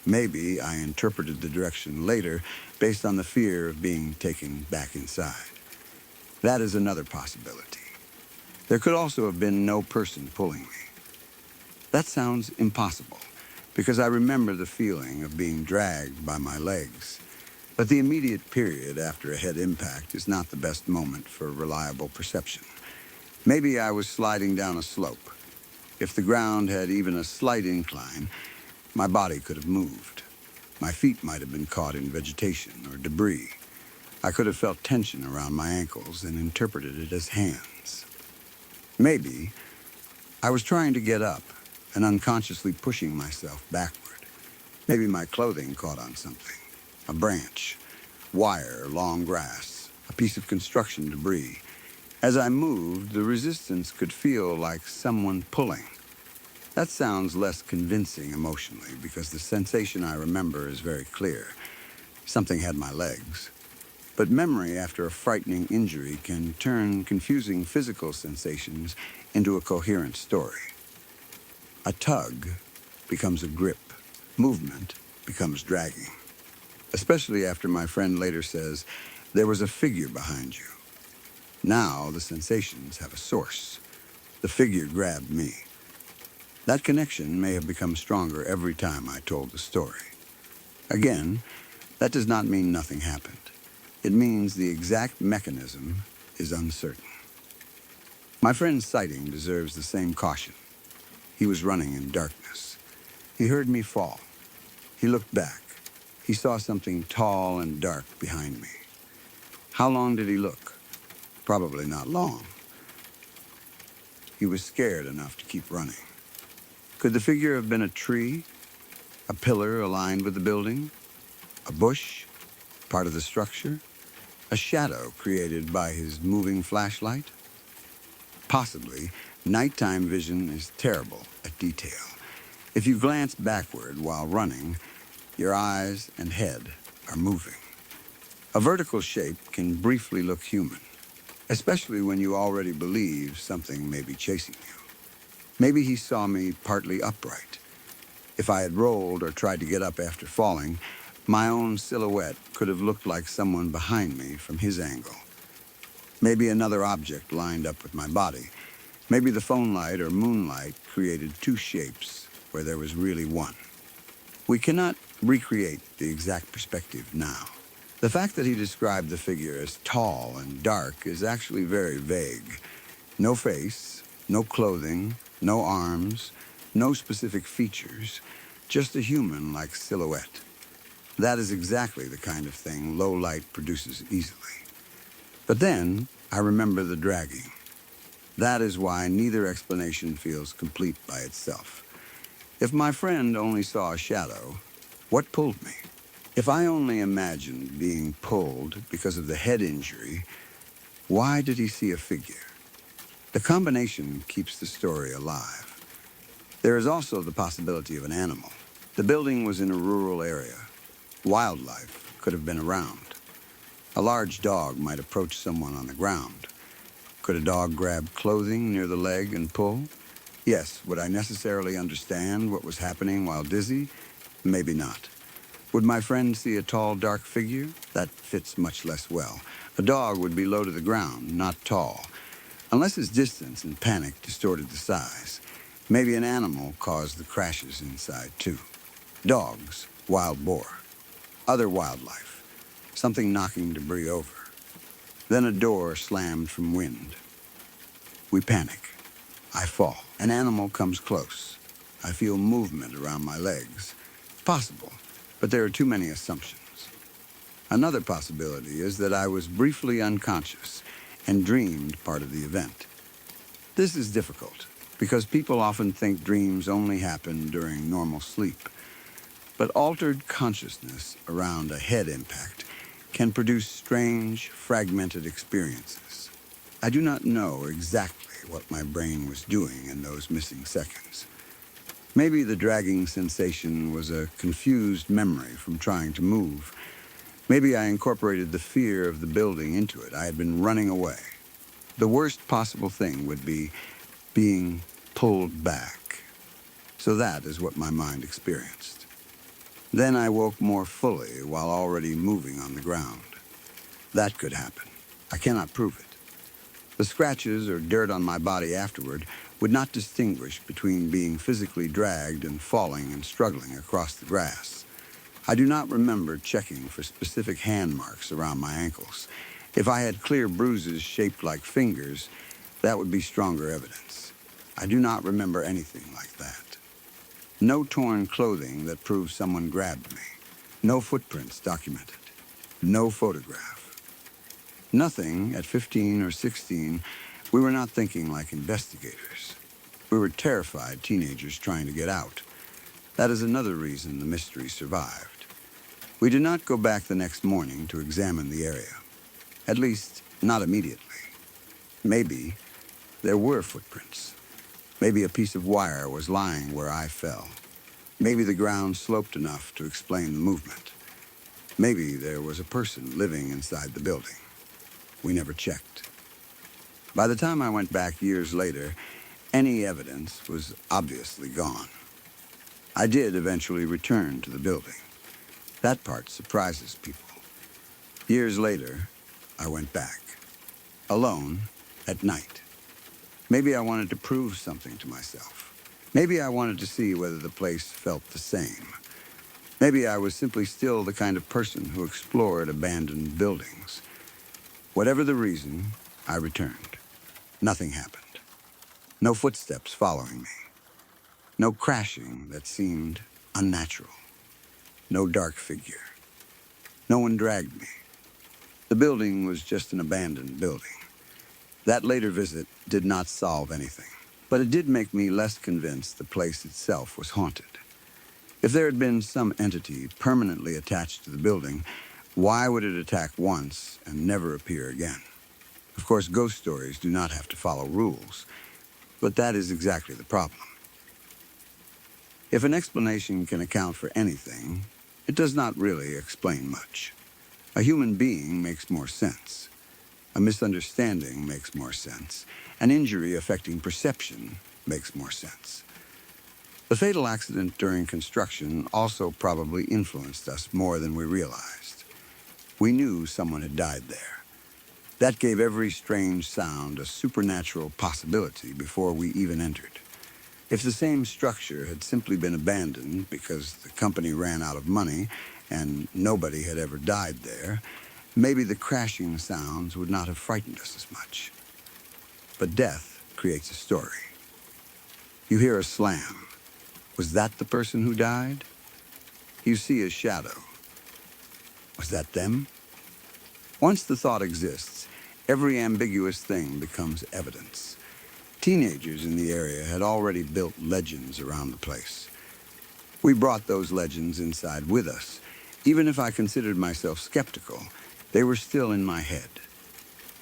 Maybe I interpreted the direction later based on the fear of being taken back inside. That is another possibility. There could also have been no person pulling me. That sounds impossible, because I remember the feeling of being dragged by my legs. But the immediate period after a head impact is not the best moment for reliable perception. Maybe I was sliding down a slope. If the ground had even a slight incline, my body could have moved. My feet might have been caught in vegetation or debris. I could have felt tension around my ankles and interpreted it as hands. Maybe I was trying to get up and unconsciously pushing myself backward. Maybe my clothing caught on something. A branch, wire, long grass, a piece of construction debris. As I moved, the resistance could feel like someone pulling. That sounds less convincing emotionally because the sensation I remember is very clear. Something had my legs. But memory after a frightening injury can turn confusing physical sensations into a coherent story. A tug becomes a grip. Movement becomes dragging. Especially after my friend later says, there was a figure behind you. Now the sensations have a source. The figure grabbed me. That connection may have become stronger every time I told the story. Again, that does not mean nothing happened. It means the exact mechanism is uncertain. My friend's sighting deserves the same caution. He was running in darkness. He heard me fall. He looked back. He saw something tall and dark behind me. How long did he look? Probably not long. He was scared enough to keep running. Could the figure have been a tree? A pillar aligned with the building? A bush? Part of the structure? A shadow created by his moving flashlight? Possibly, nighttime vision is terrible at detail. If you glance backward while running, your eyes and head are moving. A vertical shape can briefly look human, especially when you already believe something may be chasing you. Maybe he saw me partly upright. If I had rolled or tried to get up after falling, my own silhouette could have looked like someone behind me from his angle. Maybe another object lined up with my body. Maybe the phone light or moonlight created two shapes where there was really one. We cannot recreate the exact perspective now. The fact that he described the figure as tall and dark is actually very vague. No face, no clothing, no arms, no specific features, just a human-like silhouette. That is exactly the kind of thing low light produces easily. But then I remember the dragging. That is why neither explanation feels complete by itself. If my friend only saw a shadow, what pulled me? If I only imagined being pulled because of the head injury, why did he see a figure? The combination keeps the story alive. There is also the possibility of an animal. The building was in a rural area. Wildlife could have been around. A large dog might approach someone on the ground. Could a dog grab clothing near the leg and pull? Yes. Would I necessarily understand what was happening while dizzy? Maybe not. Would my friend see a tall, dark figure? That fits much less well. A dog would be low to the ground, not tall. Unless his distance and panic distorted the size. Maybe an animal caused the crashes inside, too. Dogs, wild boar, other wildlife, something knocking debris over. Then a door slammed from wind. We panic. I fall. An animal comes close. I feel movement around my legs. Possible, but there are too many assumptions. Another possibility is that I was briefly unconscious and dreamed part of the event. This is difficult because people often think dreams only happen during normal sleep. But altered consciousness around a head impact can produce strange, fragmented experiences. I do not know exactly what my brain was doing in those missing seconds. Maybe the dragging sensation was a confused memory from trying to move. Maybe I incorporated the fear of the building into it. I had been running away. The worst possible thing would be being pulled back. So that is what my mind experienced. Then I woke more fully while already moving on the ground. That could happen. I cannot prove it. The scratches or dirt on my body afterward would not distinguish between being physically dragged and falling and struggling across the grass. I do not remember checking for specific hand marks around my ankles. If I had clear bruises shaped like fingers, that would be stronger evidence. I do not remember anything like that. No torn clothing that proves someone grabbed me. No footprints documented. No photograph. Nothing at 15 or 16. We were not thinking like investigators. We were terrified teenagers trying to get out. That is another reason the mystery survived. We did not go back the next morning to examine the area. At least, not immediately. Maybe there were footprints. Maybe a piece of wire was lying where I fell. Maybe the ground sloped enough to explain the movement. Maybe there was a person living inside the building. We never checked. By the time I went back years later, any evidence was obviously gone. I did eventually return to the building. That part surprises people. Years later, I went back. Alone, at night. Maybe I wanted to prove something to myself. Maybe I wanted to see whether the place felt the same. Maybe I was simply still the kind of person who explored abandoned buildings. Whatever the reason, I returned. Nothing happened. No footsteps following me. No crashing that seemed unnatural. No dark figure. No one dragged me. The building was just an abandoned building. That later visit did not solve anything, but it did make me less convinced the place itself was haunted. If there had been some entity permanently attached to the building, why would it attack once and never appear again? Of course, ghost stories do not have to follow rules, but that is exactly the problem. If an explanation can account for anything, it does not really explain much. A human being makes more sense. A misunderstanding makes more sense. An injury affecting perception makes more sense. The fatal accident during construction also probably influenced us more than we realized. We knew someone had died there. That gave every strange sound a supernatural possibility before we even entered. If the same structure had simply been abandoned because the company ran out of money and nobody had ever died there, maybe the crashing sounds would not have frightened us as much. But death creates a story. You hear a slam. Was that the person who died? You see a shadow. Was that them? Once the thought exists, every ambiguous thing becomes evidence. Teenagers in the area had already built legends around the place. We brought those legends inside with us. Even if I considered myself skeptical, they were still in my head.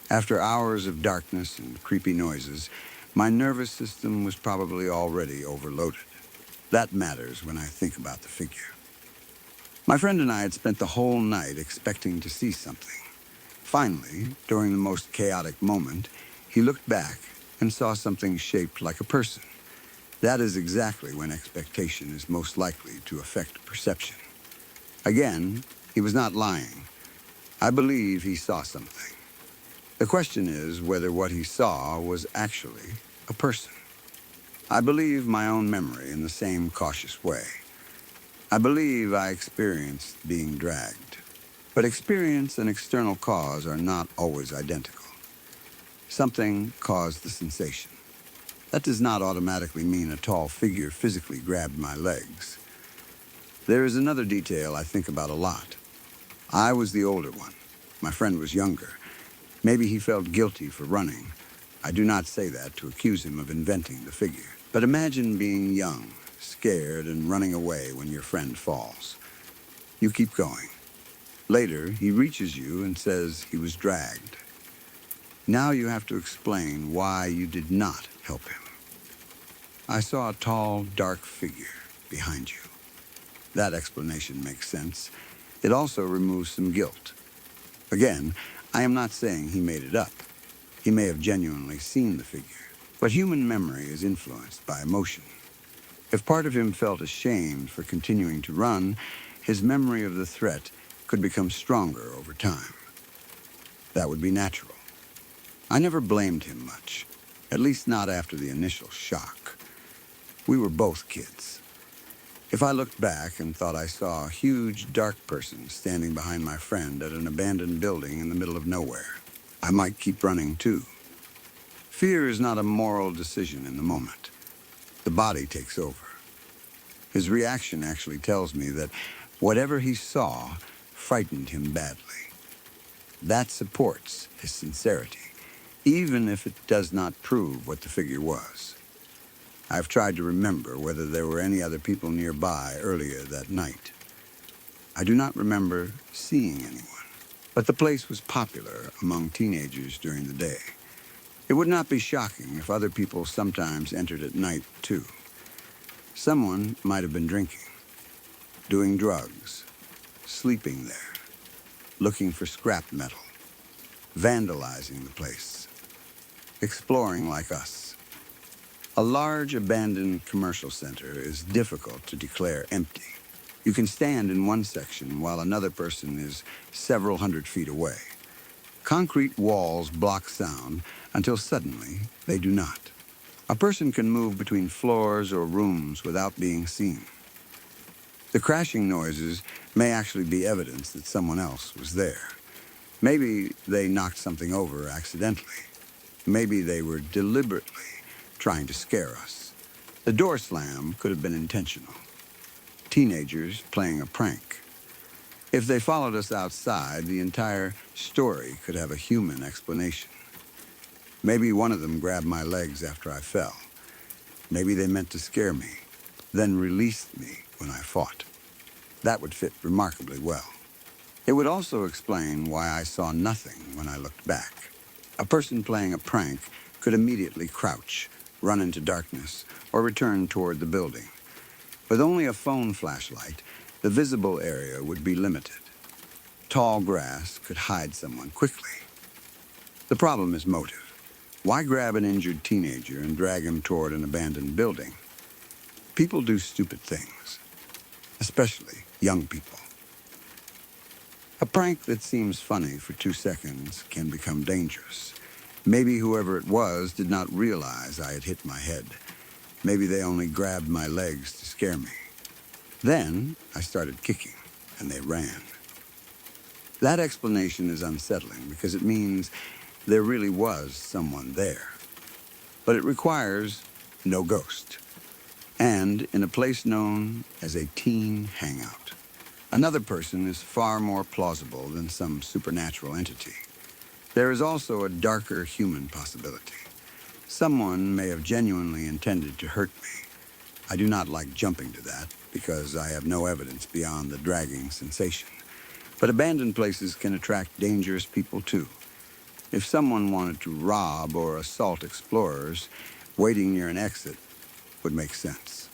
After hours of darkness and creepy noises, my nervous system was probably already overloaded. That matters when I think about the figure. My friend and I had spent the whole night expecting to see something. Finally, during the most chaotic moment, he looked back and saw something shaped like a person. That is exactly when expectation is most likely to affect perception. Again, he was not lying. I believe he saw something. The question is whether what he saw was actually a person. I believe my own memory in the same cautious way. I believe I experienced being dragged. But experience and external cause are not always identical. Something caused the sensation. That does not automatically mean a tall figure physically grabbed my legs. There is another detail I think about a lot. I was the older one. My friend was younger. Maybe he felt guilty for running. I do not say that to accuse him of inventing the figure. But imagine being young, scared, and running away when your friend falls. You keep going. Later, he reaches you and says he was dragged. Now you have to explain why you did not help him. I saw a tall, dark figure behind you. That explanation makes sense. It also removes some guilt. Again, I am not saying he made it up. He may have genuinely seen the figure. But human memory is influenced by emotion. If part of him felt ashamed for continuing to run, his memory of the threat could become stronger over time. That would be natural. I never blamed him much, at least not after the initial shock. We were both kids. If I looked back and thought I saw a huge, dark person standing behind my friend at an abandoned building in the middle of nowhere, I might keep running too. Fear is not a moral decision in the moment. The body takes over. His reaction actually tells me that whatever he saw frightened him badly. That supports his sincerity, even if it does not prove what the figure was. I've tried to remember whether there were any other people nearby earlier that night. I do not remember seeing anyone, but the place was popular among teenagers during the day. It would not be shocking if other people sometimes entered at night, too. Someone might have been drinking, doing drugs, sleeping there, looking for scrap metal, vandalizing the place, exploring like us. A large abandoned commercial center is difficult to declare empty. You can stand in one section while another person is several hundred feet away. Concrete walls block sound until suddenly they do not. A person can move between floors or rooms without being seen. The crashing noises may actually be evidence that someone else was there. Maybe they knocked something over accidentally. Maybe they were deliberately trying to scare us. The door slam could have been intentional. Teenagers playing a prank. If they followed us outside, the entire story could have a human explanation. Maybe one of them grabbed my legs after I fell. Maybe they meant to scare me, then released me when I fought. That would fit remarkably well. It would also explain why I saw nothing when I looked back. A person playing a prank could immediately crouch, run into darkness, or return toward the building. With only a phone flashlight, the visible area would be limited. Tall grass could hide someone quickly. The problem is motive. Why grab an injured teenager and drag him toward an abandoned building? People do stupid things, especially young people. A prank that seems funny for 2 seconds can become dangerous. Maybe whoever it was did not realize I had hit my head. Maybe they only grabbed my legs to scare me. Then I started kicking, and they ran. That explanation is unsettling because it means there really was someone there. But it requires no ghost, and in a place known as a teen hangout. Another person is far more plausible than some supernatural entity. There is also a darker human possibility. Someone may have genuinely intended to hurt me. I do not like jumping to that because I have no evidence beyond the dragging sensation. But abandoned places can attract dangerous people too. If someone wanted to rob or assault explorers, waiting near an exit would make sense.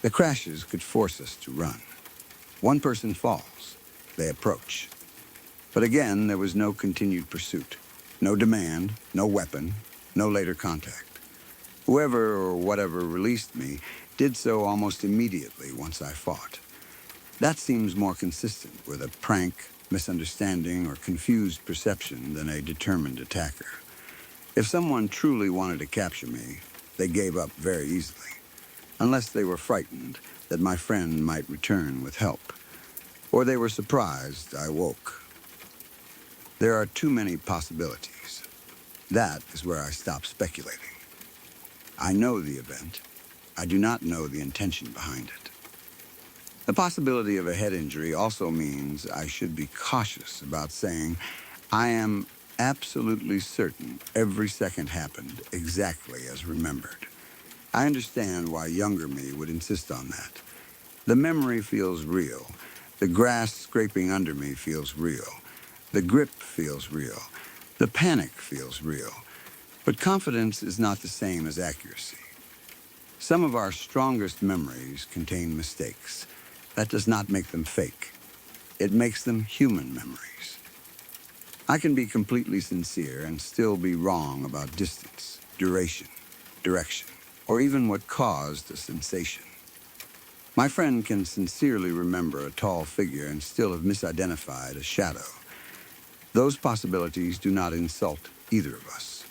The crashes could force us to run. One person falls. They approach. But again, there was no continued pursuit. No demand, no weapon, no later contact. Whoever or whatever released me did so almost immediately once I fought. That seems more consistent with a prank, misunderstanding, or confused perception than a determined attacker. If someone truly wanted to capture me, they gave up very easily, unless they were frightened that my friend might return with help, or they were surprised I woke. There are too many possibilities. That is where I stop speculating. I know the event. I do not know the intention behind it. The possibility of a head injury also means I should be cautious about saying, I am absolutely certain every second happened exactly as remembered. I understand why younger me would insist on that. The memory feels real. The grass scraping under me feels real. The grip feels real. The panic feels real. But confidence is not the same as accuracy. Some of our strongest memories contain mistakes. That does not make them fake. It makes them human memories. I can be completely sincere and still be wrong about distance, duration, direction, or even what caused a sensation. My friend can sincerely remember a tall figure and still have misidentified a shadow. Those possibilities do not insult either of us.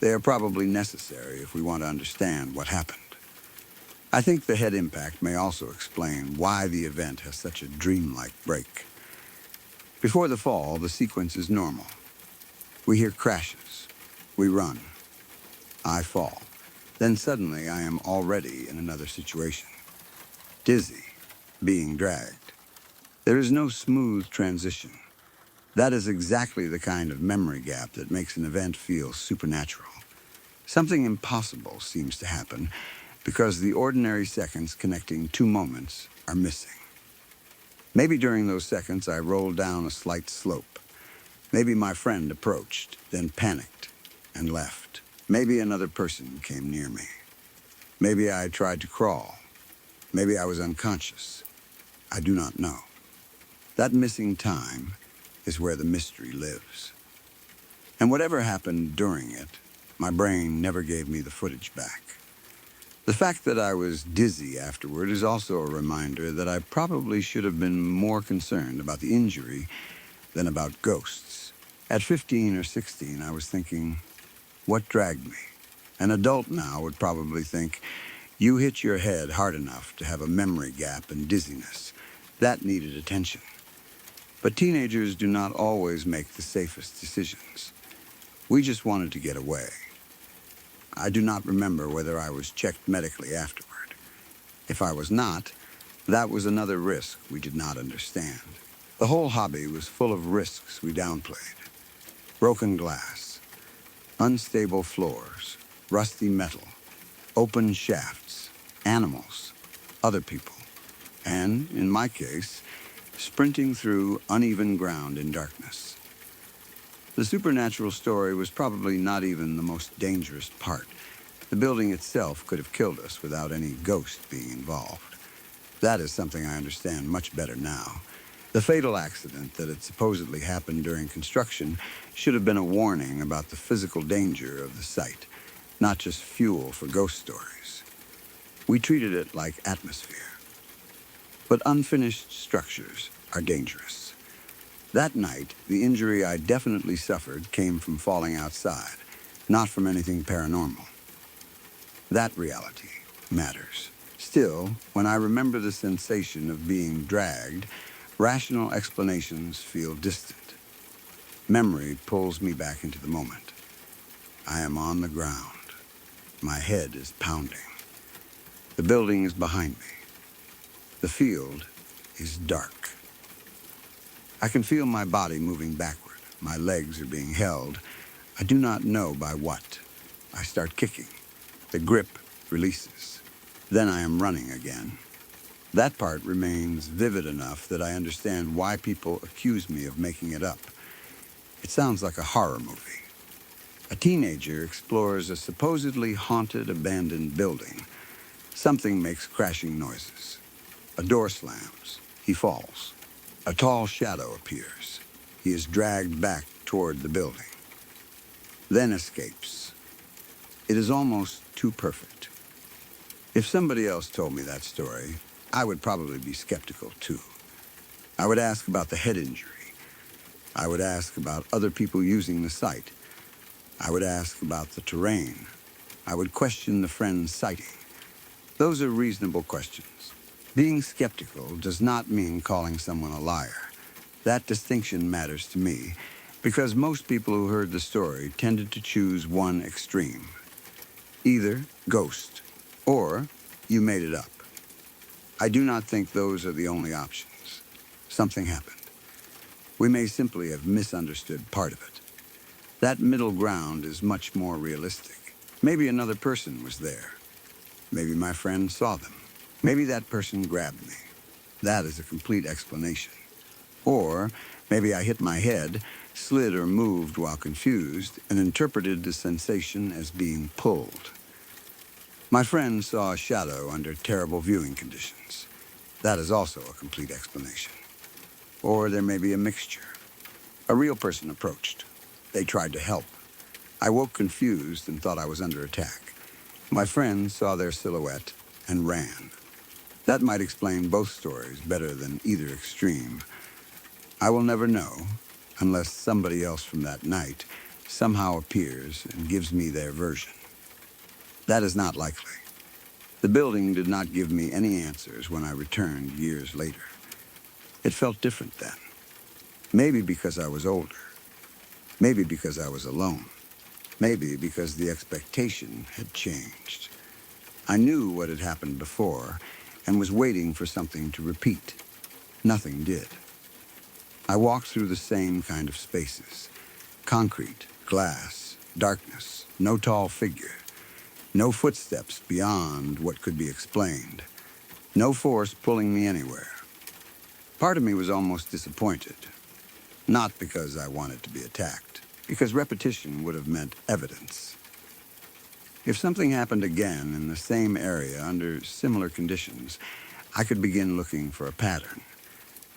They are probably necessary if we want to understand what happened. I think the head impact may also explain why the event has such a dreamlike break. Before the fall, the sequence is normal. We hear crashes. We run. I fall. Then suddenly I am already in another situation. Dizzy, being dragged. There is no smooth transition. That is exactly the kind of memory gap that makes an event feel supernatural. Something impossible seems to happen because the ordinary seconds connecting two moments are missing. Maybe during those seconds I rolled down a slight slope. Maybe my friend approached, then panicked and left. Maybe another person came near me. Maybe I tried to crawl. Maybe I was unconscious. I do not know. That missing time is where the mystery lives. And whatever happened during it, my brain never gave me the footage back. The fact that I was dizzy afterward is also a reminder that I probably should have been more concerned about the injury than about ghosts. At 15 or 16, I was thinking, what dragged me? An adult now would probably think, you hit your head hard enough to have a memory gap and dizziness. That needed attention. But teenagers do not always make the safest decisions. We just wanted to get away. I do not remember whether I was checked medically afterward. If I was not, that was another risk we did not understand. The whole hobby was full of risks we downplayed. Broken glass, unstable floors, rusty metal, open shafts, animals, other people, and, in my case, sprinting through uneven ground in darkness. The supernatural story was probably not even the most dangerous part. The building itself could have killed us without any ghost being involved. That is something I understand much better now. The fatal accident that had supposedly happened during construction should have been a warning about the physical danger of the site, not just fuel for ghost stories. We treated it like atmosphere. But unfinished structures are dangerous. That night, the injury I definitely suffered came from falling outside, not from anything paranormal. That reality matters. Still, when I remember the sensation of being dragged, rational explanations feel distant. Memory pulls me back into the moment. I am on the ground. My head is pounding. The building is behind me. The field is dark. I can feel my body moving backward. My legs are being held. I do not know by what. I start kicking. The grip releases. Then I am running again. That part remains vivid enough that I understand why people accuse me of making it up. It sounds like a horror movie. A teenager explores a supposedly haunted, abandoned building. Something makes crashing noises. A door slams. He falls. A tall shadow appears. He is dragged back toward the building. Then escapes. It is almost too perfect. If somebody else told me that story, I would probably be skeptical too. I would ask about the head injury. I would ask about other people using the site. I would ask about the terrain. I would question the friend's sighting. Those are reasonable questions. Being skeptical does not mean calling someone a liar. That distinction matters to me because most people who heard the story tended to choose one extreme. Either ghost or you made it up. I do not think those are the only options. Something happened. We may simply have misunderstood part of it. That middle ground is much more realistic. Maybe another person was there. Maybe my friend saw them. Maybe that person grabbed me. That is a complete explanation. Or maybe I hit my head, slid or moved while confused, and interpreted the sensation as being pulled. My friend saw a shadow under terrible viewing conditions. That is also a complete explanation. Or there may be a mixture. A real person approached. They tried to help. I woke confused and thought I was under attack. My friend saw their silhouette and ran. That might explain both stories better than either extreme. I will never know unless somebody else from that night somehow appears and gives me their version. That is not likely. The building did not give me any answers when I returned years later. It felt different then. Maybe because I was older. Maybe because I was alone. Maybe because the expectation had changed. I knew what had happened before and was waiting for something to repeat. Nothing did. I walked through the same kind of spaces. Concrete, glass, darkness, no tall figure. No footsteps beyond what could be explained. No force pulling me anywhere. Part of me was almost disappointed. Not because I wanted to be attacked, because repetition would have meant evidence. If something happened again in the same area under similar conditions, I could begin looking for a pattern.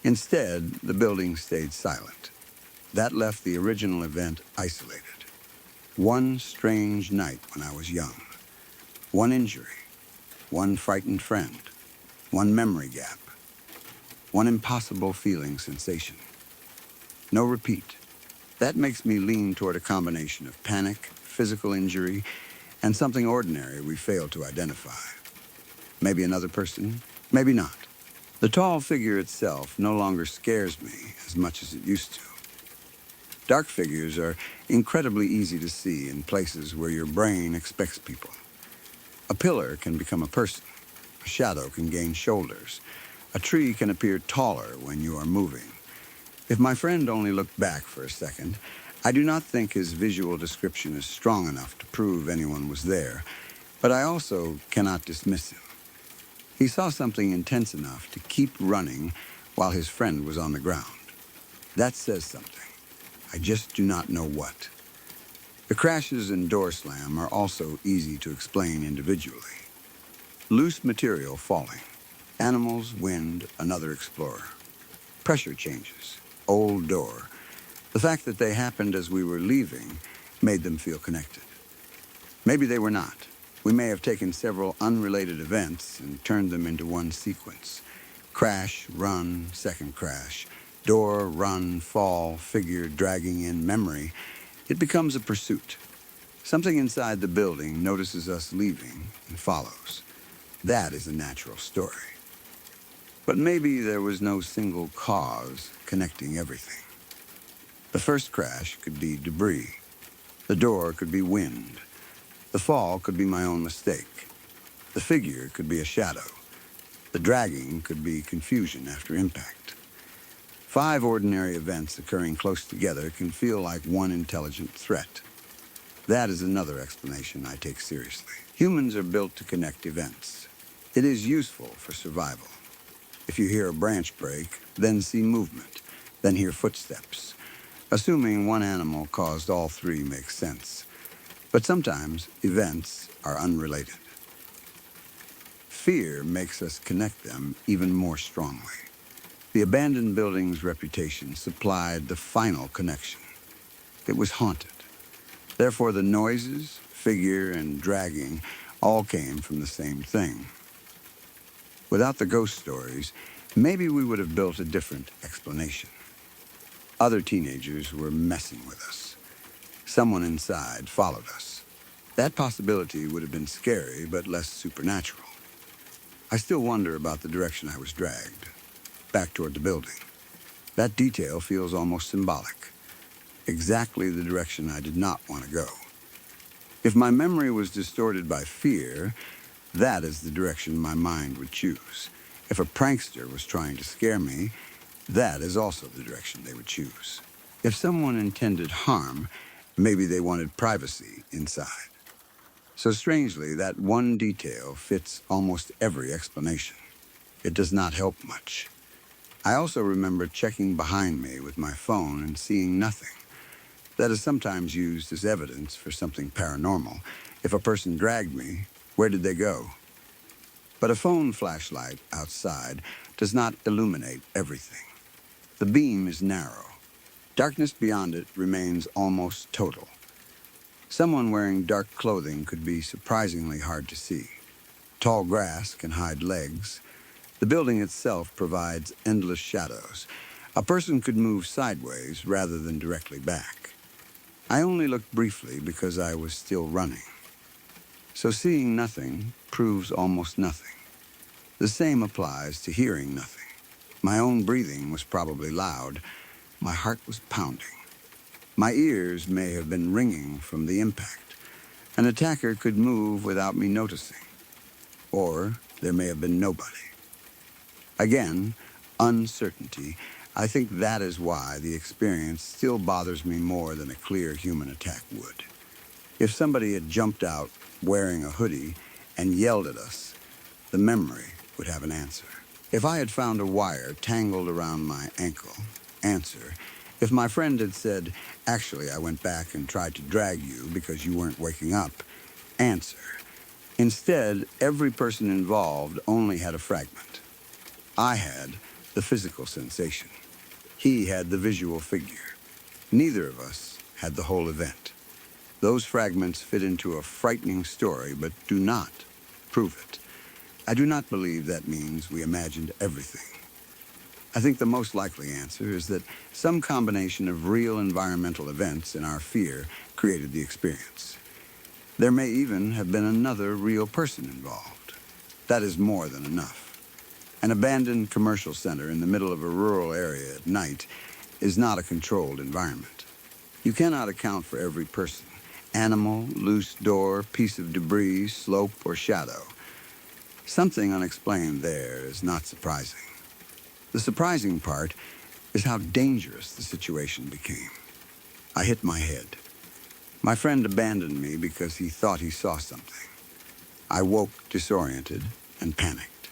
Instead, the building stayed silent. That left the original event isolated. One strange night when I was young. One injury. One frightened friend. One memory gap. One impossible feeling sensation. No repeat. That makes me lean toward a combination of panic, physical injury, and something ordinary we fail to identify. Maybe another person, maybe not. The tall figure itself no longer scares me as much as it used to. Dark figures are incredibly easy to see in places where your brain expects people. A pillar can become a person. A shadow can gain shoulders. A tree can appear taller when you are moving. If my friend only looked back for a second, I do not think his visual description is strong enough to prove anyone was there, but I also cannot dismiss him. He saw something intense enough to keep running while his friend was on the ground. That says something. I just do not know what. The crashes and door slam are also easy to explain individually. Loose material falling. Animals, wind, another explorer. Pressure changes, old door. The fact that they happened as we were leaving made them feel connected. Maybe they were not. We may have taken several unrelated events and turned them into one sequence. Crash, run, second crash. Door, run, fall, figure dragging in memory. It becomes a pursuit. Something inside the building notices us leaving and follows. That is a natural story. But maybe there was no single cause connecting everything. The first crash could be debris. The door could be wind. The fall could be my own mistake. The figure could be a shadow. The dragging could be confusion after impact. 5 ordinary events occurring close together can feel like one intelligent threat. That is another explanation I take seriously. Humans are built to connect events. It is useful for survival. If you hear a branch break, then see movement, then hear footsteps. Assuming one animal caused all 3 makes sense. But sometimes events are unrelated. Fear makes us connect them even more strongly. The abandoned building's reputation supplied the final connection. It was haunted. Therefore, the noises, figure, and dragging all came from the same thing. Without the ghost stories, maybe we would have built a different explanation. Other teenagers were messing with us. Someone inside followed us. That possibility would have been scary, but less supernatural. I still wonder about the direction I was dragged, back toward the building. That detail feels almost symbolic. Exactly the direction I did not want to go. If my memory was distorted by fear, that is the direction my mind would choose. If a prankster was trying to scare me, that is also the direction they would choose. If someone intended harm, maybe they wanted privacy inside. So strangely, that one detail fits almost every explanation. It does not help much. I also remember checking behind me with my phone and seeing nothing. That is sometimes used as evidence for something paranormal. If a person dragged me, where did they go? But a phone flashlight outside does not illuminate everything. The beam is narrow. Darkness beyond it remains almost total. Someone wearing dark clothing could be surprisingly hard to see. Tall grass can hide legs. The building itself provides endless shadows. A person could move sideways rather than directly back. I only looked briefly because I was still running. So seeing nothing proves almost nothing. The same applies to hearing nothing. My own breathing was probably loud. My heart was pounding. My ears may have been ringing from the impact. An attacker could move without me noticing. Or there may have been nobody. Again, uncertainty. I think that is why the experience still bothers me more than a clear human attack would. If somebody had jumped out wearing a hoodie and yelled at us, the memory would have an answer. If I had found a wire tangled around my ankle, answer. If my friend had said, actually, I went back and tried to drag you because you weren't waking up, answer. Instead, every person involved only had a fragment. I had the physical sensation. He had the visual figure. Neither of us had the whole event. Those fragments fit into a frightening story, but do not prove it. I do not believe that means we imagined everything. I think the most likely answer is that some combination of real environmental events and our fear created the experience. There may even have been another real person involved. That is more than enough. An abandoned commercial center in the middle of a rural area at night is not a controlled environment. You cannot account for every person, animal, loose door, piece of debris, slope, or shadow. Something unexplained there is not surprising. The surprising part is how dangerous the situation became. I hit my head. My friend abandoned me because he thought he saw something. I woke disoriented and panicked.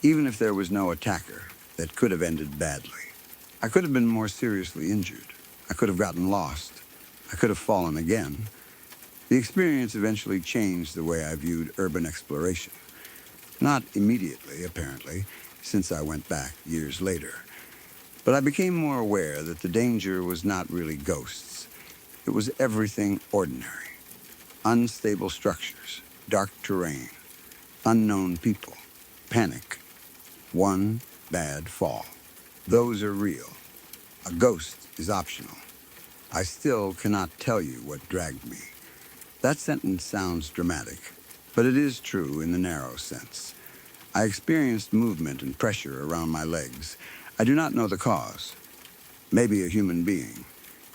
Even if there was no attacker, that could have ended badly. I could have been more seriously injured. I could have gotten lost. I could have fallen again. The experience eventually changed the way I viewed urban exploration. Not immediately, apparently, since I went back years later. But I became more aware that the danger was not really ghosts. It was everything ordinary. Unstable structures, dark terrain, unknown people, panic, one bad fall. Those are real. A ghost is optional. I still cannot tell you what dragged me. That sentence sounds dramatic, but it is true in the narrow sense. I experienced movement and pressure around my legs. I do not know the cause. Maybe a human being.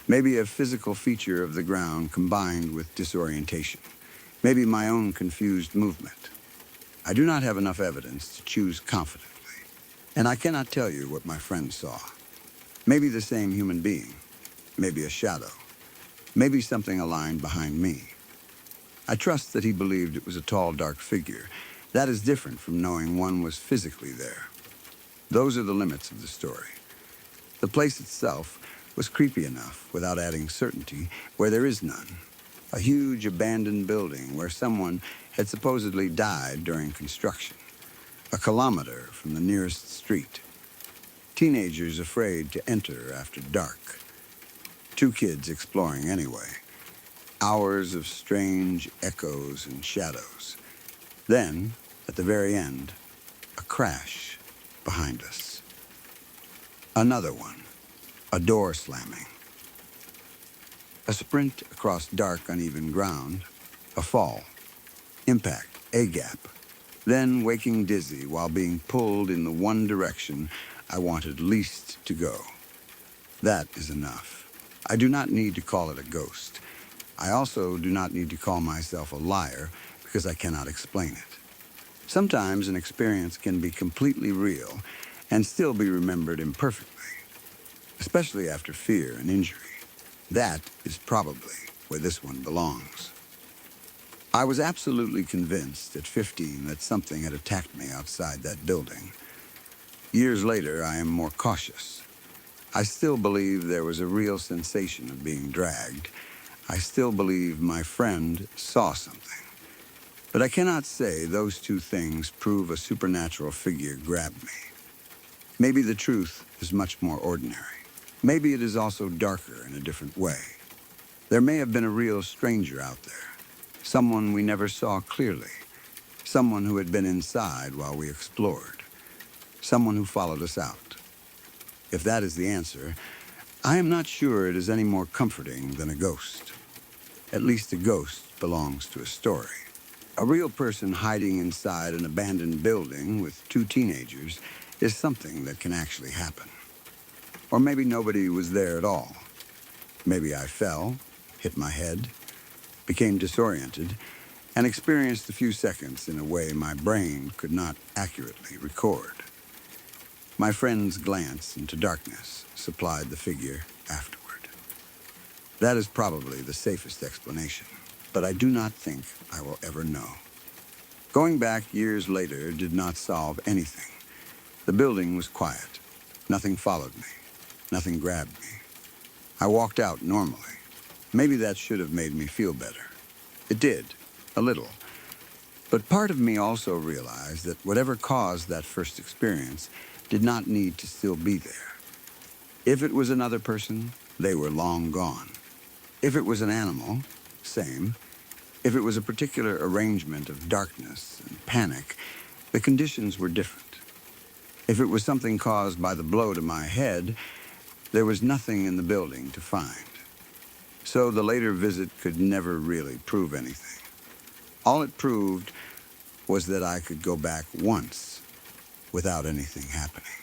Maybe a physical feature of the ground combined with disorientation. Maybe my own confused movement. I do not have enough evidence to choose confidently. And I cannot tell you what my friend saw. Maybe the same human being. Maybe a shadow. Maybe something aligned behind me. I trust that he believed it was a tall, dark figure. That is different from knowing one was physically there. Those are the limits of the story. The place itself was creepy enough without adding certainty where there is none. A huge abandoned building where someone had supposedly died during construction. A kilometer from the nearest street. Teenagers afraid to enter after dark. 2 kids exploring anyway. Hours of strange echoes and shadows. Then, at the very end, a crash behind us. Another one, a door slamming. A sprint across dark, uneven ground, a fall, impact, a gap, then waking dizzy while being pulled in the one direction I wanted least to go. That is enough. I do not need to call it a ghost. I also do not need to call myself a liar because I cannot explain it. Sometimes an experience can be completely real and still be remembered imperfectly, especially after fear and injury. That is probably where this one belongs. I was absolutely convinced at 15 that something had attacked me outside that building. Years later, I am more cautious. I still believe there was a real sensation of being dragged. I still believe my friend saw something. But I cannot say those 2 things prove a supernatural figure grabbed me. Maybe the truth is much more ordinary. Maybe it is also darker in a different way. There may have been a real stranger out there. Someone we never saw clearly. Someone who had been inside while we explored. Someone who followed us out. If that is the answer, I am not sure it is any more comforting than a ghost. At least a ghost belongs to a story. A real person hiding inside an abandoned building with 2 teenagers is something that can actually happen. Or maybe nobody was there at all. Maybe I fell, hit my head, became disoriented, and experienced a few seconds in a way my brain could not accurately record. My friend's glance into darkness supplied the figure afterward. That is probably the safest explanation, but I do not think I will ever know. Going back years later did not solve anything. The building was quiet. Nothing followed me. Nothing grabbed me. I walked out normally. Maybe that should have made me feel better. It did, a little. But part of me also realized that whatever caused that first experience did not need to still be there. If it was another person, they were long gone. If it was an animal, same. If it was a particular arrangement of darkness and panic, the conditions were different. If it was something caused by the blow to my head, there was nothing in the building to find. So the later visit could never really prove anything. All it proved was that I could go back once without anything happening.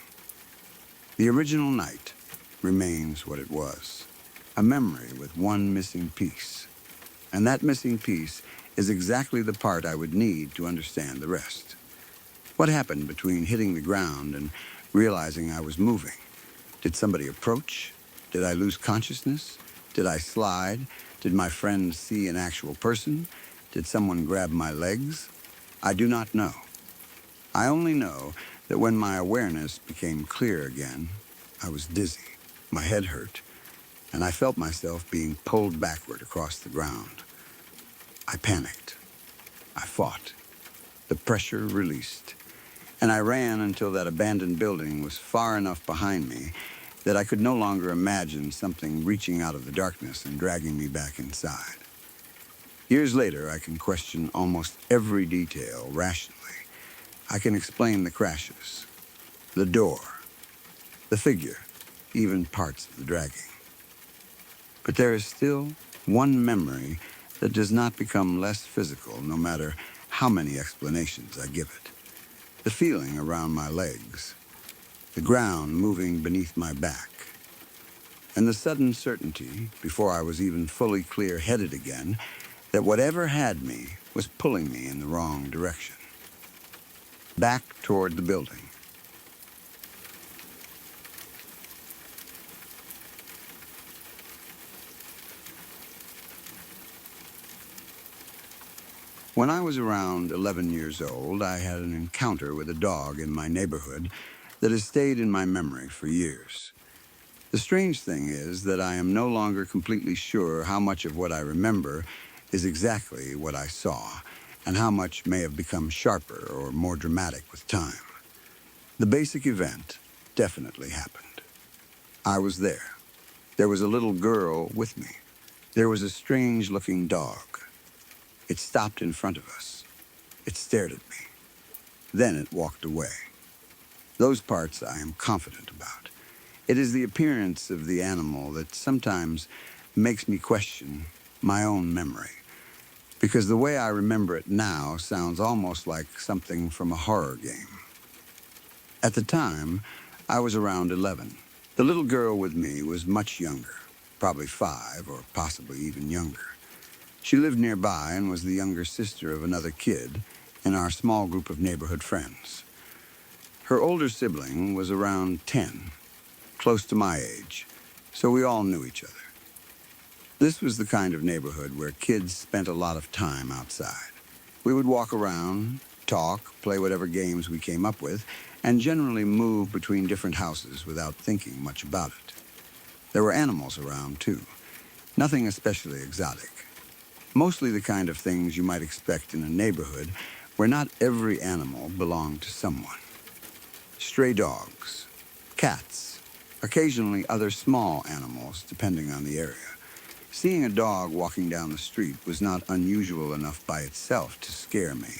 The original night remains what it was, a memory with one missing piece. And that missing piece is exactly the part I would need to understand the rest. What happened between hitting the ground and realizing I was moving? Did somebody approach? Did I lose consciousness? Did I slide? Did my friend see an actual person? Did someone grab my legs? I do not know. I only know that when my awareness became clear again, I was dizzy, my head hurt, and I felt myself being pulled backward across the ground. I panicked. I fought. The pressure released, and I ran until that abandoned building was far enough behind me that I could no longer imagine something reaching out of the darkness and dragging me back inside. Years later, I can question almost every detail rationally. I can explain the crashes, the door, the figure, even parts of the dragging. But there is still one memory that does not become less physical no matter how many explanations I give it. The feeling around my legs, the ground moving beneath my back, and the sudden certainty, before I was even fully clear-headed again, that whatever had me was pulling me in the wrong direction. Back toward the building. When I was around 11 years old, I had an encounter with a dog in my neighborhood that has stayed in my memory for years. The strange thing is that I am no longer completely sure how much of what I remember is exactly what I saw, and how much may have become sharper or more dramatic with time. The basic event definitely happened. I was there. There was a little girl with me. There was a strange-looking dog. It stopped in front of us. It stared at me. Then it walked away. Those parts I am confident about. It is the appearance of the animal that sometimes makes me question my own memory, because the way I remember it now sounds almost like something from a horror game. At the time, I was around 11. The little girl with me was much younger, probably 5 or possibly even younger. She lived nearby and was the younger sister of another kid in our small group of neighborhood friends. Her older sibling was around 10, close to my age, so we all knew each other. This was the kind of neighborhood where kids spent a lot of time outside. We would walk around, talk, play whatever games we came up with, and generally move between different houses without thinking much about it. There were animals around, too. Nothing especially exotic. Mostly the kind of things you might expect in a neighborhood where not every animal belonged to someone. Stray dogs, cats, occasionally other small animals, depending on the area. Seeing a dog walking down the street was not unusual enough by itself to scare me.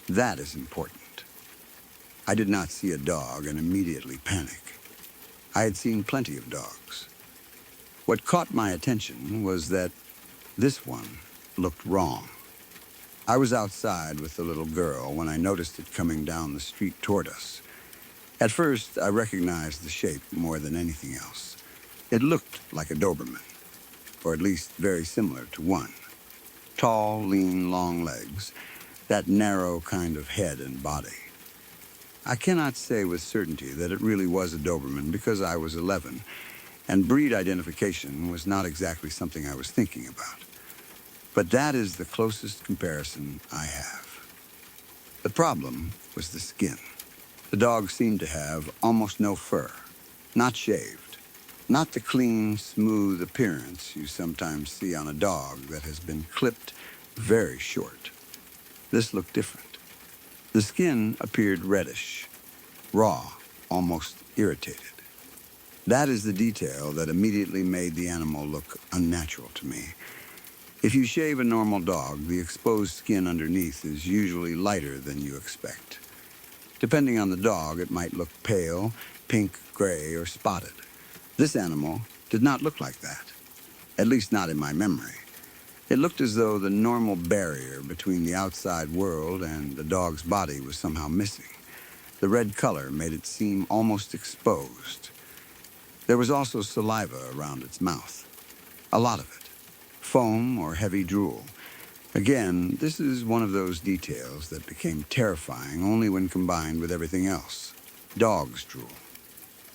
That is important. I did not see a dog and immediately panic. I had seen plenty of dogs. What caught my attention was that this one looked wrong. I was outside with the little girl when I noticed it coming down the street toward us. At first, I recognized the shape more than anything else. It looked like a Doberman, or at least very similar to one. Tall, lean, long legs, that narrow kind of head and body. I cannot say with certainty that it really was a Doberman because I was 11, and breed identification was not exactly something I was thinking about. But that is the closest comparison I have. The problem was the skin. The dog seemed to have almost no fur, not shaved, not the clean, smooth appearance you sometimes see on a dog that has been clipped very short. This looked different. The skin appeared reddish, raw, almost irritated. That is the detail that immediately made the animal look unnatural to me. If you shave a normal dog, the exposed skin underneath is usually lighter than you expect. Depending on the dog, it might look pale, pink, gray, or spotted. This animal did not look like that, at least not in my memory. It looked as though the normal barrier between the outside world and the dog's body was somehow missing. The red color made it seem almost exposed. There was also saliva around its mouth, a lot of it, foam or heavy drool. Again, this is one of those details that became terrifying only when combined with everything else. Dogs drool.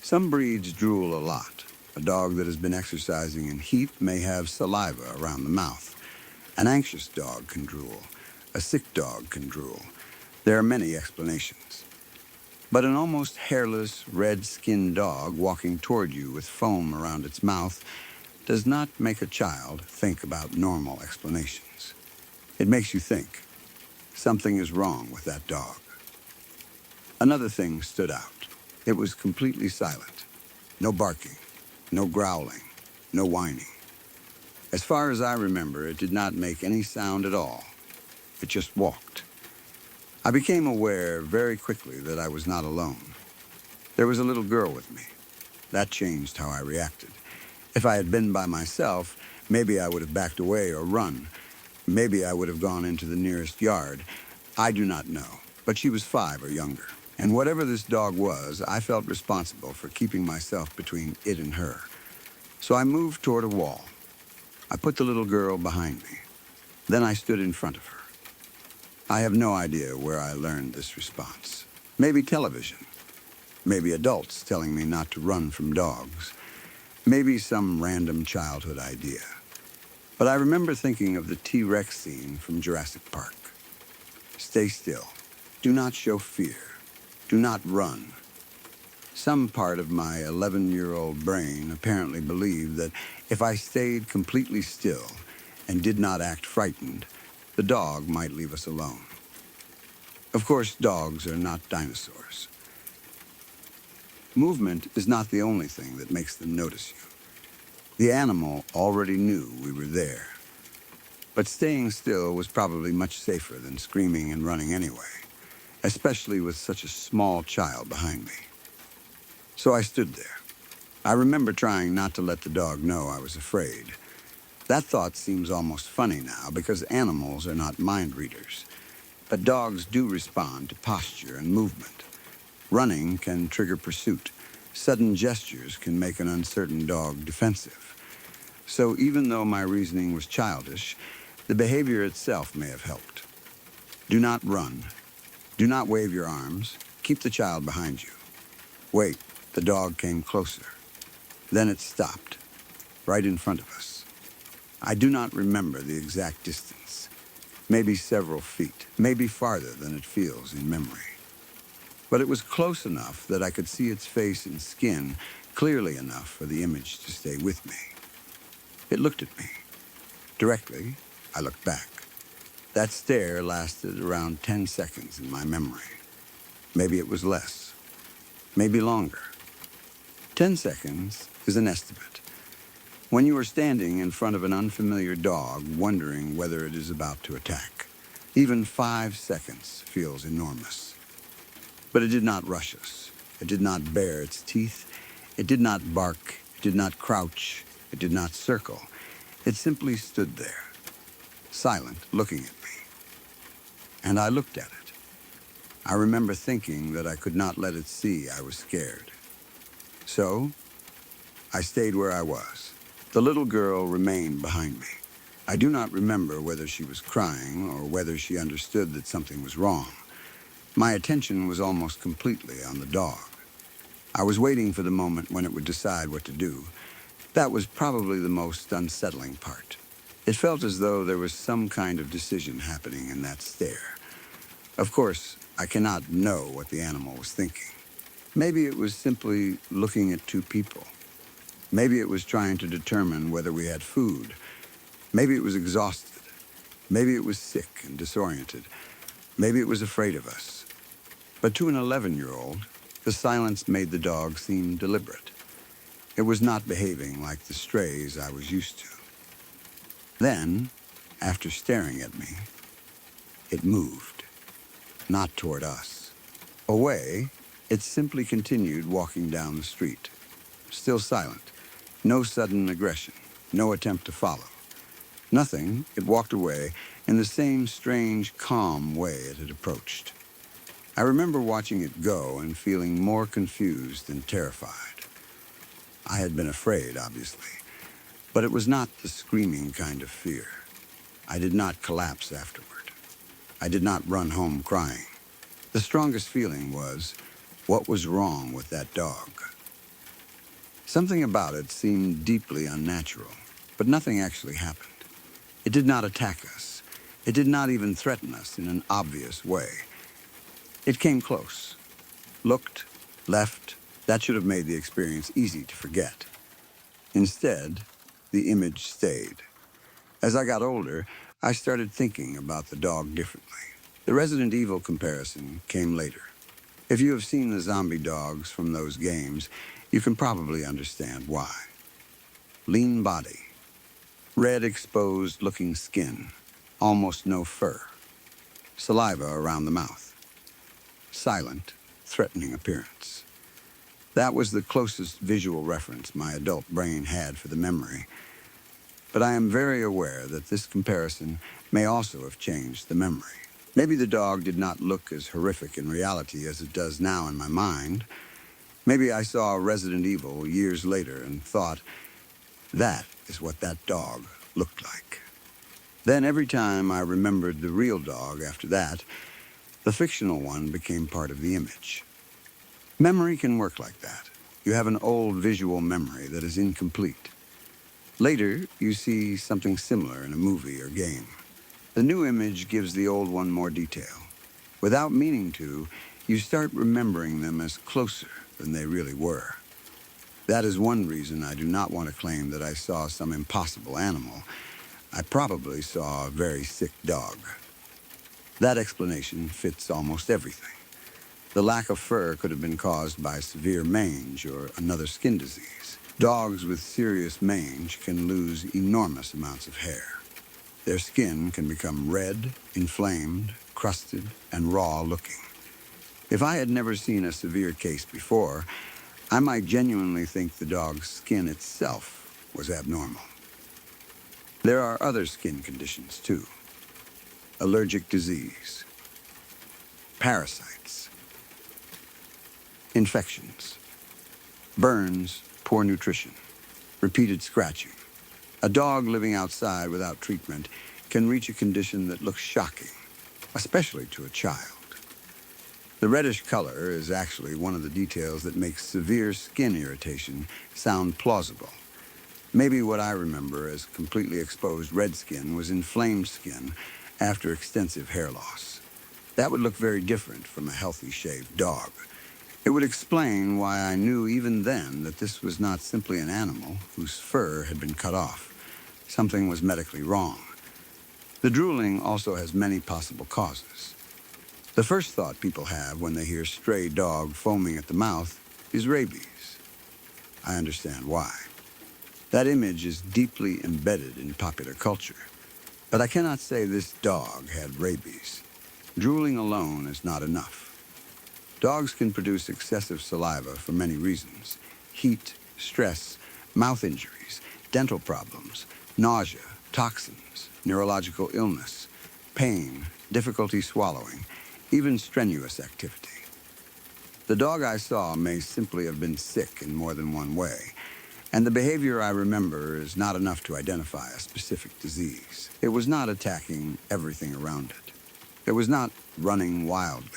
Some breeds drool a lot. A dog that has been exercising in heat may have saliva around the mouth. An anxious dog can drool. A sick dog can drool. There are many explanations. But an almost hairless, red-skinned dog walking toward you with foam around its mouth does not make a child think about normal explanations. It makes you think. Something is wrong with that dog. Another thing stood out. It was completely silent. No barking, no growling, no whining. As far as I remember, it did not make any sound at all. It just walked. I became aware very quickly that I was not alone. There was a little girl with me. That changed how I reacted. If I had been by myself, maybe I would have backed away or run. Maybe I would have gone into the nearest yard. I do not know, but she was 5 or younger. And whatever this dog was, I felt responsible for keeping myself between it and her. So I moved toward a wall. I put the little girl behind me. Then I stood in front of her. I have no idea where I learned this response. Maybe television. Maybe adults telling me not to run from dogs. Maybe some random childhood idea. But I remember thinking of the T-Rex scene from Jurassic Park. Stay still. Do not show fear. Do not run. Some part of my 11-year-old brain apparently believed that if I stayed completely still and did not act frightened, the dog might leave us alone. Of course, dogs are not dinosaurs. Movement is not the only thing that makes them notice you. The animal already knew we were there. But staying still was probably much safer than screaming and running anyway, especially with such a small child behind me. So I stood there. I remember trying not to let the dog know I was afraid. That thought seems almost funny now because animals are not mind readers. But dogs do respond to posture and movement. Running can trigger pursuit. Sudden gestures can make an uncertain dog defensive. So even though my reasoning was childish, the behavior itself may have helped. Do not run. Do not wave your arms. Keep the child behind you. Wait, the dog came closer. Then it stopped, right in front of us. I do not remember the exact distance. Maybe several feet, maybe farther than it feels in memory. But it was close enough that I could see its face and skin clearly enough for the image to stay with me. It looked at me. Directly, I looked back. That stare lasted around 10 seconds in my memory. Maybe it was less. Maybe longer. 10 seconds is an estimate. When you are standing in front of an unfamiliar dog, wondering whether it is about to attack, even 5 seconds feels enormous. But it did not rush us. It did not bare its teeth. It did not bark. It did not crouch. It did not circle. It simply stood there, silent, looking at me. And I looked at it. I remember thinking that I could not let it see I was scared. So, I stayed where I was. The little girl remained behind me. I do not remember whether she was crying or whether she understood that something was wrong. My attention was almost completely on the dog. I was waiting for the moment when it would decide what to do. That was probably the most unsettling part. It felt as though there was some kind of decision happening in that stare. Of course, I cannot know what the animal was thinking. Maybe it was simply looking at 2 people. Maybe it was trying to determine whether we had food. Maybe it was exhausted. Maybe it was sick and disoriented. Maybe it was afraid of us. But to an 11-year-old, the silence made the dog seem deliberate. It was not behaving like the strays I was used to. Then, after staring at me, it moved. Not toward us. Away, it simply continued walking down the street. Still silent. No sudden aggression. No attempt to follow. Nothing. It walked away in the same strange, calm way it had approached. I remember watching it go and feeling more confused than terrified. I had been afraid, obviously, but it was not the screaming kind of fear. I did not collapse afterward. I did not run home crying. The strongest feeling was, what was wrong with that dog? Something about it seemed deeply unnatural, but nothing actually happened. It did not attack us. It did not even threaten us in an obvious way. It came close, looked, left. That should have made the experience easy to forget. Instead, the image stayed. As I got older, I started thinking about the dog differently. The Resident Evil comparison came later. If you have seen the zombie dogs from those games, You can probably understand why. Lean body, red exposed looking skin, almost no fur, saliva around the mouth, silent, threatening appearance. That was the closest visual reference my adult brain had for the memory, but I am very aware that this comparison may also have changed the memory. Maybe the dog did not look as horrific in reality as it does now in my mind. Maybe I saw Resident Evil years later and thought, that is what that dog looked like. Then every time I remembered the real dog after that, the fictional one became part of the image. Memory can work like that. You have an old visual memory that is incomplete. Later, you see something similar in a movie or game. The new image gives the old one more detail. Without meaning to, you start remembering them as closer than they really were. That is one reason I do not want to claim that I saw some impossible animal. I probably saw a very sick dog. That explanation fits almost everything. The lack of fur could have been caused by severe mange or another skin disease. Dogs with serious mange can lose enormous amounts of hair. Their skin can become red, inflamed, crusted, and raw looking. If I had never seen a severe case before, I might genuinely think the dog's skin itself was abnormal. There are other skin conditions too. Allergic disease, parasites, infections, burns, poor nutrition, repeated scratching. A dog living outside without treatment can reach a condition that looks shocking, especially to a child. The reddish color is actually one of the details that makes severe skin irritation sound plausible. Maybe what I remember as completely exposed red skin was inflamed skin after extensive hair loss. That would look very different from a healthy shaved dog. It would explain why I knew even then that this was not simply an animal whose fur had been cut off. Something was medically wrong. The drooling also has many possible causes. The first thought people have when they hear stray dog foaming at the mouth is rabies. I understand why. That image is deeply embedded in popular culture. But I cannot say this dog had rabies. Drooling alone is not enough. Dogs can produce excessive saliva for many reasons: heat, stress, mouth injuries, dental problems, nausea, toxins, neurological illness, pain, difficulty swallowing, even strenuous activity. The dog I saw may simply have been sick in more than one way, and the behavior I remember is not enough to identify a specific disease. It was not attacking everything around it. It was not running wildly.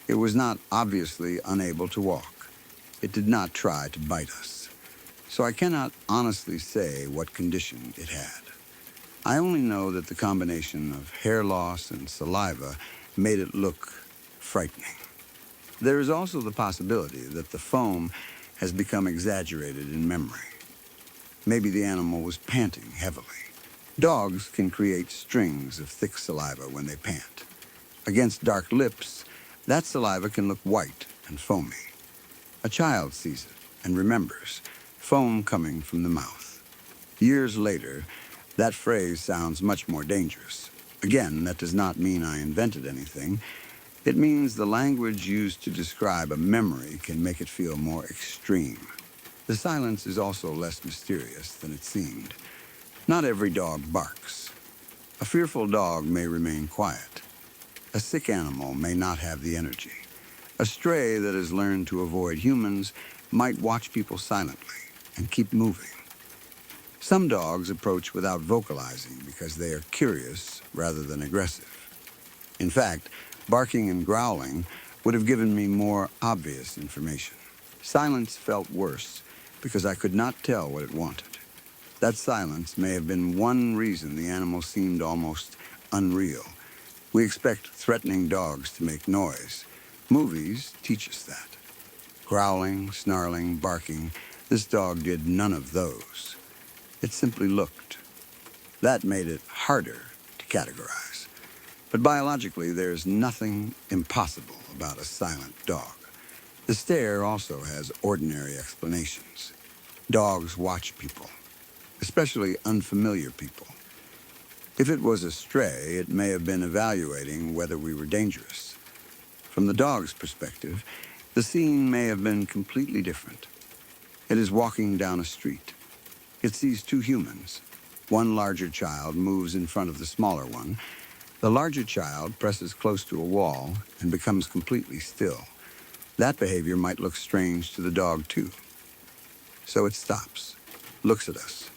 It was not obviously unable to walk. It did not try to bite us. So I cannot honestly say what condition it had. I only know that the combination of hair loss and saliva made it look frightening. There is also the possibility that the foam has become exaggerated in memory. Maybe the animal was panting heavily. Dogs can create strings of thick saliva when they pant. Against dark lips, that saliva can look white and foamy. A child sees it and remembers foam coming from the mouth. Years later, that phrase sounds much more dangerous. Again, that does not mean I invented anything. It means the language used to describe a memory can make it feel more extreme. The silence is also less mysterious than it seemed. Not every dog barks. A fearful dog may remain quiet. A sick animal may not have the energy. A stray that has learned to avoid humans might watch people silently and keep moving. Some dogs approach without vocalizing because they are curious rather than aggressive. In fact, barking and growling would have given me more obvious information. Silence felt worse because I could not tell what it wanted. That silence may have been one reason the animal seemed almost unreal. We expect threatening dogs to make noise. Movies teach us that. Growling, snarling, barking, this dog did none of those. It simply looked. That made it harder to categorize. But biologically, there's nothing impossible about a silent dog. The stare also has ordinary explanations. Dogs watch people, especially unfamiliar people. If it was a stray, it may have been evaluating whether we were dangerous. From the dog's perspective, the scene may have been completely different. It is walking down a street. It sees two humans. One larger child moves in front of the smaller one. The larger child presses close to a wall and becomes completely still. That behavior might look strange to the dog, too. So it stops, looks at us,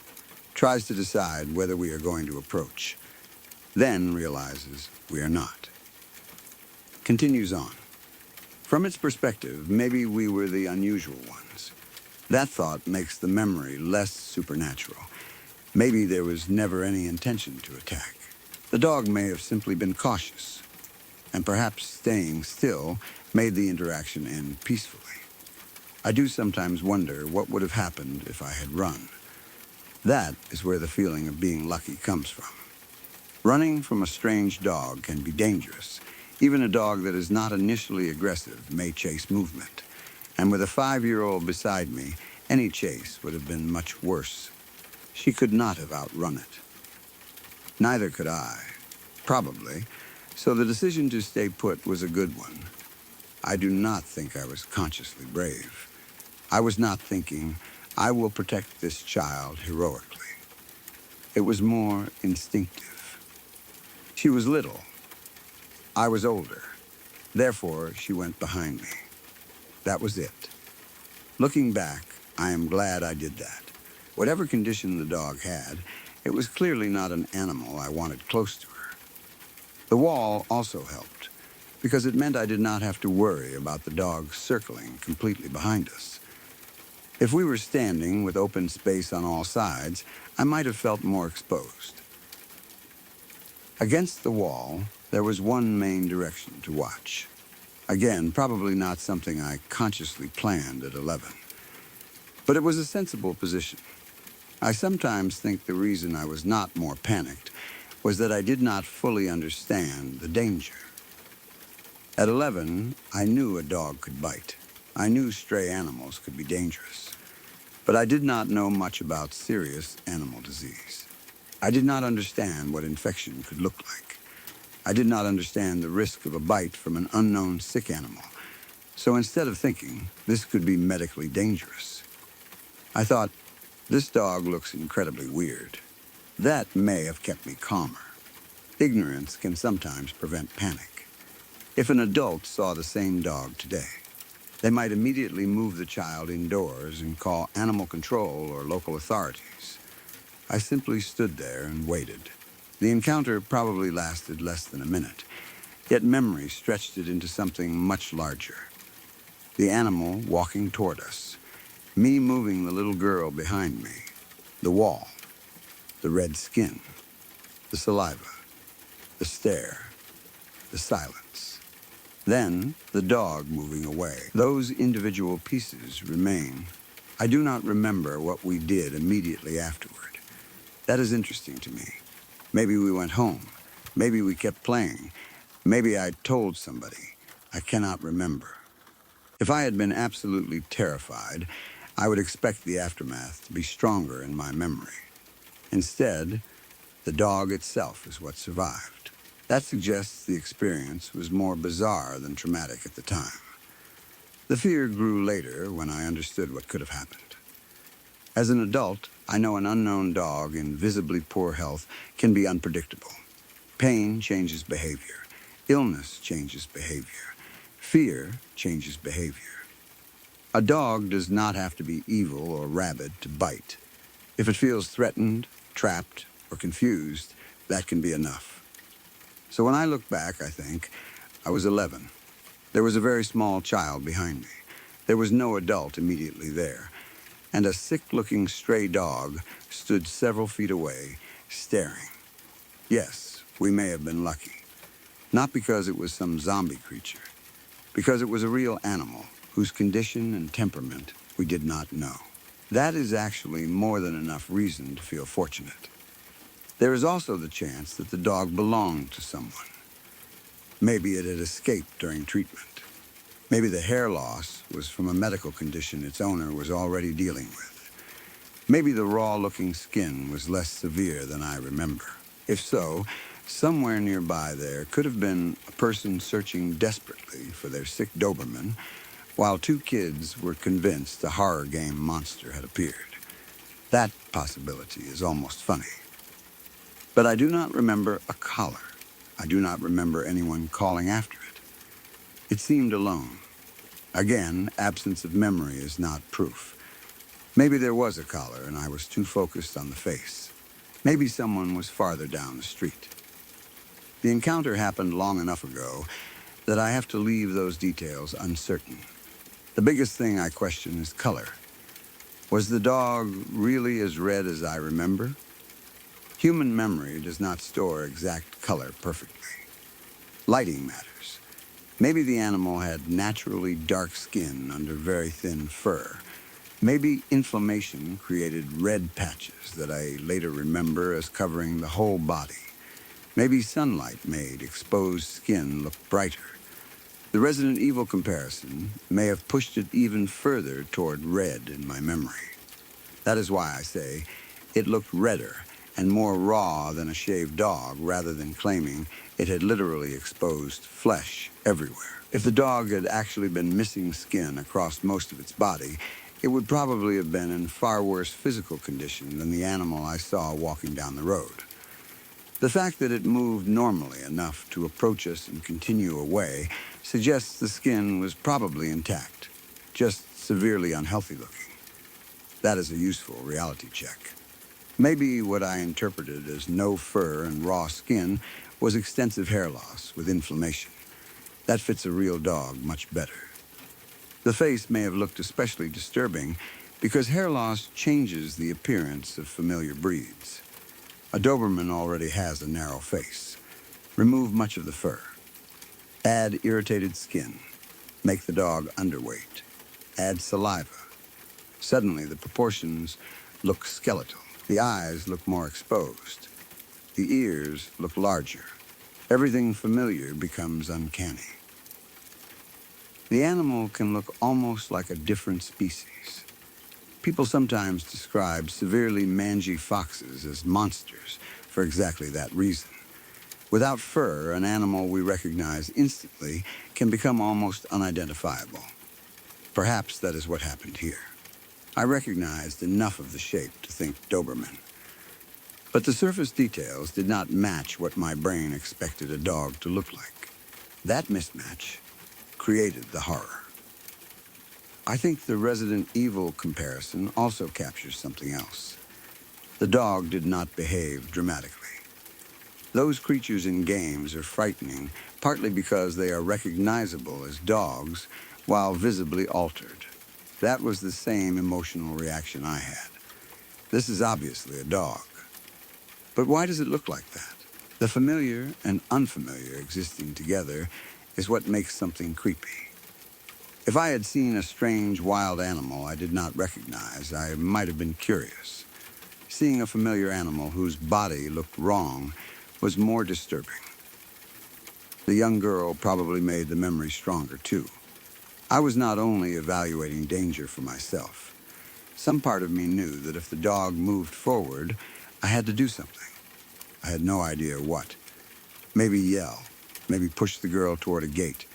tries to decide whether we are going to approach, then realizes we are not. Continues on. From its perspective, maybe we were the unusual ones. That thought makes the memory less supernatural. Maybe there was never any intention to attack. The dog may have simply been cautious, and perhaps staying still made the interaction end peacefully. I do sometimes wonder what would have happened if I had run. That is where the feeling of being lucky comes from. Running from a strange dog can be dangerous. Even a dog that is not initially aggressive may chase movement. And with a 5-year-old beside me, any chase would have been much worse. She could not have outrun it. Neither could I, probably, so the decision to stay put was a good one. I do not think I was consciously brave. I was not thinking, I will protect this child heroically. It was more instinctive. She was little. I was older. Therefore, she went behind me. That was it. Looking back, I am glad I did that. Whatever condition the dog had, it was clearly not an animal I wanted close to her. The wall also helped, because it meant I did not have to worry about the dog circling completely behind us. If we were standing with open space on all sides, I might have felt more exposed. Against the wall, there was one main direction to watch. Again, probably not something I consciously planned at 11. But it was a sensible position. I sometimes think the reason I was not more panicked was that I did not fully understand the danger. At 11, I knew a dog could bite. I knew stray animals could be dangerous. But I did not know much about serious animal disease. I did not understand what infection could look like. I did not understand the risk of a bite from an unknown sick animal. So instead of thinking, this could be medically dangerous, I thought, this dog looks incredibly weird. That may have kept me calmer. Ignorance can sometimes prevent panic. If an adult saw the same dog today, they might immediately move the child indoors and call animal control or local authorities. I simply stood there and waited. The encounter probably lasted less than a minute, yet memory stretched it into something much larger. The animal walking toward us, me moving the little girl behind me, the wall, the red skin, the saliva, the stare, the silence. Then the dog moving away. Those individual pieces remain. I do not remember what we did immediately afterward. That is interesting to me. Maybe we went home. Maybe we kept playing. Maybe I told somebody. I cannot remember. If I had been absolutely terrified, I would expect the aftermath to be stronger in my memory. Instead, the dog itself is what survived. That suggests the experience was more bizarre than traumatic at the time. The fear grew later when I understood what could have happened. As an adult, I know an unknown dog in visibly poor health can be unpredictable. Pain changes behavior. Illness changes behavior. Fear changes behavior. A dog does not have to be evil or rabid to bite. If it feels threatened, trapped, or confused, that can be enough. So when I look back, I think, I was 11. There was a very small child behind me. There was no adult immediately there. And a sick-looking stray dog stood several feet away, staring. Yes, we may have been lucky. Not because it was some zombie creature. Because it was a real animal whose condition and temperament we did not know. That is actually more than enough reason to feel fortunate. There is also the chance that the dog belonged to someone. Maybe it had escaped during treatment. Maybe the hair loss was from a medical condition its owner was already dealing with. Maybe the raw-looking skin was less severe than I remember. If so, somewhere nearby there could have been a person searching desperately for their sick Doberman, while two kids were convinced a horror game monster had appeared. That possibility is almost funny. But I do not remember a collar. I do not remember anyone calling after it. It seemed alone. Again, absence of memory is not proof. Maybe there was a collar and I was too focused on the face. Maybe someone was farther down the street. The encounter happened long enough ago that I have to leave those details uncertain. The biggest thing I question is color. Was the dog really as red as I remember? Human memory does not store exact color perfectly. Lighting matters. Maybe the animal had naturally dark skin under very thin fur. Maybe inflammation created red patches that I later remember as covering the whole body. Maybe sunlight made exposed skin look brighter. The Resident Evil comparison may have pushed it even further toward red in my memory. That is why I say it looked redder and more raw than a shaved dog, rather than claiming it had literally exposed flesh everywhere. If the dog had actually been missing skin across most of its body, it would probably have been in far worse physical condition than the animal I saw walking down the road. The fact that it moved normally enough to approach us and continue away suggests the skin was probably intact, just severely unhealthy looking. That is a useful reality check. Maybe what I interpreted as no fur and raw skin was extensive hair loss with inflammation. That fits a real dog much better. The face may have looked especially disturbing because hair loss changes the appearance of familiar breeds. A Doberman already has a narrow face. Remove much of the fur. Add irritated skin. Make the dog underweight. Add saliva. Suddenly, the proportions look skeletal. The eyes look more exposed. The ears look larger. Everything familiar becomes uncanny. The animal can look almost like a different species. People sometimes describe severely mangy foxes as monsters for exactly that reason. Without fur, an animal we recognize instantly can become almost unidentifiable. Perhaps that is what happened here. I recognized enough of the shape to think Doberman. But the surface details did not match what my brain expected a dog to look like. That mismatch created the horror. I think the Resident Evil comparison also captures something else. The dog did not behave dramatically. Those creatures in games are frightening, partly because they are recognizable as dogs while visibly altered. That was the same emotional reaction I had. This is obviously a dog. But why does it look like that? The familiar and unfamiliar existing together is what makes something creepy. If I had seen a strange wild animal I did not recognize, I might have been curious. Seeing a familiar animal whose body looked wrong was more disturbing. The young girl probably made the memory stronger, too. I was not only evaluating danger for myself. Some part of me knew that if the dog moved forward, I had to do something. I had no idea what. Maybe yell, maybe push the girl toward a gate,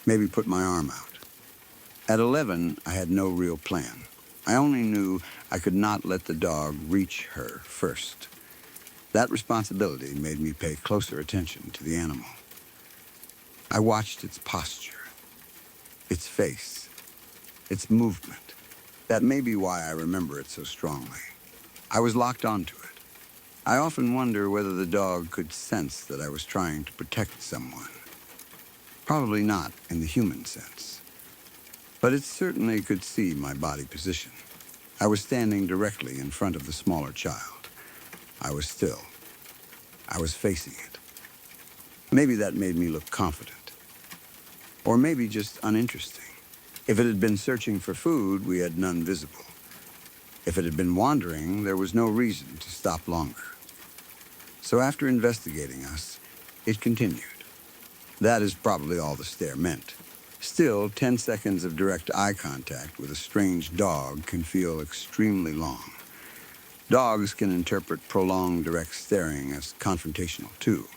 maybe put my arm out. At 11, I had no real plan. I only knew I could not let the dog reach her first. That responsibility made me pay closer attention to the animal. I watched its posture, its face, its movement. That may be why I remember it so strongly. I was locked onto it. I often wonder whether the dog could sense that I was trying to protect someone. Probably not in the human sense. But it certainly could see my body position. I was standing directly in front of the smaller child. I was still. I was facing it. Maybe that made me look confident. Or maybe just uninteresting. If it had been searching for food, we had none visible. If it had been wandering, there was no reason to stop longer. So after investigating us, it continued. That is probably all the stare meant. Still, 10 seconds of direct eye contact with a strange dog can feel extremely long. Dogs can interpret prolonged direct staring as confrontational too,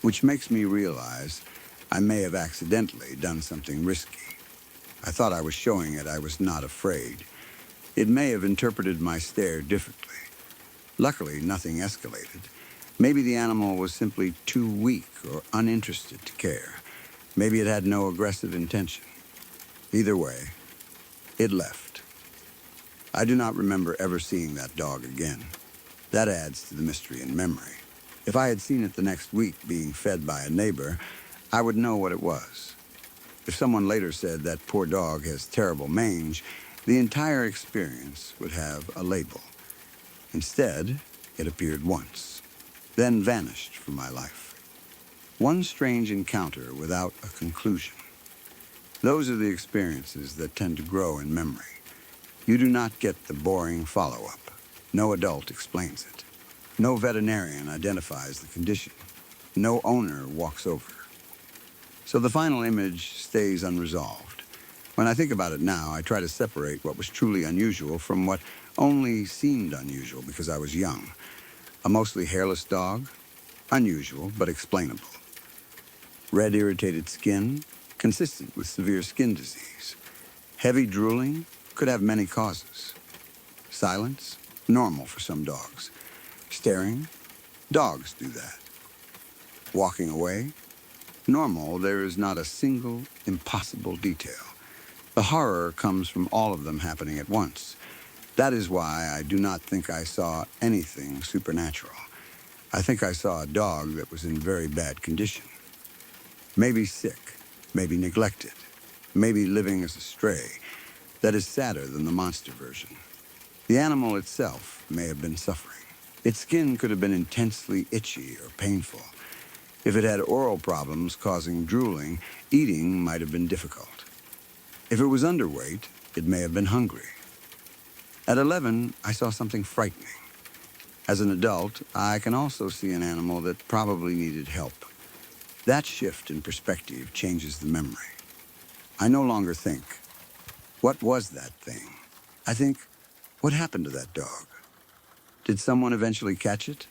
which makes me realize I may have accidentally done something risky. I thought I was showing it I was not afraid. It may have interpreted my stare differently. Luckily, nothing escalated. Maybe the animal was simply too weak or uninterested to care. Maybe it had no aggressive intention. Either way, it left. I do not remember ever seeing that dog again. That adds to the mystery and memory. If I had seen it the next week being fed by a neighbor, I would know what it was. If someone later said that poor dog has terrible mange, the entire experience would have a label. Instead, it appeared once, then vanished from my life. One strange encounter without a conclusion. Those are the experiences that tend to grow in memory. You do not get the boring follow-up. No adult explains it. No veterinarian identifies the condition. No owner walks over. So the final image stays unresolved. When I think about it now, I try to separate what was truly unusual from what only seemed unusual because I was young. A mostly hairless dog? Unusual, but explainable. Red irritated skin? Consistent with severe skin disease. Heavy drooling? Could have many causes. Silence? Normal for some dogs. Staring? Dogs do that. Walking away? Normal, there is not a single impossible detail. The horror comes from all of them happening at once. That is why I do not think I saw anything supernatural. I think I saw a dog that was in very bad condition. Maybe sick, maybe neglected, maybe living as a stray. That is sadder than the monster version. The animal itself may have been suffering. Its skin could have been intensely itchy or painful. If it had oral problems causing drooling, eating might have been difficult. If it was underweight, it may have been hungry. At 11, I saw something frightening. As an adult, I can also see an animal that probably needed help. That shift in perspective changes the memory. I no longer think, what was that thing? I think, what happened to that dog? Did someone eventually catch it?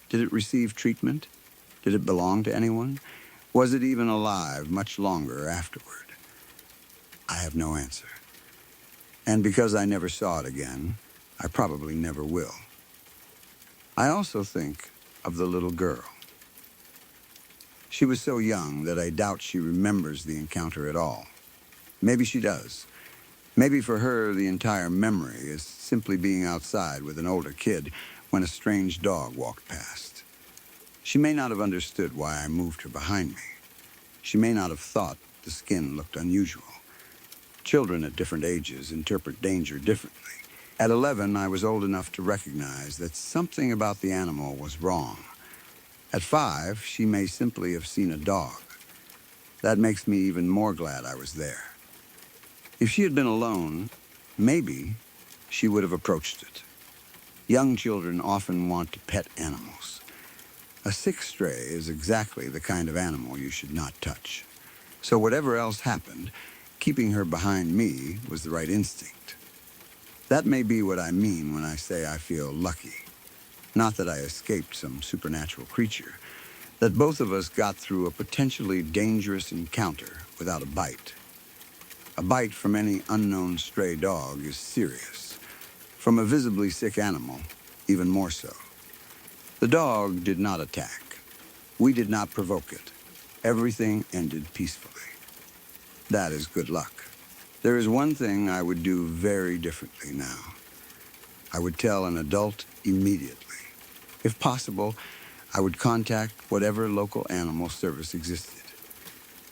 Did it receive treatment? Did it belong to anyone? Was it even alive much longer afterward? I have no answer. And because I never saw it again, I probably never will. I also think of the little girl. She was so young that I doubt she remembers the encounter at all. Maybe she does. Maybe for her, the entire memory is simply being outside with an older kid when a strange dog walked past. She may not have understood why I moved her behind me. She may not have thought the skin looked unusual. Children at different ages interpret danger differently. At 11, I was old enough to recognize that something about the animal was wrong. At 5, she may simply have seen a dog. That makes me even more glad I was there. If she had been alone, maybe she would have approached it. Young children often want to pet animals. A sick stray is exactly the kind of animal you should not touch. So whatever else happened, keeping her behind me was the right instinct. That may be what I mean when I say I feel lucky. Not that I escaped some supernatural creature, that both of us got through a potentially dangerous encounter without a bite. A bite from any unknown stray dog is serious. From a visibly sick animal, even more so. The dog did not attack. We did not provoke it. Everything ended peacefully. That is good luck. There is one thing I would do very differently now. I would tell an adult immediately. If possible, I would contact whatever local animal service existed.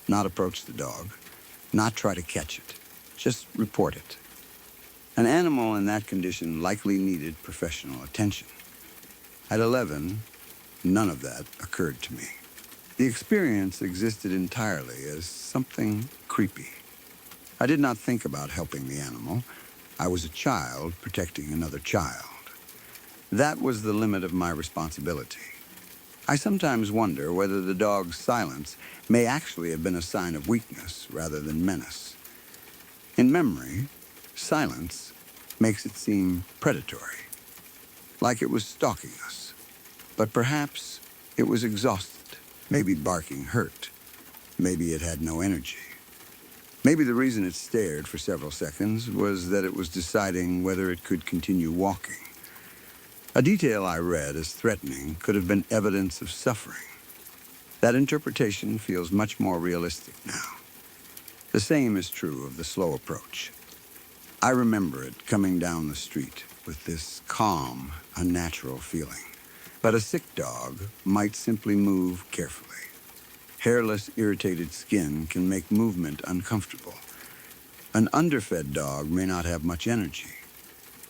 Not approach the dog, not try to catch it, just report it. An animal in that condition likely needed professional attention. At 11, none of that occurred to me. The experience existed entirely as something creepy. I did not think about helping the animal. I was a child protecting another child. That was the limit of my responsibility. I sometimes wonder whether the dog's silence may actually have been a sign of weakness rather than menace. In memory, silence makes it seem predatory, like it was stalking us. But perhaps it was exhausted. Maybe barking hurt. Maybe it had no energy. Maybe the reason it stared for several seconds was that it was deciding whether it could continue walking. A detail I read as threatening could have been evidence of suffering. That interpretation feels much more realistic now. The same is true of the slow approach. I remember it coming down the street with this calm, unnatural feeling. But a sick dog might simply move carefully. Hairless, irritated skin can make movement uncomfortable. An underfed dog may not have much energy.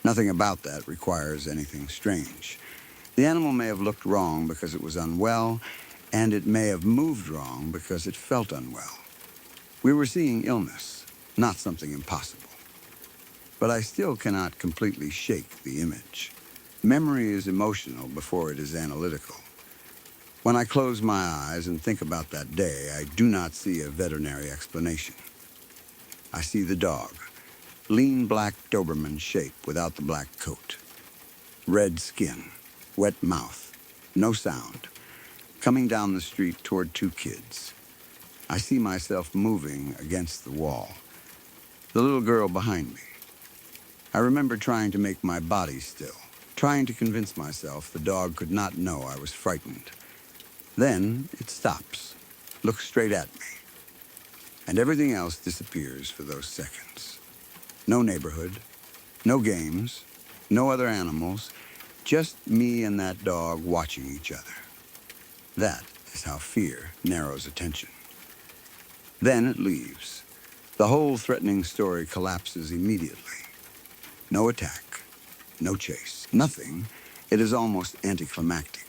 Nothing about that requires anything strange. The animal may have looked wrong because it was unwell, and it may have moved wrong because it felt unwell. We were seeing illness, not something impossible. But I still cannot completely shake the image. Memory is emotional before it is analytical. When I close my eyes and think about that day, I do not see a veterinary explanation. I see the dog, lean black Doberman shape without the black coat. Red skin, wet mouth, no sound, coming down the street toward two kids. I see myself moving against the wall. The little girl behind me. I remember trying to make my body still, trying to convince myself the dog could not know I was frightened. Then it stops, looks straight at me, and everything else disappears for those seconds. No neighborhood, no games, no other animals, just me and that dog watching each other. That is how fear narrows attention. Then it leaves. The whole threatening story collapses immediately. No attack, no chase, nothing. It is almost anticlimactic.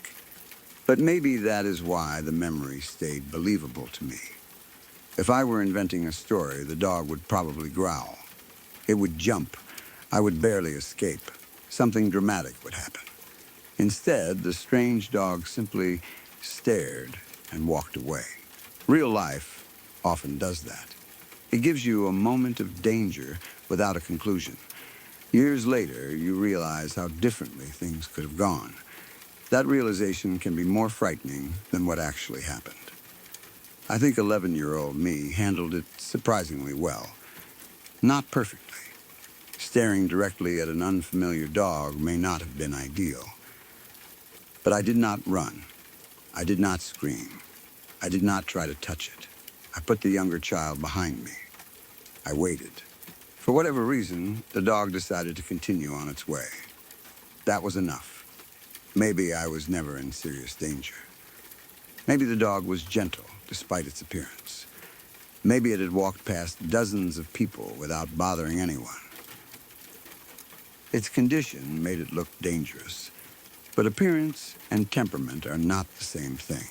But maybe that is why the memory stayed believable to me. If I were inventing a story, the dog would probably growl. It would jump. I would barely escape. Something dramatic would happen. Instead, the strange dog simply stared and walked away. Real life often does that. It gives you a moment of danger without a conclusion. Years later, you realize how differently things could have gone. That realization can be more frightening than what actually happened. I think 11-year-old me handled it surprisingly well. Not perfectly. Staring directly at an unfamiliar dog may not have been ideal. But I did not run. I did not scream. I did not try to touch it. I put the younger child behind me. I waited. For whatever reason, the dog decided to continue on its way. That was enough. Maybe I was never in serious danger. Maybe the dog was gentle, despite its appearance. Maybe it had walked past dozens of people without bothering anyone. Its condition made it look dangerous. But appearance and temperament are not the same thing.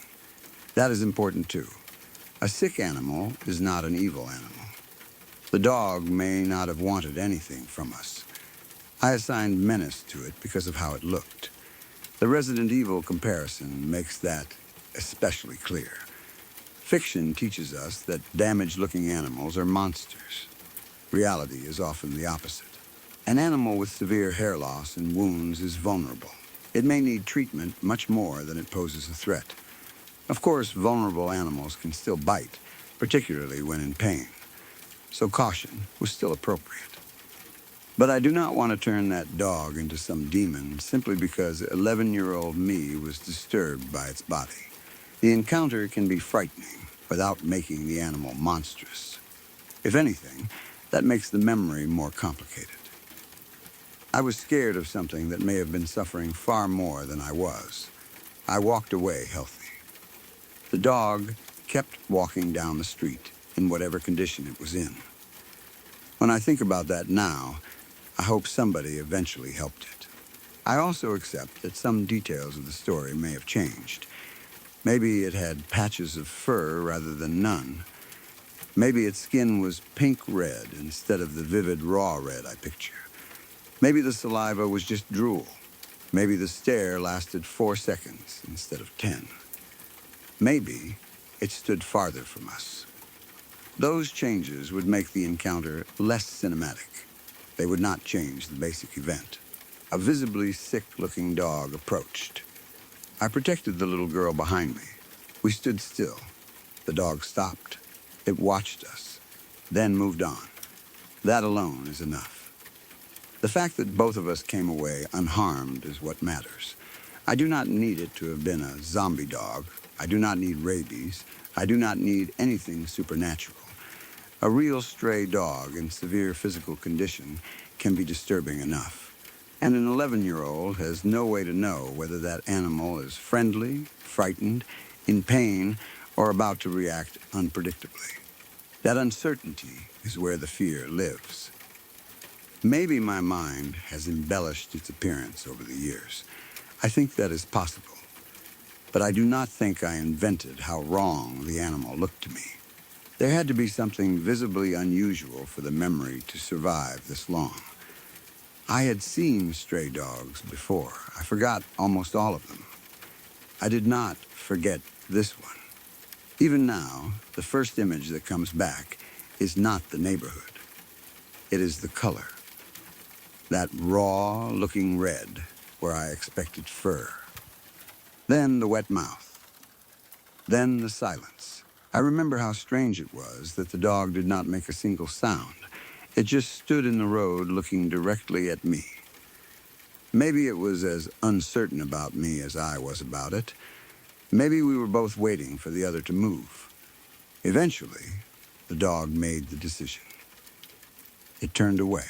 That is important too. A sick animal is not an evil animal. The dog may not have wanted anything from us. I assigned menace to it because of how it looked. The Resident Evil comparison makes that especially clear. Fiction teaches us that damaged-looking animals are monsters. Reality is often the opposite. An animal with severe hair loss and wounds is vulnerable. It may need treatment much more than it poses a threat. Of course, vulnerable animals can still bite, particularly when in pain. So caution was still appropriate. But I do not want to turn that dog into some demon simply because 11-year-old me was disturbed by its body. The encounter can be frightening without making the animal monstrous. If anything, that makes the memory more complicated. I was scared of something that may have been suffering far more than I was. I walked away healthy. The dog kept walking down the street in whatever condition it was in. When I think about that now, I hope somebody eventually helped it. I also accept that some details of the story may have changed. Maybe it had patches of fur rather than none. Maybe its skin was pink-red instead of the vivid raw red I picture. Maybe the saliva was just drool. Maybe the stare lasted 4 seconds instead of 10. Maybe it stood farther from us. Those changes would make the encounter less cinematic. They would not change the basic event. A visibly sick-looking dog approached. I protected the little girl behind me. We stood still. The dog stopped. It watched us, then moved on. That alone is enough. The fact that both of us came away unharmed is what matters. I do not need it to have been a zombie dog. I do not need rabies. I do not need anything supernatural. A real stray dog in severe physical condition can be disturbing enough. And an 11-year-old has no way to know whether that animal is friendly, frightened, in pain, or about to react unpredictably. That uncertainty is where the fear lives. Maybe my mind has embellished its appearance over the years. I think that is possible. But I do not think I invented how wrong the animal looked to me. There had to be something visibly unusual for the memory to survive this long. I had seen stray dogs before. I forgot almost all of them. I did not forget this one. Even now, the first image that comes back is not the neighborhood. It is the color. That raw-looking red where I expected fur. Then the wet mouth. Then the silence. I remember how strange it was that the dog did not make a single sound. It just stood in the road looking directly at me. Maybe it was as uncertain about me as I was about it. Maybe we were both waiting for the other to move. Eventually, the dog made the decision. It turned away,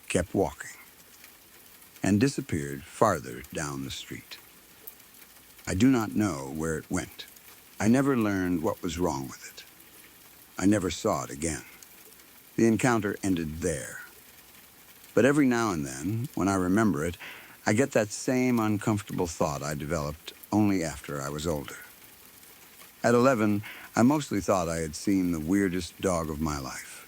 kept walking, and disappeared farther down the street. I do not know where it went. I never learned what was wrong with it. I never saw it again. The encounter ended there. But every now and then, when I remember it, I get that same uncomfortable thought I developed only after I was older. At 11, I mostly thought I had seen the weirdest dog of my life.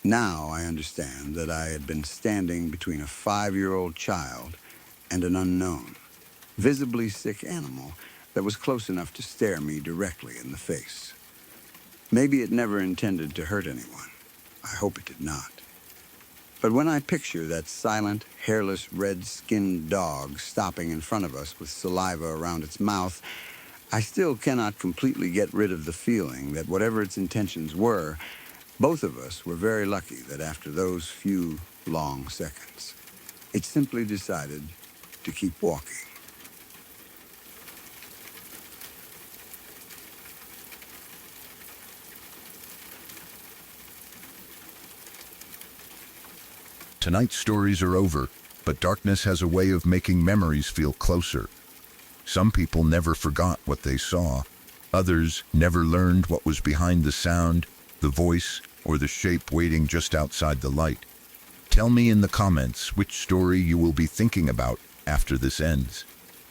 Now I understand that I had been standing between a 5-year-old child and an unknown, visibly sick animal that was close enough to stare me directly in the face. Maybe it never intended to hurt anyone. I hope it did not. But when I picture that silent, hairless, red-skinned dog stopping in front of us with saliva around its mouth, I still cannot completely get rid of the feeling that whatever its intentions were, both of us were very lucky that after those few long seconds, it simply decided to keep walking. Tonight's stories are over, but darkness has a way of making memories feel closer. Some people never forgot what they saw. Others never learned what was behind the sound, the voice, or the shape waiting just outside the light. Tell me in the comments which story you will be thinking about after this ends.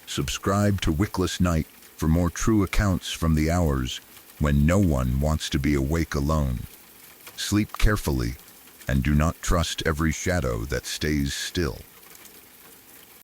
Subscribe to Wickless Night for more true accounts from the hours when no one wants to be awake alone. Sleep carefully, and do not trust every shadow that stays still.